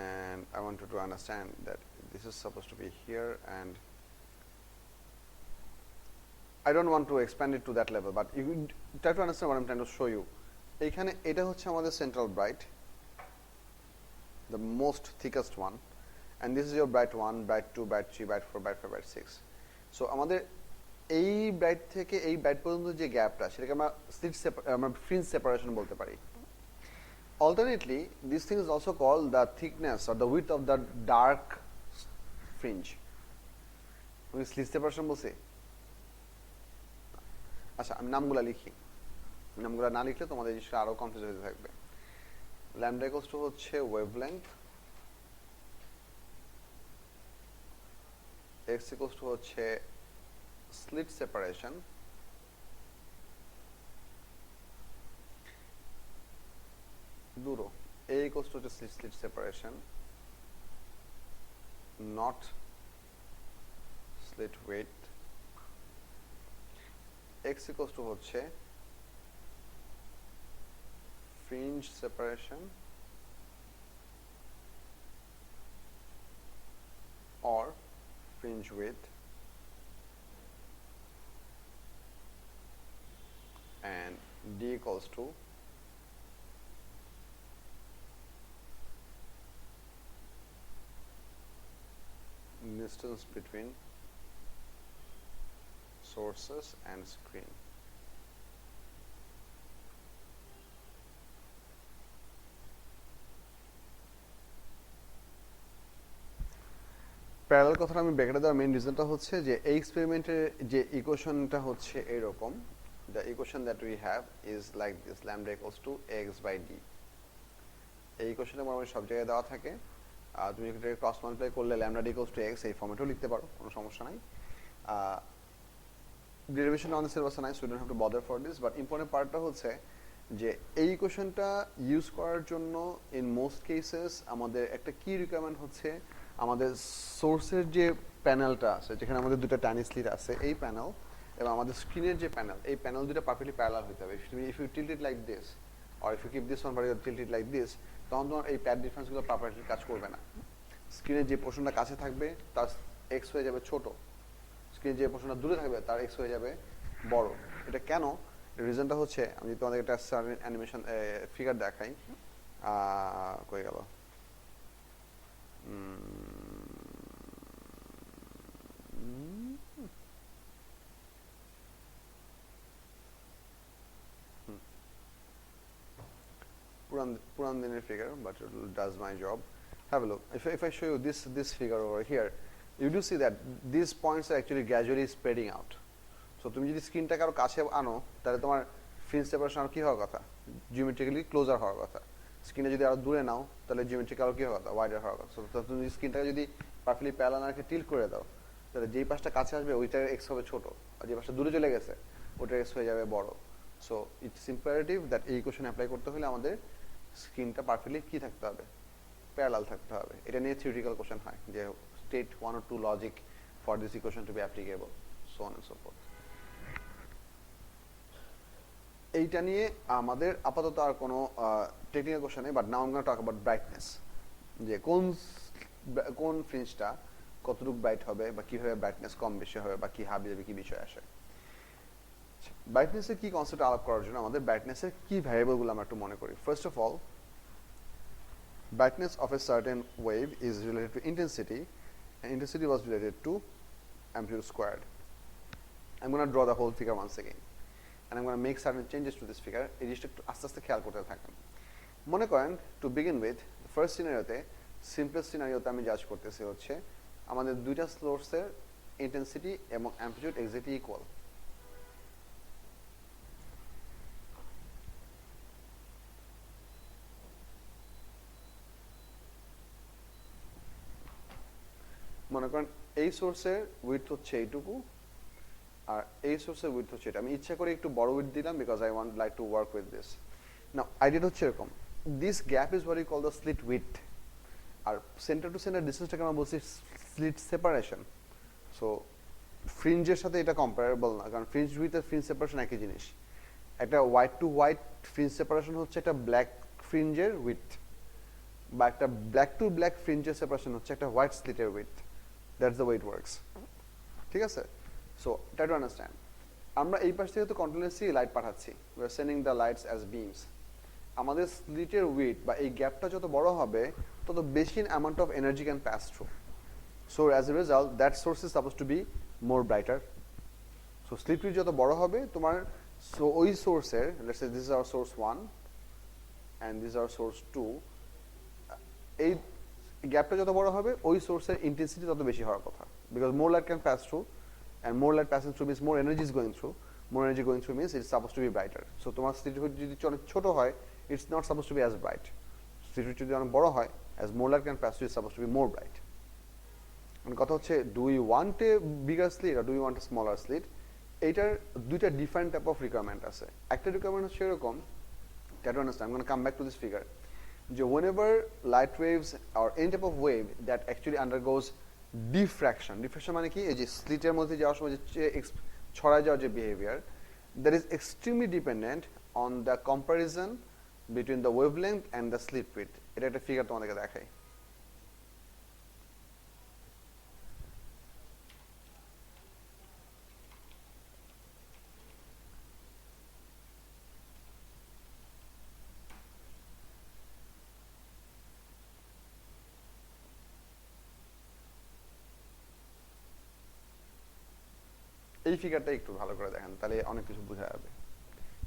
and I want you to understand that this is supposed to be here and I don't want to expand it to that level, but you try to understand what I'm trying to show you. এইখানে এটা হচ্ছে আমাদের central bright, the most thickest one, and this is your bright 1, bright 2, bright 3, bright 4, bright 5, bright 6. So আমাদের এই bright থেকে এই bright পর্যন্ত যে গ্যাপটা, সেটাকে আমরা আমরা ফ্রিঞ্জ সেপারেশন বলতে পারি। Alternately, this thing is also called the thickness or the width of the dark fringe. আমি স্লিট সেপারেশন বলছি। আচ্ছা, আমি নামগুলা লিখি, নামগুলা না লিখলে তোমাদের জিনিসটা আরো কনফিউজ হতে থাকবে। ল্যামডা ইকুয়ালস টু হচ্ছে ওয়েভলেংথ, এক্স ইকুয়ালস টু হচ্ছে স্লিট সেপারেশন, দূর a equals to slit separation, not slit width, x equals to হচ্ছে fringe separation or fringe width, and d equals to distance between sources and screen. Parallel কথাটা আমি ব্র্যাকেটে দেওয়ার main রিজনটা হচ্ছে যে এই এক্সপেরিমেন্টের যে ইকুয়েশনটা হচ্ছে এরকম, the equation that we have is like this, lambda equals to x by d. এই ইকুয়েশনে মোটামুটি সব জায়গায় দেওয়া থাকে, তুমি এটাকে ক্রস মাল্টিপ্লাই করলে lambda D equals to x এই ফর্মেটেও লিখতে পারো, কোনো সমস্যা নাই। ডেরিভেশন অন দ্য সিলেবাসে নাই, so you don't have to bother for this, but important পার্টটা হচ্ছে যে এই ইকুয়েশনটা ইউজ করার জন্য ইন মোস্ট কেসেস আমাদের একটা কি রিকোয়ারমেন্ট হচ্ছে, আমাদের সোর্সের যে প্যানেলটা আছে, যেখানে আমাদের দুটো টাইনি স্লিট আছে, এই প্যানেল এবং আমাদের স্ক্রিনের যে প্যানেল, এই প্যানেল দুটো পারফেক্টলি প্যারালাল হতে হবে। If you tilt it like this or if you keep this one particular tilted like this, তখন তোমার এই প্যাড ডিফারেন্সগুলো প্রপারলি কাজ করবে না। স্ক্রিনের যে পোর্শনটা কাছে থাকবে তার এক্স হয়ে যাবে ছোট, স্ক্রিনের যে পোর্শনটা দূরে থাকবে তার এক্স হয়ে যাবে বড়। এটা কেন? রিজনটা হচ্ছে, আমি তোমাদের একটা অ্যানিমেশন ফিগার দেখাই। কই গেল? পুরান দিনের figure, but it does my job. Have a look. If I show you this figure over here, you do see that these points are actually gradually spreading out. So তুমি যদি স্ক্রিনটাকে আরো কাছে আনো তাহলে তোমার ফ্রিঞ্জ সেপারেশন আর কি হওয়ার কথা? জিওমেট্রিক্যালি ক্লোজার হওয়ার কথা। স্ক্রিনে যদি আরো দূরে নাও তাহলে জিওমেট্রিক্যাল আরো কি হওয়ার কথা? ওয়াইডার হওয়ার কথা। সো তুমি স্ক্রিনটাকে যদি পারফেক্টলি প্যারালাল রেখে টিল্ট করে দাও তাহলে যেই পাশটা কাছে আসবে ওইটার এক্স হবে ছোট, আর যে পাশটা দূরে চলে গেছে ওইটার এক্স হয়ে যাবে বড়। সো ইটস ইম্পারেটিভ দ্যাট এই ইকুয়েশন অ্যাপ্লাই করতে হলে আমাদের স্ক্রিনটা পারফেক্টলি কি থাকতে হবে? প্যারালাল থাকতে হবে। এটা নিয়ে থিওরিটিক্যাল কোশ্চেন হয় যে state 1 or 2 logic for this equation to be applicable, so on and so forth. এইটা নিয়ে আমাদের আপাতত আর কোনো টেকনিক্যাল কোশ্চেন নেই, but now I am gonna talk about brightness, যে কোন ফ্রিঞ্জটা কতটুকু ব্রাইট হবে বা কিভাবে ব্রাইটনেস কম বেশি হবে বা কি হাবি যাবে কি বিষয় আসে। ব্রাইটনেসের কি কনসেপ্ট আলাপ করার জন্য আমাদের ব্রাইটনেসের কি ভ্যারিয়েবলগুলো আমরা একটু মনে করি। First of all, brightness of a certain wave is related to intensity, and intensity was related to amplitude squared. I'm going to draw the whole figure once again, and I'm going to make certain changes to this figure. এই জিনিসটা একটু আস্তে আস্তে খেয়াল করতে থাকেন। মনে করেন, টু বিগিন উইথ, ফার্স্ট সিনারিওতে, সিম্পলেস্ট সিনারিওতে আমি জাজ করতেছি হচ্ছে আমাদের দুইটা সোর্সের ইন্টেন্সিটি এবং অ্যামপ্লিটিউড এক্স্যাক্টলি ইকুয়াল। মনে করেন এই সোর্সের উইডথ হচ্ছে এইটুকু আর এই সোর্সের উইডথ হচ্ছে এটা। আমি ইচ্ছা করে একটু বড় উইডথ দিলাম because I want like to work with this. Now আইডিয়াটা হচ্ছে এরকম, this gap is what you call the slit width, আর সেন্টার টু সেন্টার ডিসটেন্সটাকে আমরা বলছি স্লিট সেপারেশন। সো ফ্রিঞ্জের সাথে এটা কম্পারেবল না, কারণ ফ্রিঞ্জ উইথ আর ফ্রিঞ্জ সেপারেশন একই জিনিস। একটা white to white fringe separation হচ্ছে একটা ব্ল্যাক ফ্রিঞ্জের উইথ, বা একটা ব্ল্যাক টু ব্ল্যাক ফ্রিঞ্জের সেপারেশন হচ্ছে একটা হোয়াইট স্লিটের width. That's the way it works. ঠিক আছে? So try to understand. আমরা এই পাশ থেকে তো কন্টিনিউয়াসলি লাইট পাঠাচ্ছি, we are sending the lights as beams. আমাদের স্লিটের উইডথ বা এই গ্যাপটা যত বড় হবে তত বেশি amount of energy can pass through. So as a result, that source is supposed to be more brighter. So slit width যত বড় হবে তোমার, so ওই সোর্সের, let's say this is our source 1 and this is our source 2, এই গ্যাপটা যত বড় হবে ওই সোর্সের ইন্টেন্সিটি তত বেশি হওয়ার কথা, because more light can pass through, and more light passing through means more energy is going through. More energy going through means it's supposed to be brighter. So তোমার স্লিট উইডথ যদি অনেক ছোট হয়, it's not supposed to be as bright. Slit width যদি অনেক বড় হয়, as more light can pass through, it's supposed to be more bright. And কথা হচ্ছে, do we want a bigger slit or do we want a smaller slit? এইটার দুইটা different type of requirement আছে। একটা রিকোয়ারমেন্ট হচ্ছে এরকম, try to understand, I'm going to come back to this figure, যে whenever light waves or any type of wave that actually undergoes diffraction মানে কি, এই যে স্লিটের মধ্যে যাওয়ার সময় যে ছড়ায় যাওয়ার যে behaviour, that is extremely dependent on the comparison between the wavelength and the slit width. এটা একটা ফিগার তোমাদেরকে দেখাই। এই ফিগারটা একটু ভালো করে দেখেন, তাহলে অনেক কিছু বোঝা যাবে।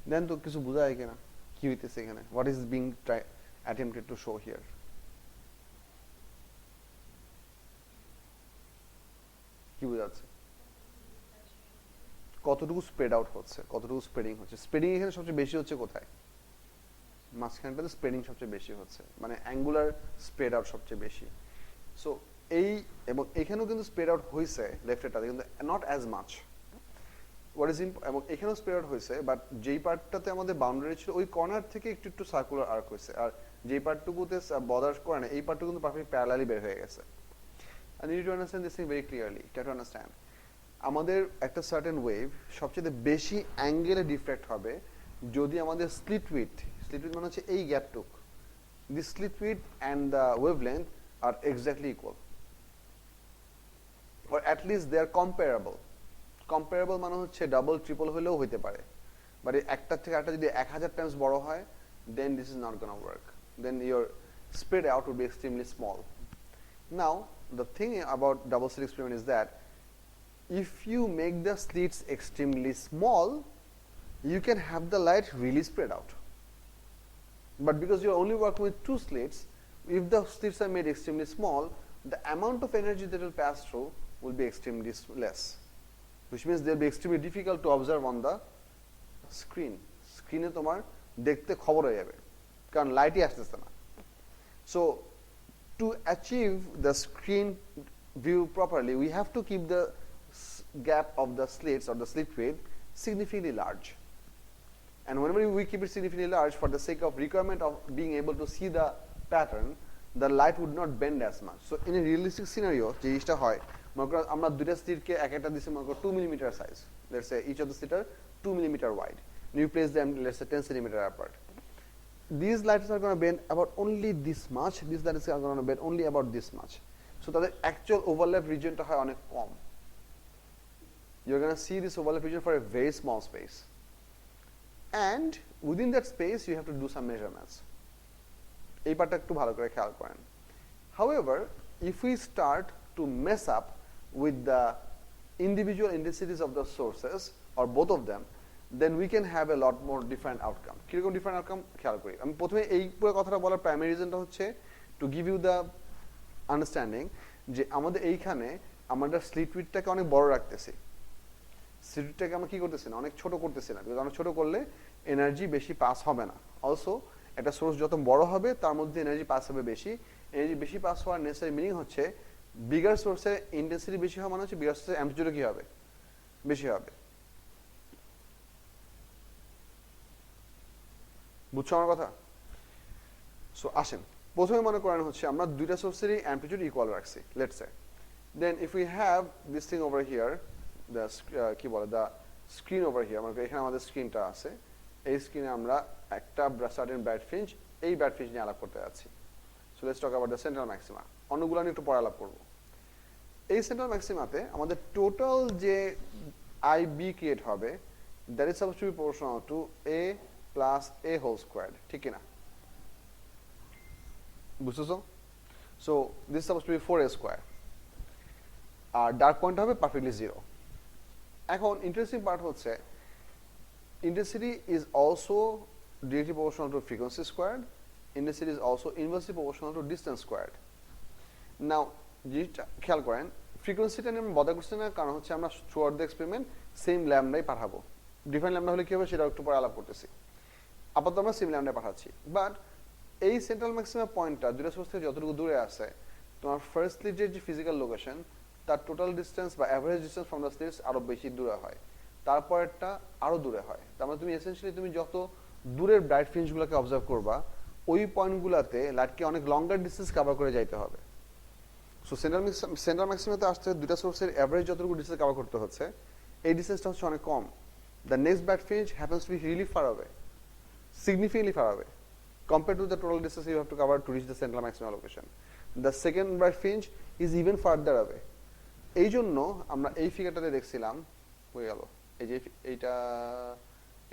দেন তো কিছু বোঝা যায় কিনা, কি হইতেছে এখানে, what is being attempted to show here. কি বোঝাচ্ছে, কতটুকু স্প্রেড আউট হচ্ছে, কতটুকু স্প্রেডিং হচ্ছে। স্প্রেডিং এখানে সবচেয়ে বেশি হচ্ছে কোথায়? মাঝখানটাতে স্প্রেডিং সবচেয়ে বেশি হচ্ছে, মানে অ্যাঙ্গুলার স্প্রেড আউট সবচেয়ে বেশি। সো এই এবং এখানেও কিন্তু স্প্রেড আউট হয়েছে লেফটেরটাতে, কিন্তু নট অ্যাজ মাচ। এবং এখানেও স্প্রেড আউট হয়েছে, বাট যেই পার্টটাতে আমাদের বাউন্ডারি ছিল ওই কর্নার থেকে একটু একটু সার্কুলার আর্ক হয়েছে, আর যেই পার্টটুকুতে বদার করে না এই পার্টটুকু কিন্তু পারফেক্ট প্যারালালি বের হয়ে গেছে। I need to understand this thing very clearly. Try to understand. আমাদের একটা সার্টেন ওয়েভ সবচেয়ে বেশি অ্যাঙ্গেলে ডিফ্র্যাক্ট হবে যদি আমাদের স্লিট উইথ মানে হচ্ছে এই গ্যাপটুক the slit width and the wavelength are exactly equal, or at least they are comparable. Comparable মানে হচ্ছে ডাবল ট্রিপল হলেও হতে পারে, বাট একটার থেকে একটা যদি 1000 টাইমস বড় হয়, then this is not gonna work. Then your spread out would be extremely small. Now the thing about double slit experiment is that if you make the slits extremely small, you can have the light really spread out. But because you're only working with 2 slits, if the slits are made extremely small, the amount of energy that will pass through will be extremely less, which means they'll be extremely difficult to observe on the screen. Screen এ তোমার দেখতে খবর হয়ে যাবে, কারণ লাইটই আসতেছে না. So to achieve the screen view properly, we have to keep the gap of the slits or the slit width significantly large. And whenever we keep it significantly large, for the sake of requirement of being able to see the pattern, the light would not bend as much. So in a realistic scenario, যে জিনিসটা হয়, মনে করো আমরা দুইটা স্লিটকে একটা দিছি মনে করো 2 mm size. Let's say each of the slit are 2 mm wide. And you place them, let's say 10 cm apart. These lights are going to bend about only this much. These lights are going to bend only about this much. So তাদের actual overlap regionটা হয় অনেক কম. You're going to see this overlap region for a very small space. And within that space, you have to do some measurements. এই পার্টটা একটু ভালো করে খেয়াল করেন. However, if we start to mess up with the individual intensities of the sources or both of them, then we can have a lot more different outcome. কিরকম different outcome খেয়াল করি. আমি প্রথমে এই পুরো কথাটা বলার প্রাইমারি রিজনটা হচ্ছে to give you the understanding যে আমাদের এইখানে আমরা স্লিট উইডটাকে অনেক বড় রাখতেছি. স্লিটটাকে আমরা কি করতেছি না, অনেক ছোট করতেছি না, বিকজ অনেক ছোট করলে এনার্জি বেশি পাস হবে না. অলসো একটা সোর্স যত বড় হবে তার মধ্যে এনার্জি পাস হবে বেশি. এনার্জি বেশি পাস হওয়ার নেসেসারি মিনিং হচ্ছে বিগার সোর্সের ইন্টেন্সিটি বেশি হওয়া মানে হচ্ছে বিগার সোর্সের অ্যাম্পলিটিউডও কি হবে, বেশি হবে. বুঝছো আমার কথা? সো আসেন প্রথমে মনে করেন হচ্ছে আমরা দুইটা সোর্সেরই অ্যাম্পলিটিউড ইকুয়াল রাখছি, let's say. Then if we have this thing over here, the কি বলে দ্য স্ক্রিন ওভার হিয়ার, মানে এখানে আমাদের স্ক্রিনটা আছে. এই স্ক্রিনে আমরা একটা সার্টেন ব্রাইট ফ্রিঞ্জ, এই ব্রাইট ফ্রিঞ্জ নিয়ে আলাপ করতে যাচ্ছি. So let's talk about the central maxima. অন্যগুলো নিয়ে একটু পরে আলাপ করবো. এই সেন্ট্রাল ম্যাক্সিমাতে আমাদের টোটাল যে আইবি ক্রিয়েট হবে, that is suppose to be proportional to a plus a whole squared, ঠিক কিনা? বুঝতেছো? So this suppose to be 4a square, আর ডার্ক পয়েন্ট হবে পারফেক্টলি 0. এখন ইন্টারেস্টিং পার্ট হচ্ছে intensity is also directly proportional to frequency squared. Intensity is also inversely proportional to distance squared. Now জিনিসটা খেয়াল করেন, ফ্রিকোয়েন্সিটা নিয়ে আমরা বদা করছি না, কারণ হচ্ছে আমরা throughout the experiment same ল্যামডাই পাঠাবো. ডিফারেন্ট ল্যামডা হলে কি হবে সেটা একটু পরে আলাপ করতেছি. আপাতত আমরা সেম ল্যামডাই পাঠাচ্ছি. বাট এই সেন্ট্রাল ম্যাক্সিমাম পয়েন্টটা দুইটা সোর্স থেকে যতটুকু দূরে আছে, তোমার ফার্স্ট স্লিটের যে ফিজিক্যাল লোকেশন তার টোটাল ডিস্টেন্স বা অ্যাভারেজ ডিস্টেন্স ফ্রম দ্য স্লিটস আরো বেশি দূরে হয়, তারপরেরটা আরো দূরে হয়. তার মানে তুমি এসেনশিয়ালি তুমি যত দূরের ব্রাইট ফ্রিঞ্জগুলোকে অবজার্ভ করবা, ওই পয়েন্টগুলোতে লাইটকে অনেক লঙ্গার ডিস্টেন্স কভার করে যাইতে হবে. সো সেন্ট্রাল ম্যাক্সিমাতে আসতে দুইটা সোর্সের অ্যাভারেজ যতটুকু ডিস্টেন্স কভার করতে হচ্ছে, এই ডিস্টেন্সটা হচ্ছে অনেক কম. The next bright fringe happens to be really far away, significantly far away compared to the total distance you have to cover to reach the central maximum location. The second bright fringe is even further away. এই জন্য আমরা এই ফিগারটাতে দেখছিলাম, হয়ে গেল এই যে এইটা,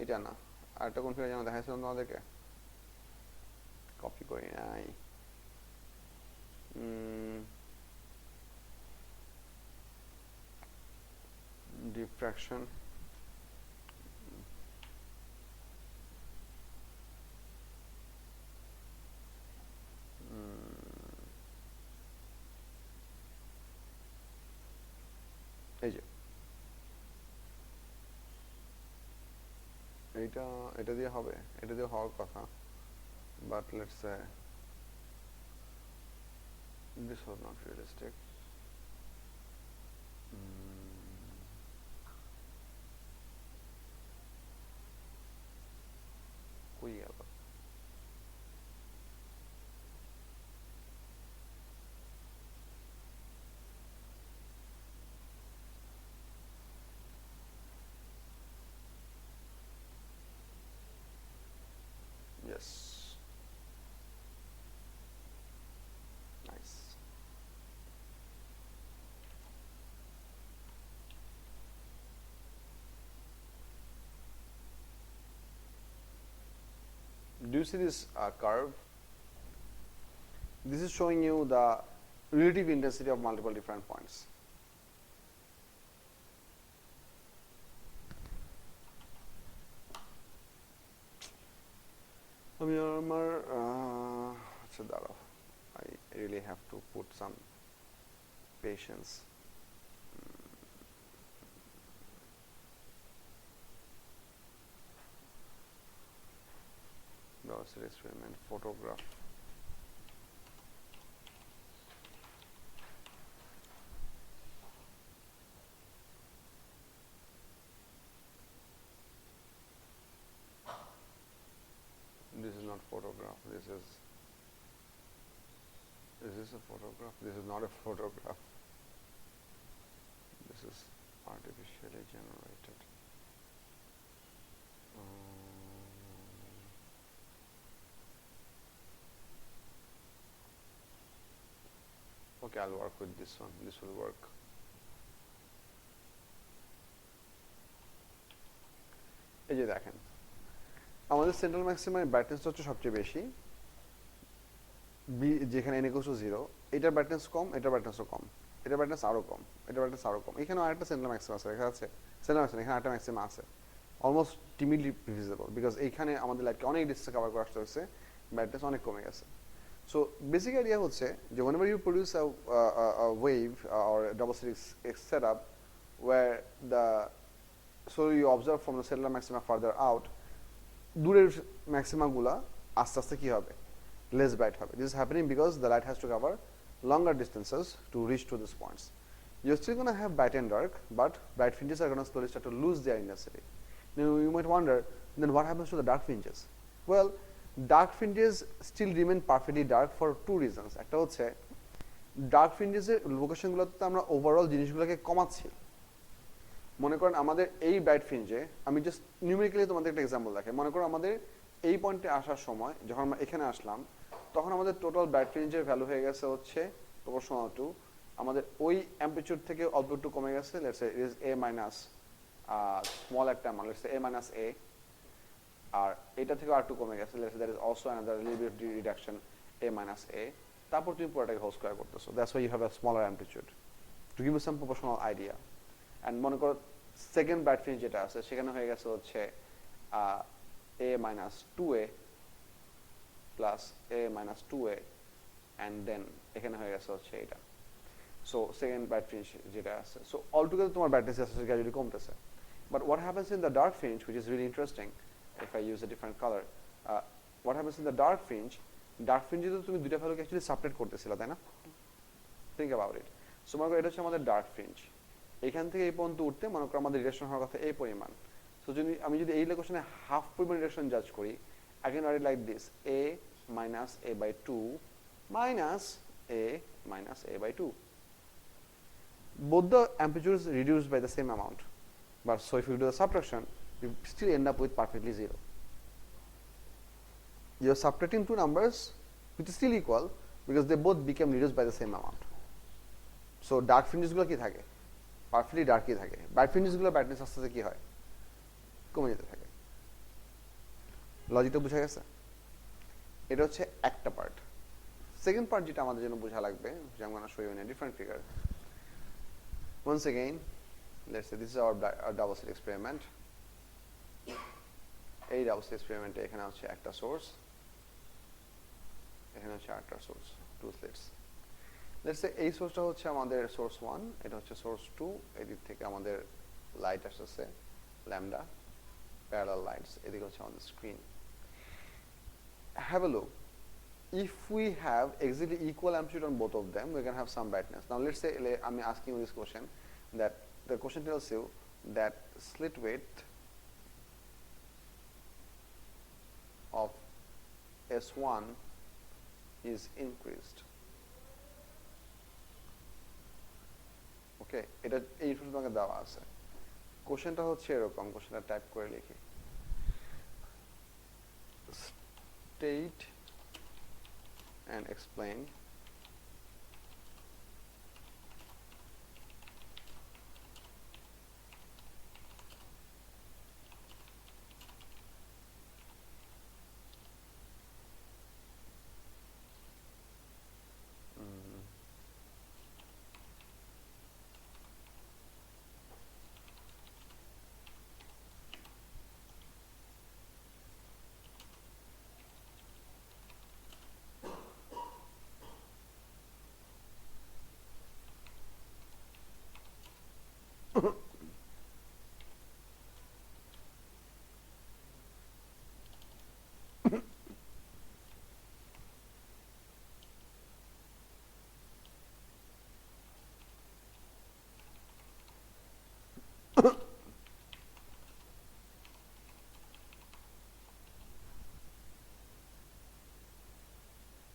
এটা না আরেকটা কোন ফিগার যেন দেখাইছিলাম তোমাদেরকে, কপি করি নাই, ডিফ্র্যাকশন, এই যে এইটা, এটা দিয়ে হবে, এটা দিয়ে হওয়ার কথা, but let's say this was not realistic. কই গেল? Yes. Do you see this curve? This is showing you the relative intensity of multiple different points. I really have to put some patience. Velocity experiment, photograph. This is not photograph. This is this a photograph? This is not a photograph. This is artificially generated. Okay, I'll work with this one. This will work. এই যে দেখেন আমাদের central maximum brightness হচ্ছে সবচেয়ে বেশি যেখানে n equals to 0 এটার brightness কম, এটার ব্রাইটনেসও কম, এটার ব্রাইটনেস আরো কম, এটার ব্রাইটনেস আরো কম। এখানে আরেকটা সেন্ট্রাল ম্যাক্সিমাম আছে, এখানে আছে সেন্ট্রাল ম্যাক্সিমাম, এখানে আরেকটা ম্যাক্সিমাম আছে, অলমোস্ট টিমিডলি ভিজিবল বিকজ এইখানে আমাদের লাইটকে অনেক ডিস্টেন্স কভার করে আসতে হচ্ছে, ব্রাইটনেস অনেক কমে গেছে। সো বেসিক আইডিয়া হচ্ছে যে whenever you produce a wave or a double slit setup where so you observe from the cellular maxima further out, দূরের ম্যাক্সিমাগুলা আস্তে আস্তে কি হবে, less bright হবে. This is happening because the light has to cover longer distances to reach to these points. You're still going to have bright and dark, but bright fringes are going to slowly start to lose their intensity. Now you might wonder, then what happens to the dark fringes? Well, dark fringes still remain perfectly dark for two reasons. একটা হচ্ছে dark ফ্রিঞ্জেসের লোকেশনগুলোতে আমরা overall জিনিসগুলোকে কমাচ্ছি। মনে করেন আমাদের এই bright ফ্রিঞ্জে, আমি just numerically তোমাদের একটা এক্সাম্পল দেখাই। মনে করো আমাদের এই পয়েন্টে আসার সময় যখন আমরা এখানে আসলাম তখন আমাদের টোটাল ব্রাইট ফ্রিঞ্জের ভ্যালু হয়ে গেছে হচ্ছে প্রপোর্শনাল টু আমাদের ওই অ্যাম্পলিটিউড থেকে অল্প একটু কমে গেছে, let's say it is a minus small একটা মান, let's say a minus a, আর এটা থেকে আর একটু কমে গেছে, let's say that is also another little bit reduction a minus a, তারপর তুমি পুরোটাকে হোল স্কয়ার করতেছো। That's why you have a smaller amplitude to give you some proportional idea. And মনে করো সেকেন্ড ব্রাইট ফ্রিঞ্জ যেটা আছে সেখানে হয়ে গেছে হচ্ছে a minus 2a plus a minus 2a and then এখানে হয়ে গেছে হচ্ছে এটা। সো সেকেন্ড ব্রাইট ফ্রিঞ্জ যেটা আছে, সো অল টুগেদার তোমার ব্রাইটনেস আছে গ্র্যাজুয়ালি কমতেছে। But what happens in the dark fringe, which is really interesting if I use a different colour, what happens in the dark ফ্রিঞ্জে তো তুমি দুইটা ভ্যালুকে actually সাপারেট করতেছিলে, তাই না? Think about it. সো মনে করো এটা হচ্ছে আমাদের ডার্ক ফ্রিঞ্জ, এখান থেকে এই পর্যন্ত উঠতে মনে করো আমাদের ডিরেকশন হওয়ার কথা এই পরিমাণ। সো যদি আমি যদি এই লোকেশনে হাফ পরিমাণ ডিরেকশন জাজ করি, I can write it like this: a minus a by 2 minus a minus a by 2. Both the amplitudes reduced by the same amount, but so if you do the subtraction, you still end up with perfectly 0. You're subtracting two numbers which is still equal because they both became reduced by the same amount. So dark fringes গুলো কি থাকে, perfectly ডার্কই থাকে। Bright ফ্রিঞ্জেস গুলো brightness আস্তে আস্তে কি হয়, কমে যেতে থাকে। লজিকটা বোঝা গেছে? এটা হচ্ছে একটা পার্ট। সেকেন্ড পার্ট যেটা আমাদের জন্য বোঝা লাগবে, which I'm going to show you in a different figure. Once again, let's say this is our double slit experiment. এই ডাবল স্লিট এক্সপেরিমেন্টে এখানে হচ্ছে একটা সোর্স, এখানে হচ্ছে আরেকটা সোর্স, টু স্লিটস। লেটস সে এই সোর্সটা হচ্ছে আমাদের সোর্স 1, এটা হচ্ছে সোর্স 2, এদিক থেকে আমাদের লাইট আসছে ল্যামডা, প্যারালাল লাইটস, এদিকে হচ্ছে আমাদের screen. Have a look. If we have exactly equal amplitude on both of them, we can have some brightness. Now let's say I'm asking you this question, that the question tells you that slit width of S1 is increased. Okay, এটা এই information তোমাকে দেওয়া আছে। কোশ্চেনটা হচ্ছে এরকম, কোশ্চেনটা type করে লিখি, state and explain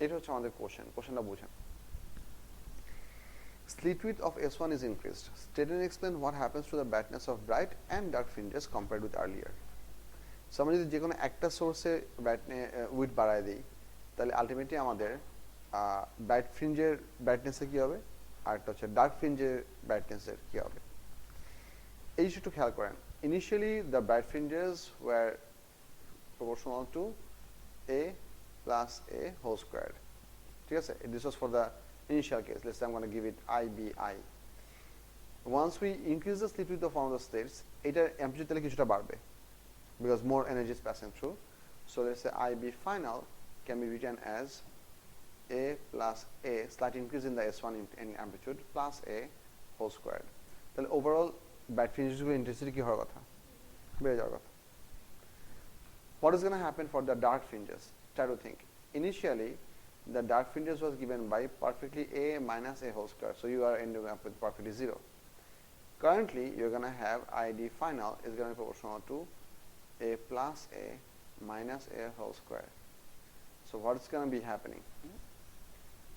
এটা হচ্ছে আমাদের কোশ্চেনটা বুঝেন। Slit width of S1 is increased. State and explain what happens to the brightness of bright and dark fringes compared with earlier. So আমরা যদি যে কোনো একটা সোর্সে উইথ বাড়ায় দিই তাহলে আলটিমেটলি আমাদের ব্রাইট ফ্রিঞ্জের ব্রাইটনেসে কী হবে আর একটা হচ্ছে ডার্ক ফ্রিঞ্জের ব্রাইটনেসের কী হবে। এই একটু খেয়াল করেন, initially the bright fringes were proportional to a plus a whole squared. ঠিক আছে, this was for the initial case. Let's say I'm going to give it IBI. Once we increase the slit width of one of the states, এটার amplitude তাহলে কিছুটা বাড়বে because more energy is passing through. So let's say IB final can be written as a plus a slight increase in the S1 in amplitude plus a whole squared. তাহলে overall bright fringes intensity কি হওয়ার কথা, বেড়ে যাওয়ার কথা। What is going to happen for the dark fringes? Try to think. Initially, the dark fringes was given by perfectly a minus a whole square. So you are ending up with perfectly 0. Currently, you're going to have ID final is going to be proportional to a plus a minus a whole square. So what is going to be happening?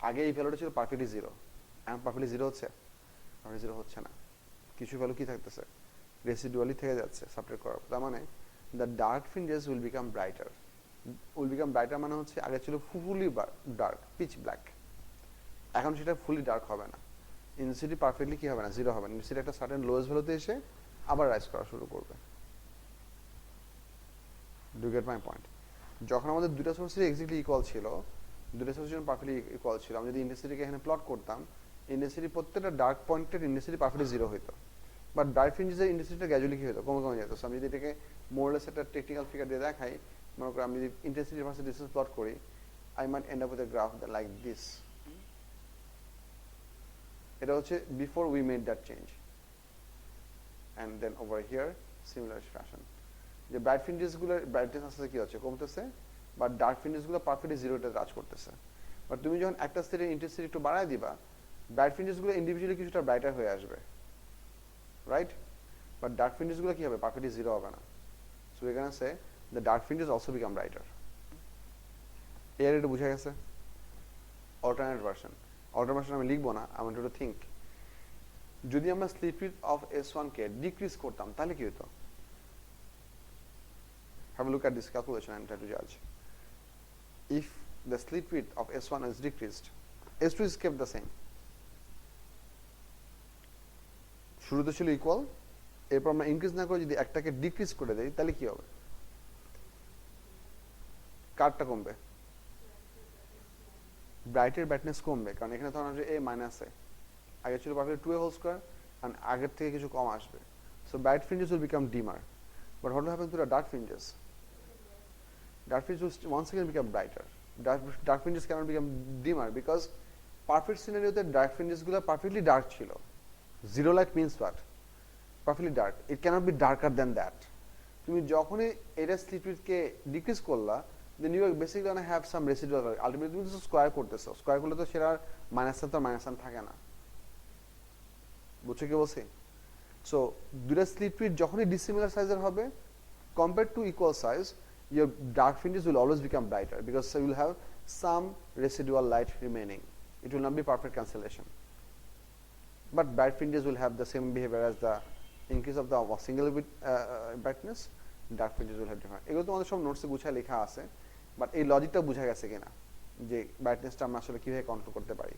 আগে এই ভ্যালুটা ছিল perfectly 0. এখন perfectly 0 হচ্ছে? perfectly 0 হচ্ছে না। কিছু value কি থাকতেছে? রেসিডুয়ালি থেকে যাচ্ছে সাবট্রাক্ট করার। তার মানে the dark fringes will become brighter. মানে হচ্ছে আগে ছিল ফুলি ডার্ক পিচ ব্ল্যাক, এখন সেটা ফুলি ডার্ক হবে না। ইনটেনসিটি পারফেক্টলি কি হবে না, 0 হবে না। ইনটেনসিটি একটা সার্টেন লোয়েস্ট ভ্যালুতে এসে আবার রাইজ করা শুরু করবে। Do get my point? যখন আমাদের দুটো সোর্সই এক্স্যাক্টলি ইকুয়াল ছিল, দুটো সোর্স যখন পারফেক্টলি ইকুয়াল ছিল, আমি যদি ইনটেনসিটিকে এখানে প্লট করতাম, ইনটেনসিটি প্রত্যেকটা ডার্ক পয়েন্টের ইনটেনসিটি পারফেক্টলি 0 হইতো। বাট ব্রাইট ফ্রিঞ্জেসের ইনটেনসিটিটা গ্র্যাজুয়ালি কি হতো, কমে যেত। সো আমি যদি এটাকে মোরলেস একটা টেকনিক্যাল ফিগার দিয়ে দেখাই, মনে করি আমি যদি ইন্টেন্সিটি ভার্সেস ডিসটেন্স প্লট করি, I might end up with a graph like this. এটা হচ্ছে before we made that change, and then over here similar fashion. যে ব্রাইট ফ্রিঞ্জেসগুলোর ব্রাইটনেস আস্তে আস্তে কি হচ্ছে, কমতেছে, বাট ডার্ক ফ্রিঞ্জেসগুলো পারফেক্টলি 0-তে কাজ করতেছে। বাট তুমি যখন একটা স্টেটের ইন্টেন্সিটি একটু বাড়ায় দিবা, ব্রাইট ফ্রিঞ্জেসগুলো ইন্ডিভিজুয়ালি কিছুটা ব্রাইটার হয়ে আসবে, রাইট? বাট ডার্ক ফ্রিঞ্জেসগুলো কি হবে, পারফেক্টলি 0 হবে না। So we can say the dark fringes also become brighter. এর এটা বুঝা গেছে? alternate version আমি লিখবো না, I want you to think. যদি আমরা slit width of S1 K decrease করতাম তাহলে কি হতো? Have a look at this calculation and try to judge. If the slit width of S1 is decreased, S2 is kept the same. শুরুতে ছিল equal, এরপর আমরা ইনক্রিজ না করে যদি একটাকে ডিক্রিজ করে দেই তাহলে কি হবে? কারটা কমবে, ব্রাইটের ব্রাইটনেস কমবে, কারণ এখানে তখন আসবে a মাইনাস a, আগে ছিল perfectly 2a whole square, and আগের থেকে কিছু কম আসবে। So bright ফ্রিঞ্জেস will become dimmer, but what will happen to the dark ফ্রিঞ্জেস? Dark fringes will once again become brighter. Dark fringes cannot become dimmer because perfect scenario তে dark fringes গুলো perfectly dark ছিল। 0 light means what? Perfectly dark. It cannot be darker than that. তুমি যখনই এটা slit width কে decrease করলা, then you are basically gonna have some residual value. Ultimately তুমি তো square করতেছো, স্কয়ার করলে তো সেটা মাইনাস তো মাইনাস থাকে না। বুঝছো কি বলছি? সো দুটো স্লিট উইথ যখনই ডিসিমিলার সাইজের হবে, compared to equal size, your dark fringes will always become brighter because you will have some residual light remaining. It will not be perfect cancellation. But bright fringes will have the same behavior as the increase of the single bit brightness. Dark fringes will have different. এগুলো তোমাদের সব নোটসে গুছায় লেখা আছে, but এই লজিকটা বোঝা গেছে কিনা যে ব্রাইটনেসটা আমরা আসলে কিভাবে কন্ট্রোল করতে পারি।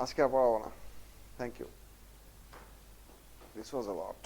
আজকে আর পড়াবো না, thank you, this was a lot.